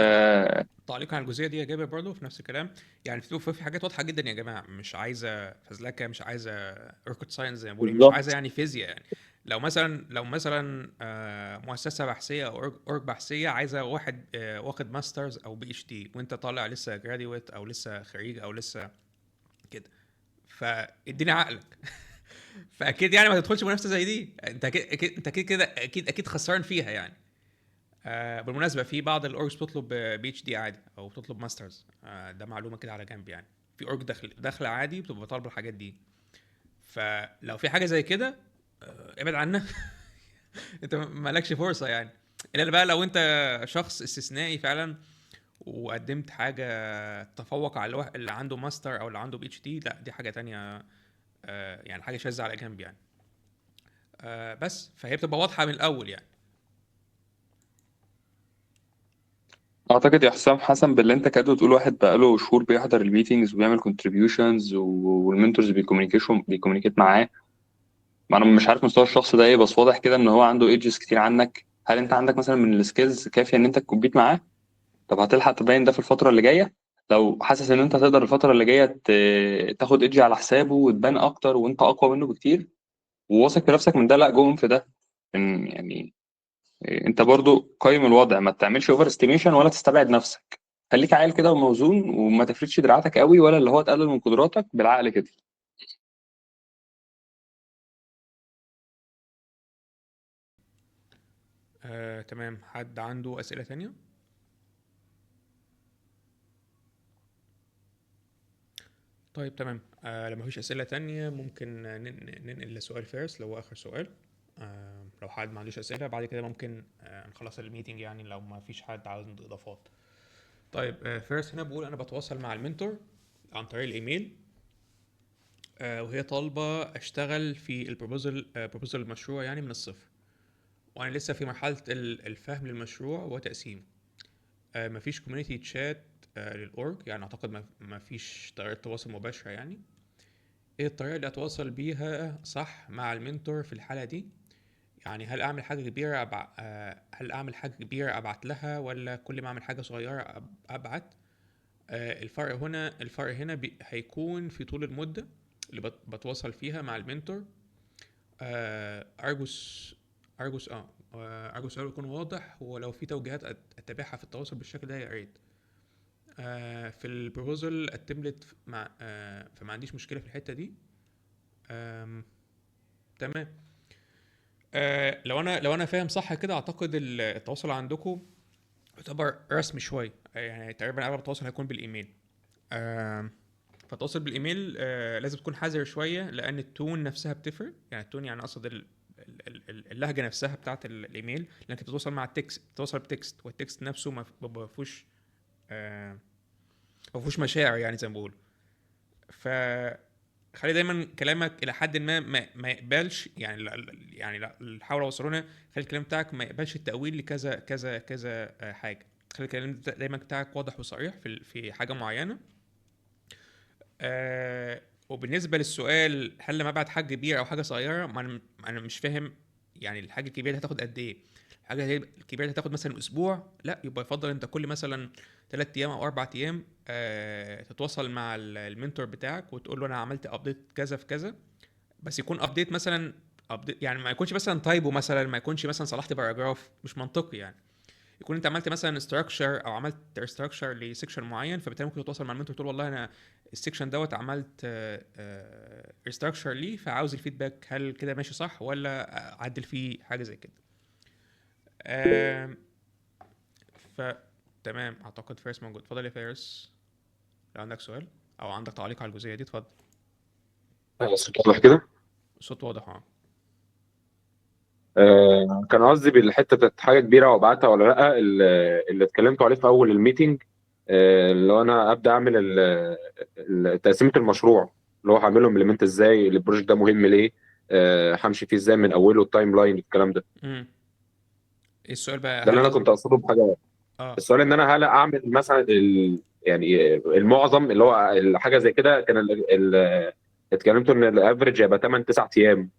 تعليقا على الجزئيه دي يا جابر برضه في نفس الكلام، يعني في حاجات واضحه جدا يا جماعه، مش عايزه فزلكه، مش عايزه روكت ساينس زي ما بقول، مش عايزه بالظبط. يعني فيزياء يعني. لو مثلا مؤسسه بحثيه او اورج بحثيه عايزه واحد واخد ماسترز او PhD، وانت طالع لسه جراديويت او لسه خريج او لسه كده، فاديني عقلك. فاكيد يعني ما تدخلش منافسه زي دي، انت اكيد انت كده اكيد خسران فيها يعني. بالمناسبة في بعض الأورجز بتطلب PhD عادي أو بتطلب ماسترز، ده معلومة كده على جنب يعني. في أورج داخلة عادي بتبقى طالبة الحاجات دي، فلو في حاجة زي كده ابعد عنها. أنت مالكش فرصة يعني. إلا بقى لو أنت شخص استثنائي فعلا وقدمت حاجة تفوق على اللي عنده ماستر أو اللي عنده PhD، لا دي حاجة تانية، يعني حاجة شاذة على جنب يعني. بس فهي بتبقى واضحة من الأول يعني. اعتقد يا حسام حسن باللي انت كده بتقول، واحد بقاله شهور بيحضر الميتينجز وبيعمل كونتريبيوشنز والمنتورز بيكومينيكيت معاه. ما انا مش عارف مستوى الشخص ده ايه، بس واضح كده ان هو عنده ايدجز كتير عنك. هل انت عندك مثلا من السكيلز كافيه ان انت تكمبيت معاه؟ طب هتلحق تبين ده في الفتره اللي جايه؟ لو حاسس ان انت تقدر الفتره اللي جايه تاخد ايدج على حسابه وتبان اكتر وانت اقوى منه بكتير وواثق في نفسك من ده، لا جوهم في ده. يعني انت برضو قيم الوضع، ما تعملش اوفر استيميشن ولا تستبعد نفسك. خليك عاقل كده وموزون، وما تفردش دراعاتك قوي ولا اللي هو تقلل من قدراتك، بالعقل كده. تمام، حد عنده أسئلة تانية؟ طيب تمام، لما مفيش أسئلة تانية ممكن ننقل لسؤال فارس لو هو آخر سؤال. لو حد ما عندوش أسئلة بعد كده ممكن نخلص الميتنج يعني، لو ما فيش حد عنده إضافات. طيب فارس هنا بقول أنا بتواصل مع المنتور عن طريق الإيميل، وهي طالبة أشتغل في بروبوزل المشروع يعني من الصفر، وأنا لسه في مرحلة الفهم للمشروع وتقسيمه. مفيش كوميونيتي تشات للأورج يعني، أعتقد مفيش طريقة تواصل مباشرة يعني. ايه الطريقة اللي اتواصل بيها صح مع المنتور في الحالة دي؟ يعني هل اعمل حاجة كبيرة ابعت لها، ولا كل ما اعمل حاجة صغيرة ابعت؟ الفرق هنا هيكون في طول المدة اللي بتواصل فيها مع المنتور. ارجوس ارجو سؤال يكون واضح، ولو في توجيهات اتبعها في التواصل بالشكل ده يا ريت. في البروبوزل التمبلت فما عنديش مشكلة في الحتة دي. تمام. لو انا فاهم صح كده، اعتقد التواصل عندكم يعتبر رسمي شويه يعني، تقريبا اغلب التواصل هيكون بالايميل. فالتواصل بالايميل لازم تكون حذر شويه، لان التون نفسها بتفرق يعني. التون يعني اقصد اللهجه نفسها بتاعت الايميل، لانك بتتواصل مع التكست، بتتواصل بتكست، والتكست نفسه ما فيهوش مشاعر يعني زي ما بقول. خلي دايما كلامك الى حد ما يقبلش يعني، لا حاول اوصلونا، خلي الكلام بتاعك ما يقبلش التأويل لكذا كذا كذا حاجه. خلي الكلام دايما بتاعك واضح وصريح في حاجه معينه. وبالنسبه للسؤال هل لما ابعت حاجه كبيره او حاجه صغيره، ما انا مش فاهم يعني الحاجه الكبيره دي هتاخد قد ايه. الحاجه الكبيره دي هتاخد مثلا اسبوع، لا يبقى يفضل انت كل مثلا 3 ايام او 4 ايام تتواصل مع المنتور بتاعك وتقول له انا عملت ابديت كذا في كذا، بس يكون ابديت مثلا يعني ما يكونش مثلا تايبو، مثلا ما يكونش مثلا صلحت باراجراف، مش منطقي يعني. يكون انت عملت مثلا ستراكشر او عملت ستراكشر لسيكشن معين، فبالتالي ممكن تتواصل مع المنتور تقول والله انا السيكشن دوت عملت ستراكشر ليه، فعاوز الفيدباك، هل كده ماشي صح ولا اعدل فيه حاجه زي كده. تمام، اعتقد فارس موجود. اتفضل يا فارس لو عندك سؤال او عندك تعليق على الجزئيه دي، اتفضل. الصوت واضح كده؟ الصوت واضح. كان قصدي بالحته بتاعت حاجه كبيره وابعتها ولا لا، اللي اتكلمتوا عليه في اول الميتنج، اللي هو انا ابدا اعمل تقسيمه المشروع، اللي هو هعمله امبلمنت ازاي، البروجكت ده مهم ليه، همشي فيه ازاي من اوله، التايم لاين، الكلام ده. ايه السؤال بقى؟ ده اللي انا كنت اقصده بحاجه. السؤال ان انا هل اعمل مثلا يعني المعظم اللي هو حاجه زي كده، كان اتكلمتوا ان الافرج هيبقى 8 9 ايام.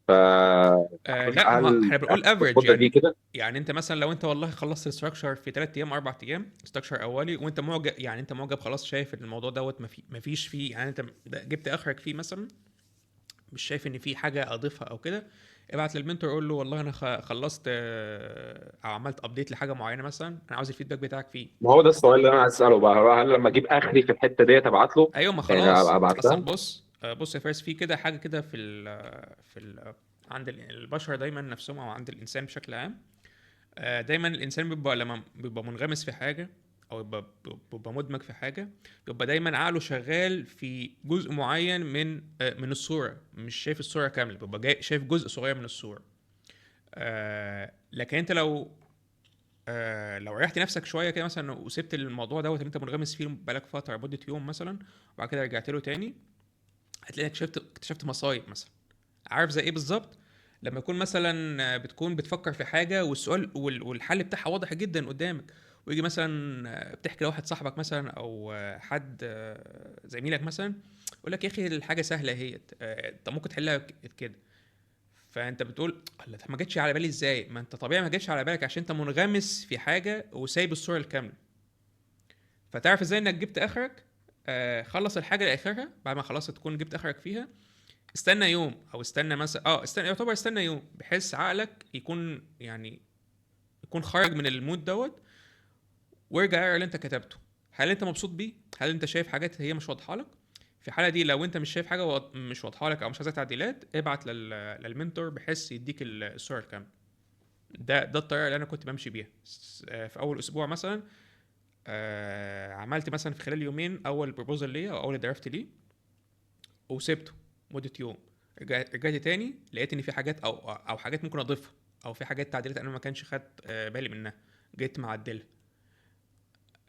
ف لا، ما احنا بنقول افريج المده دي يعني. كده يعني انت مثلا لو انت والله خلصت الاستراكشر في 3 ايام 4 ايام استراكشر اولي، وانت معجب، يعني انت معجب خلاص، شايف ان الموضوع دوت ما فيش فيه، يعني انت جبت اخرك فيه مثلا، مش شايف ان في حاجه اضيفها او كده، ابعت للمنتور قول له والله انا خلصت او عملت ابديت لحاجه معينه مثلا، انا عاوز الفيدباك بتاعك فيه. ما هو ده السؤال اللي انا عايز اساله بقى، هو هل لما اجيب اخري في الحته ديت ابعت له؟ ايوه، ما يعني خلاص. ابعت اصلا لها؟ بص يا فارس، في كده حاجه كده عند البشر دايما نفسهم او عند الانسان بشكل عام. دايما الانسان بيبقى لما بيبقى منغمس في حاجه او بيبقى مدمج في حاجه، بيبقى دايما عقله شغال في جزء معين من الصوره، مش شايف الصوره كامله، بيبقى شايف جزء صغير من الصوره. لكن انت لو ريحت نفسك شويه كده مثلا وسبت الموضوع دوت اللي انت منغمس فيه بقالك فتره مده يوم مثلا، وبعد كده رجعت له تاني، هتلاقي اكتشفت مصايب مثلا. عارف زي ايه بالظبط؟ لما يكون مثلا بتكون بتفكر في حاجه والسؤال والحل بتاعها واضح جدا قدامك، ويجي مثلا بتحكي لواحد صاحبك مثلا او حد زميلك مثلا، يقول لك يا اخي الحاجه سهله اهيت، انت ممكن تحلها كده. فانت بتقول الله، ما جاتش على بالي ازاي؟ ما انت طبيعي ما جاتش على بالك عشان انت منغمس في حاجه وسايب الصوره الكامله. فتعرف ازاي انك جبت اخرك؟ خلص الحاجه لاخرها، بعد ما خلاص تكون جبت اخرك فيها، استنى يوم او استنى مثلا يعتبر استنى يوم، بحيث عقلك يكون خرج من المود دوت، وارجع اقرا اللي انت كتبته. هل انت مبسوط بيه؟ هل انت شايف حاجات هي مش واضحه لك؟ في الحاله دي لو انت مش شايف حاجه مش واضحه لك او مش عايز تعديلات، ابعت للمنتور بحيث يديك الصوره الكامله. ده الطريقه اللي انا كنت بمشي بيها في اول اسبوع مثلا. عملت مثلا في خلال يومين اول بروبوزال ليا او اول درافت ليه، وسبته مده يوم. رجعت تاني لقيت ان في حاجات او حاجات ممكن اضيفها، او في حاجات تعديلات انا ما كانش خدت بالي منها، جيت معدلها.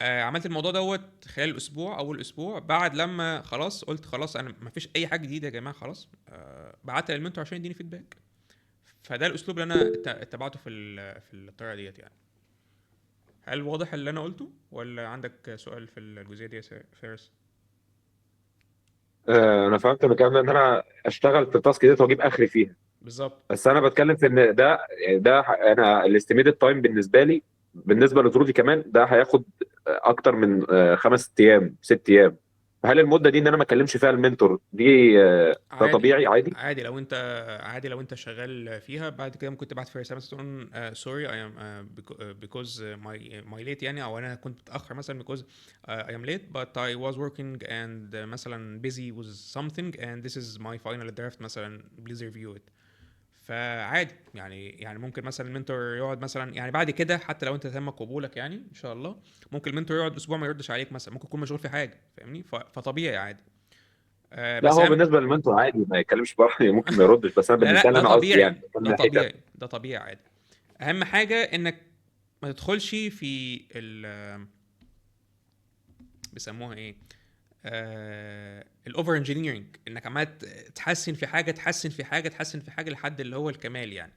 عملت الموضوع دوت خلال الاسبوع، اول اسبوع، بعد لما خلاص قلت خلاص انا ما فيش اي حاجه جديده يا جماعه خلاص، بعت للمنتور عشان يديني فيدباك. فده الاسلوب اللي انا اتبعته في الطريقه ديت يعني. هل واضح اللي انا قلته ولا عندك سؤال في الجزئيه دي يا فارس؟ انا فهمت الكلام ان انا اشتغل في التاسك ديت واجيب اخري فيها. بالظبط. بس انا بتكلم في ان ده انا الاستيميتد تايم بالنسبه لي، بالنسبه لظروفي كمان، ده هياخد اكتر من 5 ايام 6 ايام. هل المده دي ان انا ما اكلمش فيها المنتور دي ده عادي. طبيعي عادي؟ عادي لو انت شغال فيها، بعد كده ممكن تبعت في رساله تقول سوري اي ام because my late يعني، او انا كنت متاخر مثلا because I am late but I was working and مثلا busy with something and this is my final draft مثلا please review it. فعادي يعني ممكن مثلا المنتور يقعد مثلا، يعني بعد كده حتى لو انت تم قبولك يعني ان شاء الله، ممكن المنتور يقعد اسبوع ما يردش عليك مثلا، ممكن يكون مشغول في حاجه، فاهمني؟ فطبيعي عادي. لا، بس هو بالنسبه للمنتور عادي ما يتكلمش براحته، ممكن ما يردش، بس انا لا بالنسبه لي ده انا قصدي يعني طبيعي، من ناحيه ده طبيعي عادي. اهم حاجه انك ما تدخلش في بيسموها ايه، الاوفر انجينيرنج، انك عمال تحسن في حاجه لحد اللي هو الكمال يعني.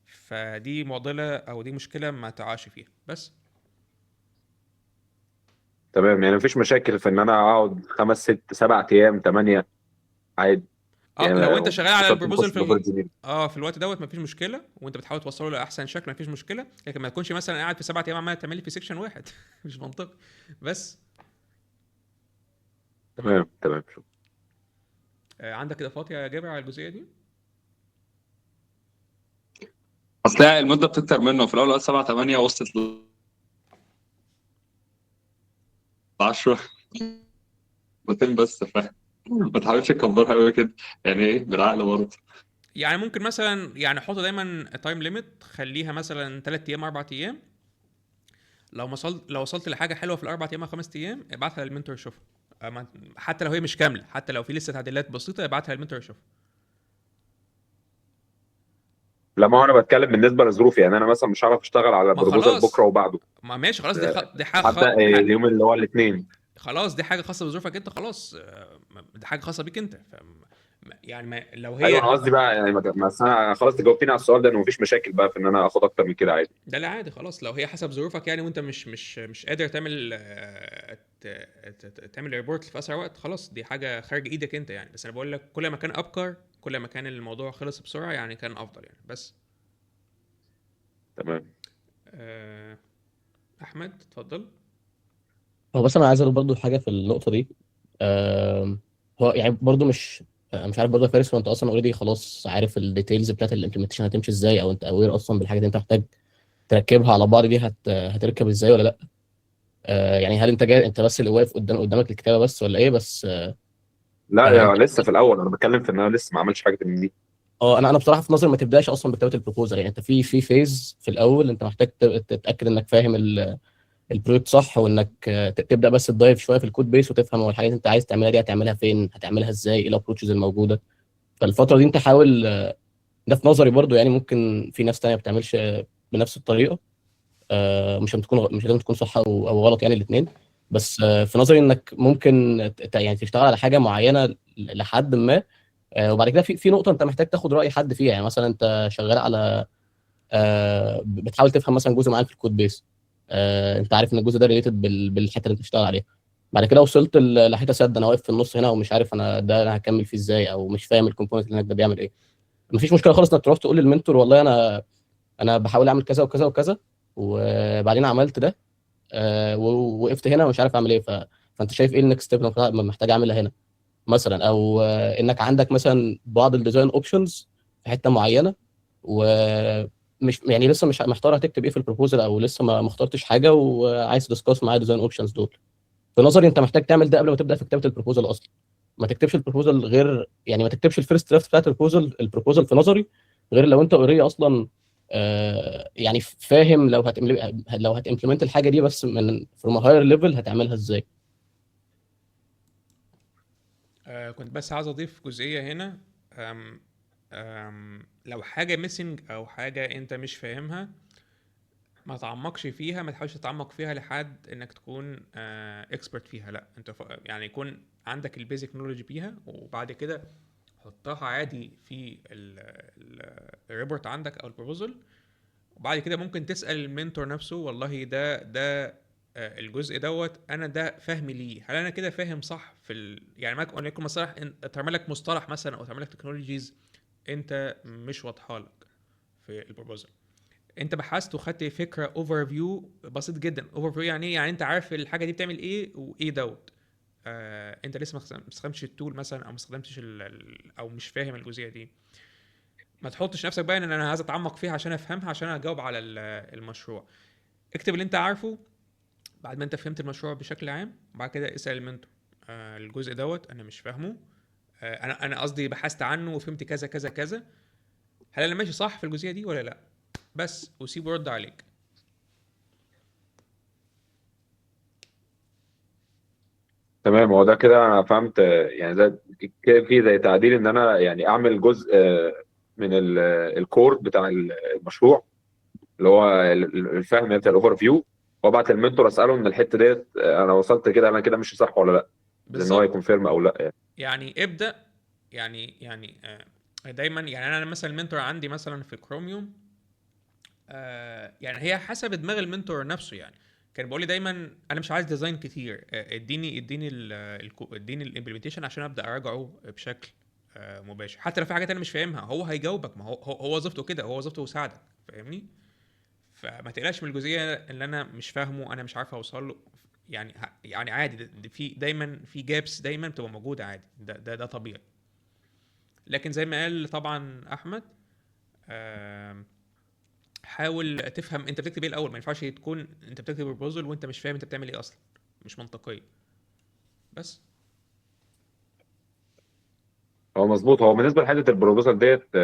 فدي معضله او دي مشكله ما تعاش فيها بس. تمام، يعني مفيش مشاكل في ان انا اقعد 5 6 7 ايام 8 عادي يعني لو انت شغال على مش شرط البروبوزال نخش في الاوفر انجينير. في الوقت دوت مفيش مشكله، وانت بتحاول توصله لاحسن شكل مفيش مشكله، لكن ما تكونش مثلا قاعد في 7 ايام عمال تعمل لي في سيكشن واحد مش منطقي. بس تمام شكرا. عندك اضافات يا جابر على الجزئيه دي؟ اصل هي المده بتكتر منه، في الاول قال 7 8 وصلت ل 10 200 بس، فاهم؟ ما تحاولش تكبرها قوي كده، يعني ايه بالعقل برضه. يعني ممكن مثلا يعني حط دايما تايم ليميت، خليها مثلا 3 ايام 4 ايام. لو وصلت لحاجه حلوه في الاربع ايام او 5 ايام ابعتها للمنتور يشوفها. حتى لو هي مش كامله، حتى لو في لسه تعديلات بسيطه ابعتها للمنتور يشوفها. لا ما هو انا بتكلم بالنسبه لظروفي، يعني انا مثلا مش هعرف اشتغل على ما بروبوزال خلاص، بكره وبعده. ما ماشي خلاص، دي هبدا اليوم اللي هو الاثنين. خلاص دي حاجه خاصه بظروفك انت، خلاص دي حاجه خاصه بيك انت. يعني لو هي ايوه انا قصدي بقى يعني ما انا خلاص جاوبتني على السؤال ده، انه مفيش مشاكل بقى في ان انا اخد اكتر من كده عادي. ده لا عادي خلاص، لو هي حسب ظروفك يعني، وانت مش قادر تعمل ريبورت في اسرع وقت، خلاص دي حاجه خارج ايدك انت يعني. بس انا بقول لك كل ما كان ابكر كل ما كان الموضوع خلص بسرعه يعني، كان افضل يعني. بس تمام. احمد اتفضل. هو بس انا عايز اقول برضه حاجه في النقطه دي. هو يعني برضه مش عارف برضه يا فارس، هو انت اصلا اوريدي خلاص عارف الديتيلز بتاعت الامبلمنتيشن هتمشي ازاي، او انت اوير اصلا بالحاجه اللي انت محتاج تركبها على بعض دي هتركب ازاي ولا لا؟ يعني هل انت جاي انت بس اللي واقف قدامك الكتابه بس ولا ايه؟ بس لا يا انت لسه في الاول، انا بتكلم في ان انا لسه ما عملتش حاجه من دي. انا بصراحه في نظري ما تبداش اصلا بكتابه البروبوزال. يعني انت في فيز في الاول انت محتاج تتاكد انك فاهم البروجكت صح، وانك تبدا بس تضايف شويه في الكود بيس وتفهم هو الحاجات اللي انت عايز تعملها دي هتعملها فين، هتعملها ازاي، ايه الابروتشز الموجوده. فالفتره دي انت حاول، ده في نظري برضو يعني، ممكن في ناس تانية ما بتعملش بنفس الطريقه. مش لازم تكون صح او غلط يعني الاثنين. بس في نظري انك ممكن يعني تشتغل على حاجه معينه لحد ما، وبعد كده في نقطه انت محتاج تاخد راي حد فيها. يعني مثلا انت شغال على بتحاول تفهم مثلا جزء معين في الكود بيس، انت عارف ان الجزء ده ريليتد بالحته اللي انت بتشتغل عليها. بعد كده وصلت لحته سد، انا واقف في النص هنا ومش عارف انا هكمل فيه ازاي، او مش فاهم الكومبوننت اللي هناك ده بيعمل ايه. مفيش مشكله خالص انك تروح تقول للمنتور والله انا بحاول اعمل كذا وكذا وكذا، وبعدين عملت ده ووقفت هنا ومش عارف اعمل ايه. فانت شايف ايه النكست ستيب محتاج اعملها هنا مثلا، او انك عندك مثلا بعض الديزاين اوبشنز في حته معينه، ومش يعني لسه مش محتار هتكتب ايه في البروبوزال، او لسه ما اخترتش حاجه وعايز تدسكاس معايا ديزاين اوبشنز دول. في نظري انت محتاج تعمل ده قبل ما تبدا في كتابه البروبوزال اصلا. ما تكتبش البروبوزال غير يعني ما تكتبش الفيرست درافت بتاعت البروبوزال في نظري غير لو انت اوريدي اصلا يعني فاهم لو هتمبلمنت الحاجه دي بس من فروم هاير ليفل هتعملها ازاي. كنت بس عايز اضيف جزئيه هنا. لو حاجه ميسنج او حاجه انت مش فاهمها، ما تعمقش فيها، ما تحاولش تتعمق فيها لحد انك تكون اكسبرت فيها. لا انت يعني يكون عندك البيزك نولوجي بيها، وبعد كده حطها عادي في الريبورت عندك او البروبوزل. وبعد كده ممكن تسال المنتور نفسه، والله ده الجزء دوت انا ده فهمي ليه، هل انا كده فاهم صح في يعني ما اقول لكم مصطلح، تعمل لك مصطلح مثلا او تعمل لك تكنولوجيز انت مش واضحه لك في البروبوزل. انت بحثت وخدت فكره اوفر فيو بسيط جدا. اوفر فيو يعني ايه؟ يعني انت عارف الحاجه دي بتعمل ايه وايه دوت. انت لسه ما استخدمتش التول مثلا، او ما استخدمتش او مش فاهم الجزئيه دي. ما تحطش نفسك بقى ان انا عايز اتعمق فيها عشان افهمها عشان اجاوب على المشروع. اكتب اللي انت عارفه بعد ما انت فهمت المشروع بشكل عام، وبعد كده اسال المنتور الجزء دوت انا مش فاهمه، انا قصدي بحثت عنه وفهمت كذا كذا كذا، هل انا ماشي صح في الجزئيه دي ولا لا؟ بس وسيبه يرد عليك. تمام. هو ده كده انا فهمت، يعني ده كده في زي تعديل ان انا يعني اعمل جزء من الكورد بتاع المشروع اللي هو الفهم بتاع الاوفر فيو، وابعت للمنتور اساله ان الحته ديت انا وصلت كده، انا كده ماشي صح ولا لا، لان هو يكونفيرم او لا يعني. يعني ابدا يعني دايما يعني انا مثلا المنتور عندي مثلا في كروميوم، يعني هي حسب دماغ المنتور نفسه. يعني كان بيقول لي دايما انا مش عايز ديزاين كتير، اديني الامبلمنتيشن عشان ابدا اراجعه بشكل مباشر. حتى لو في حاجات انا مش فاهمها هو هيجاوبك، ما هو وظيفته كده، هو وظيفته يساعدك، فاهمني؟ فما تقلقش من الجزئيه اللي انا مش فاهمه، انا مش عارف اوصل له. يعني يعني عادي، في دايما في جابس دايما بتبقى موجوده عادي، ده طبيعي. لكن زي ما قال طبعا احمد، حاول تفهم انت بتكتب ايه الاول. ما ينفعش تكون انت بتكتب بروبوزل وانت مش فاهم انت بتعمل ايه اصلا، مش منطقيه. بس هو مظبوط. هو بالنسبه لحته البروبوزال ديت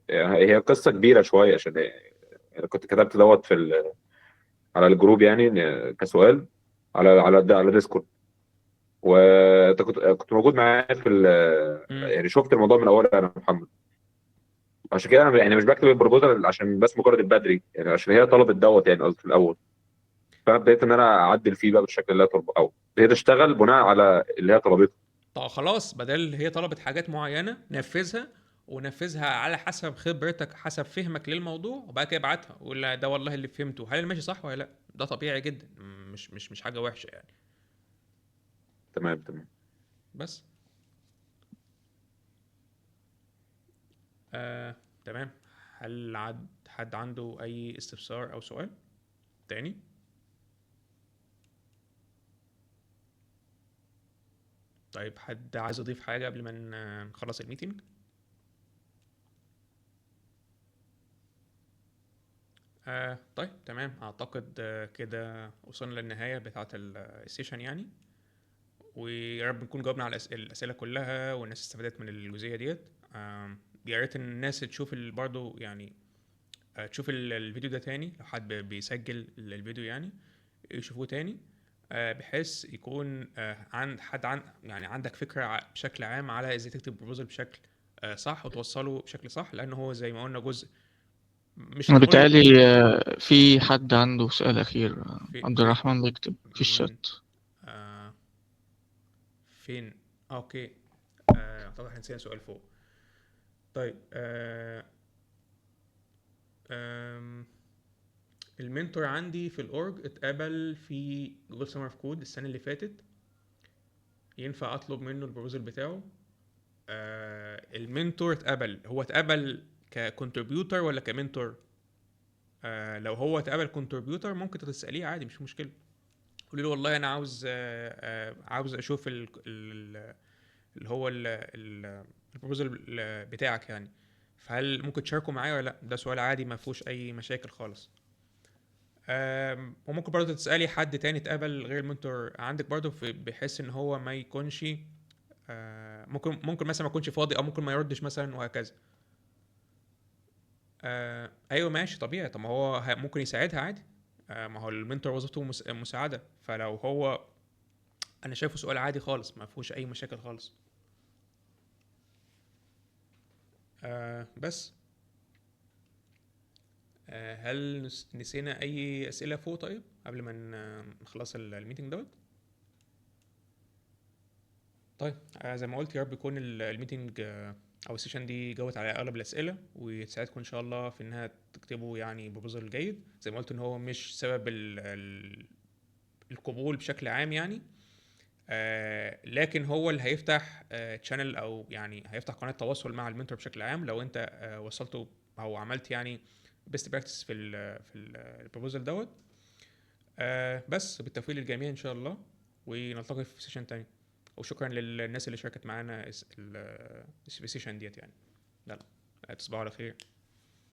يعني هي قصه كبيره شويه، عشان انا كنت كتبت دوت على الجروب يعني كسؤال على ديسكورد، وانت كنت موجود معايا يعني شفت الموضوع من اوله انا محمد. عشان كده انا يعني مش بكتب البروبوزال عشان بس مجرد البدري، يعني عشان هي طلبت دوت يعني قصدي في الاول. فانا ابتديت ان انا اعدل فيه بقى بالشكل اللي هي طلبه، او ابتديت اشتغل بناء على اللي هي طلبته. طب خلاص، بدل هي طلبت حاجات معينه نفذها، ونفذها على حسب خبرتك، حسب فهمك للموضوع، وبعد كده ابعتها ولا ده والله اللي فهمته، هل ماشي صح ولا لا. ده طبيعي جدا، مش حاجه وحشه يعني. تمام. بس تمام. هل حد عنده اي استفسار او سؤال تاني؟ طيب حد عايز يضيف حاجه قبل ما نخلص الميتنج؟ طيب تمام. اعتقد كده وصلنا للنهايه بتاعه السيشن يعني. ويا رب نكون جاوبنا على الاسئله كلها، والناس استفادت من الجزئيه ديت. يا ريت الناس تشوف برضه يعني تشوف الفيديو ده تاني، لو حد بيسجل الفيديو يعني يشوفوه تاني، بحيث يكون يعني عندك فكره بشكل عام على ازاي تكتب بروبوزل بشكل صح، وتوصله بشكل صح، لان هو زي ما قلنا جزء مش أنا هنقول. بيتهيألي في حد عنده سؤال أخير. في عبد في الرحمن بيكتب في مين؟ الشات. فين؟ اوكي. اعتقد احنا نسينا سؤال فوق. طيب المنتور عندي في الاورج اتقبل في جوجل سمر اوف كود السنه اللي فاتت، ينفع اطلب منه البروبوزل بتاعه؟ المنتور اتقبل، هو اتقبل ككونتريبيوتر ولا كمنتور؟ لو هو اتقبل كونتريبيوتر ممكن تساليه عادي، مش مشكله. قولي له والله انا عاوز اشوف اللي هو البروبوزل بتاعك يعني، فهل ممكن تشاركوا معايا ولا لا؟ ده سؤال عادي ما فيهوش اي مشاكل خالص. وممكن برضه تسالي حد تاني اتقبل غير المنتور عندك برضه، بحيث ان هو ما يكونش ممكن مثلا ما يكونش فاضي، او ممكن ما يردش مثلا، وهكذا. ايوه ماشي طبيعي. طب ما هو ممكن يساعدها عادي. ما هو المنتور وظيفته مساعده، فلو هو انا شايفه سؤال عادي خالص، ما فيهوش اي مشاكل خالص. بس هل نسينا اي اسئله فوق طيب قبل ما نخلص الميتنج دوت؟ طيب زي ما قلت، يا رب يكون الميتنج او السيشن دي جاوبت على اغلب الاسئله، وتساعدكم ان شاء الله في انها تكتبوا يعني بروبوزل جيد. زي ما قلت ان هو مش سبب القبول بشكل عام يعني، لكن هو اللي هيفتح تشانل، او يعني هيفتح قناه تواصل مع المنتور بشكل عام. لو انت وصلته او عملت يعني بيست براكتس في البروبوزل دوت. بس بالتوفيق للجميع ان شاء الله، ونلتقي في سيشن تاني. وشكرا للناس اللي شاركت معانا في السيشن ديت يعني. يلا تصبحوا على خير.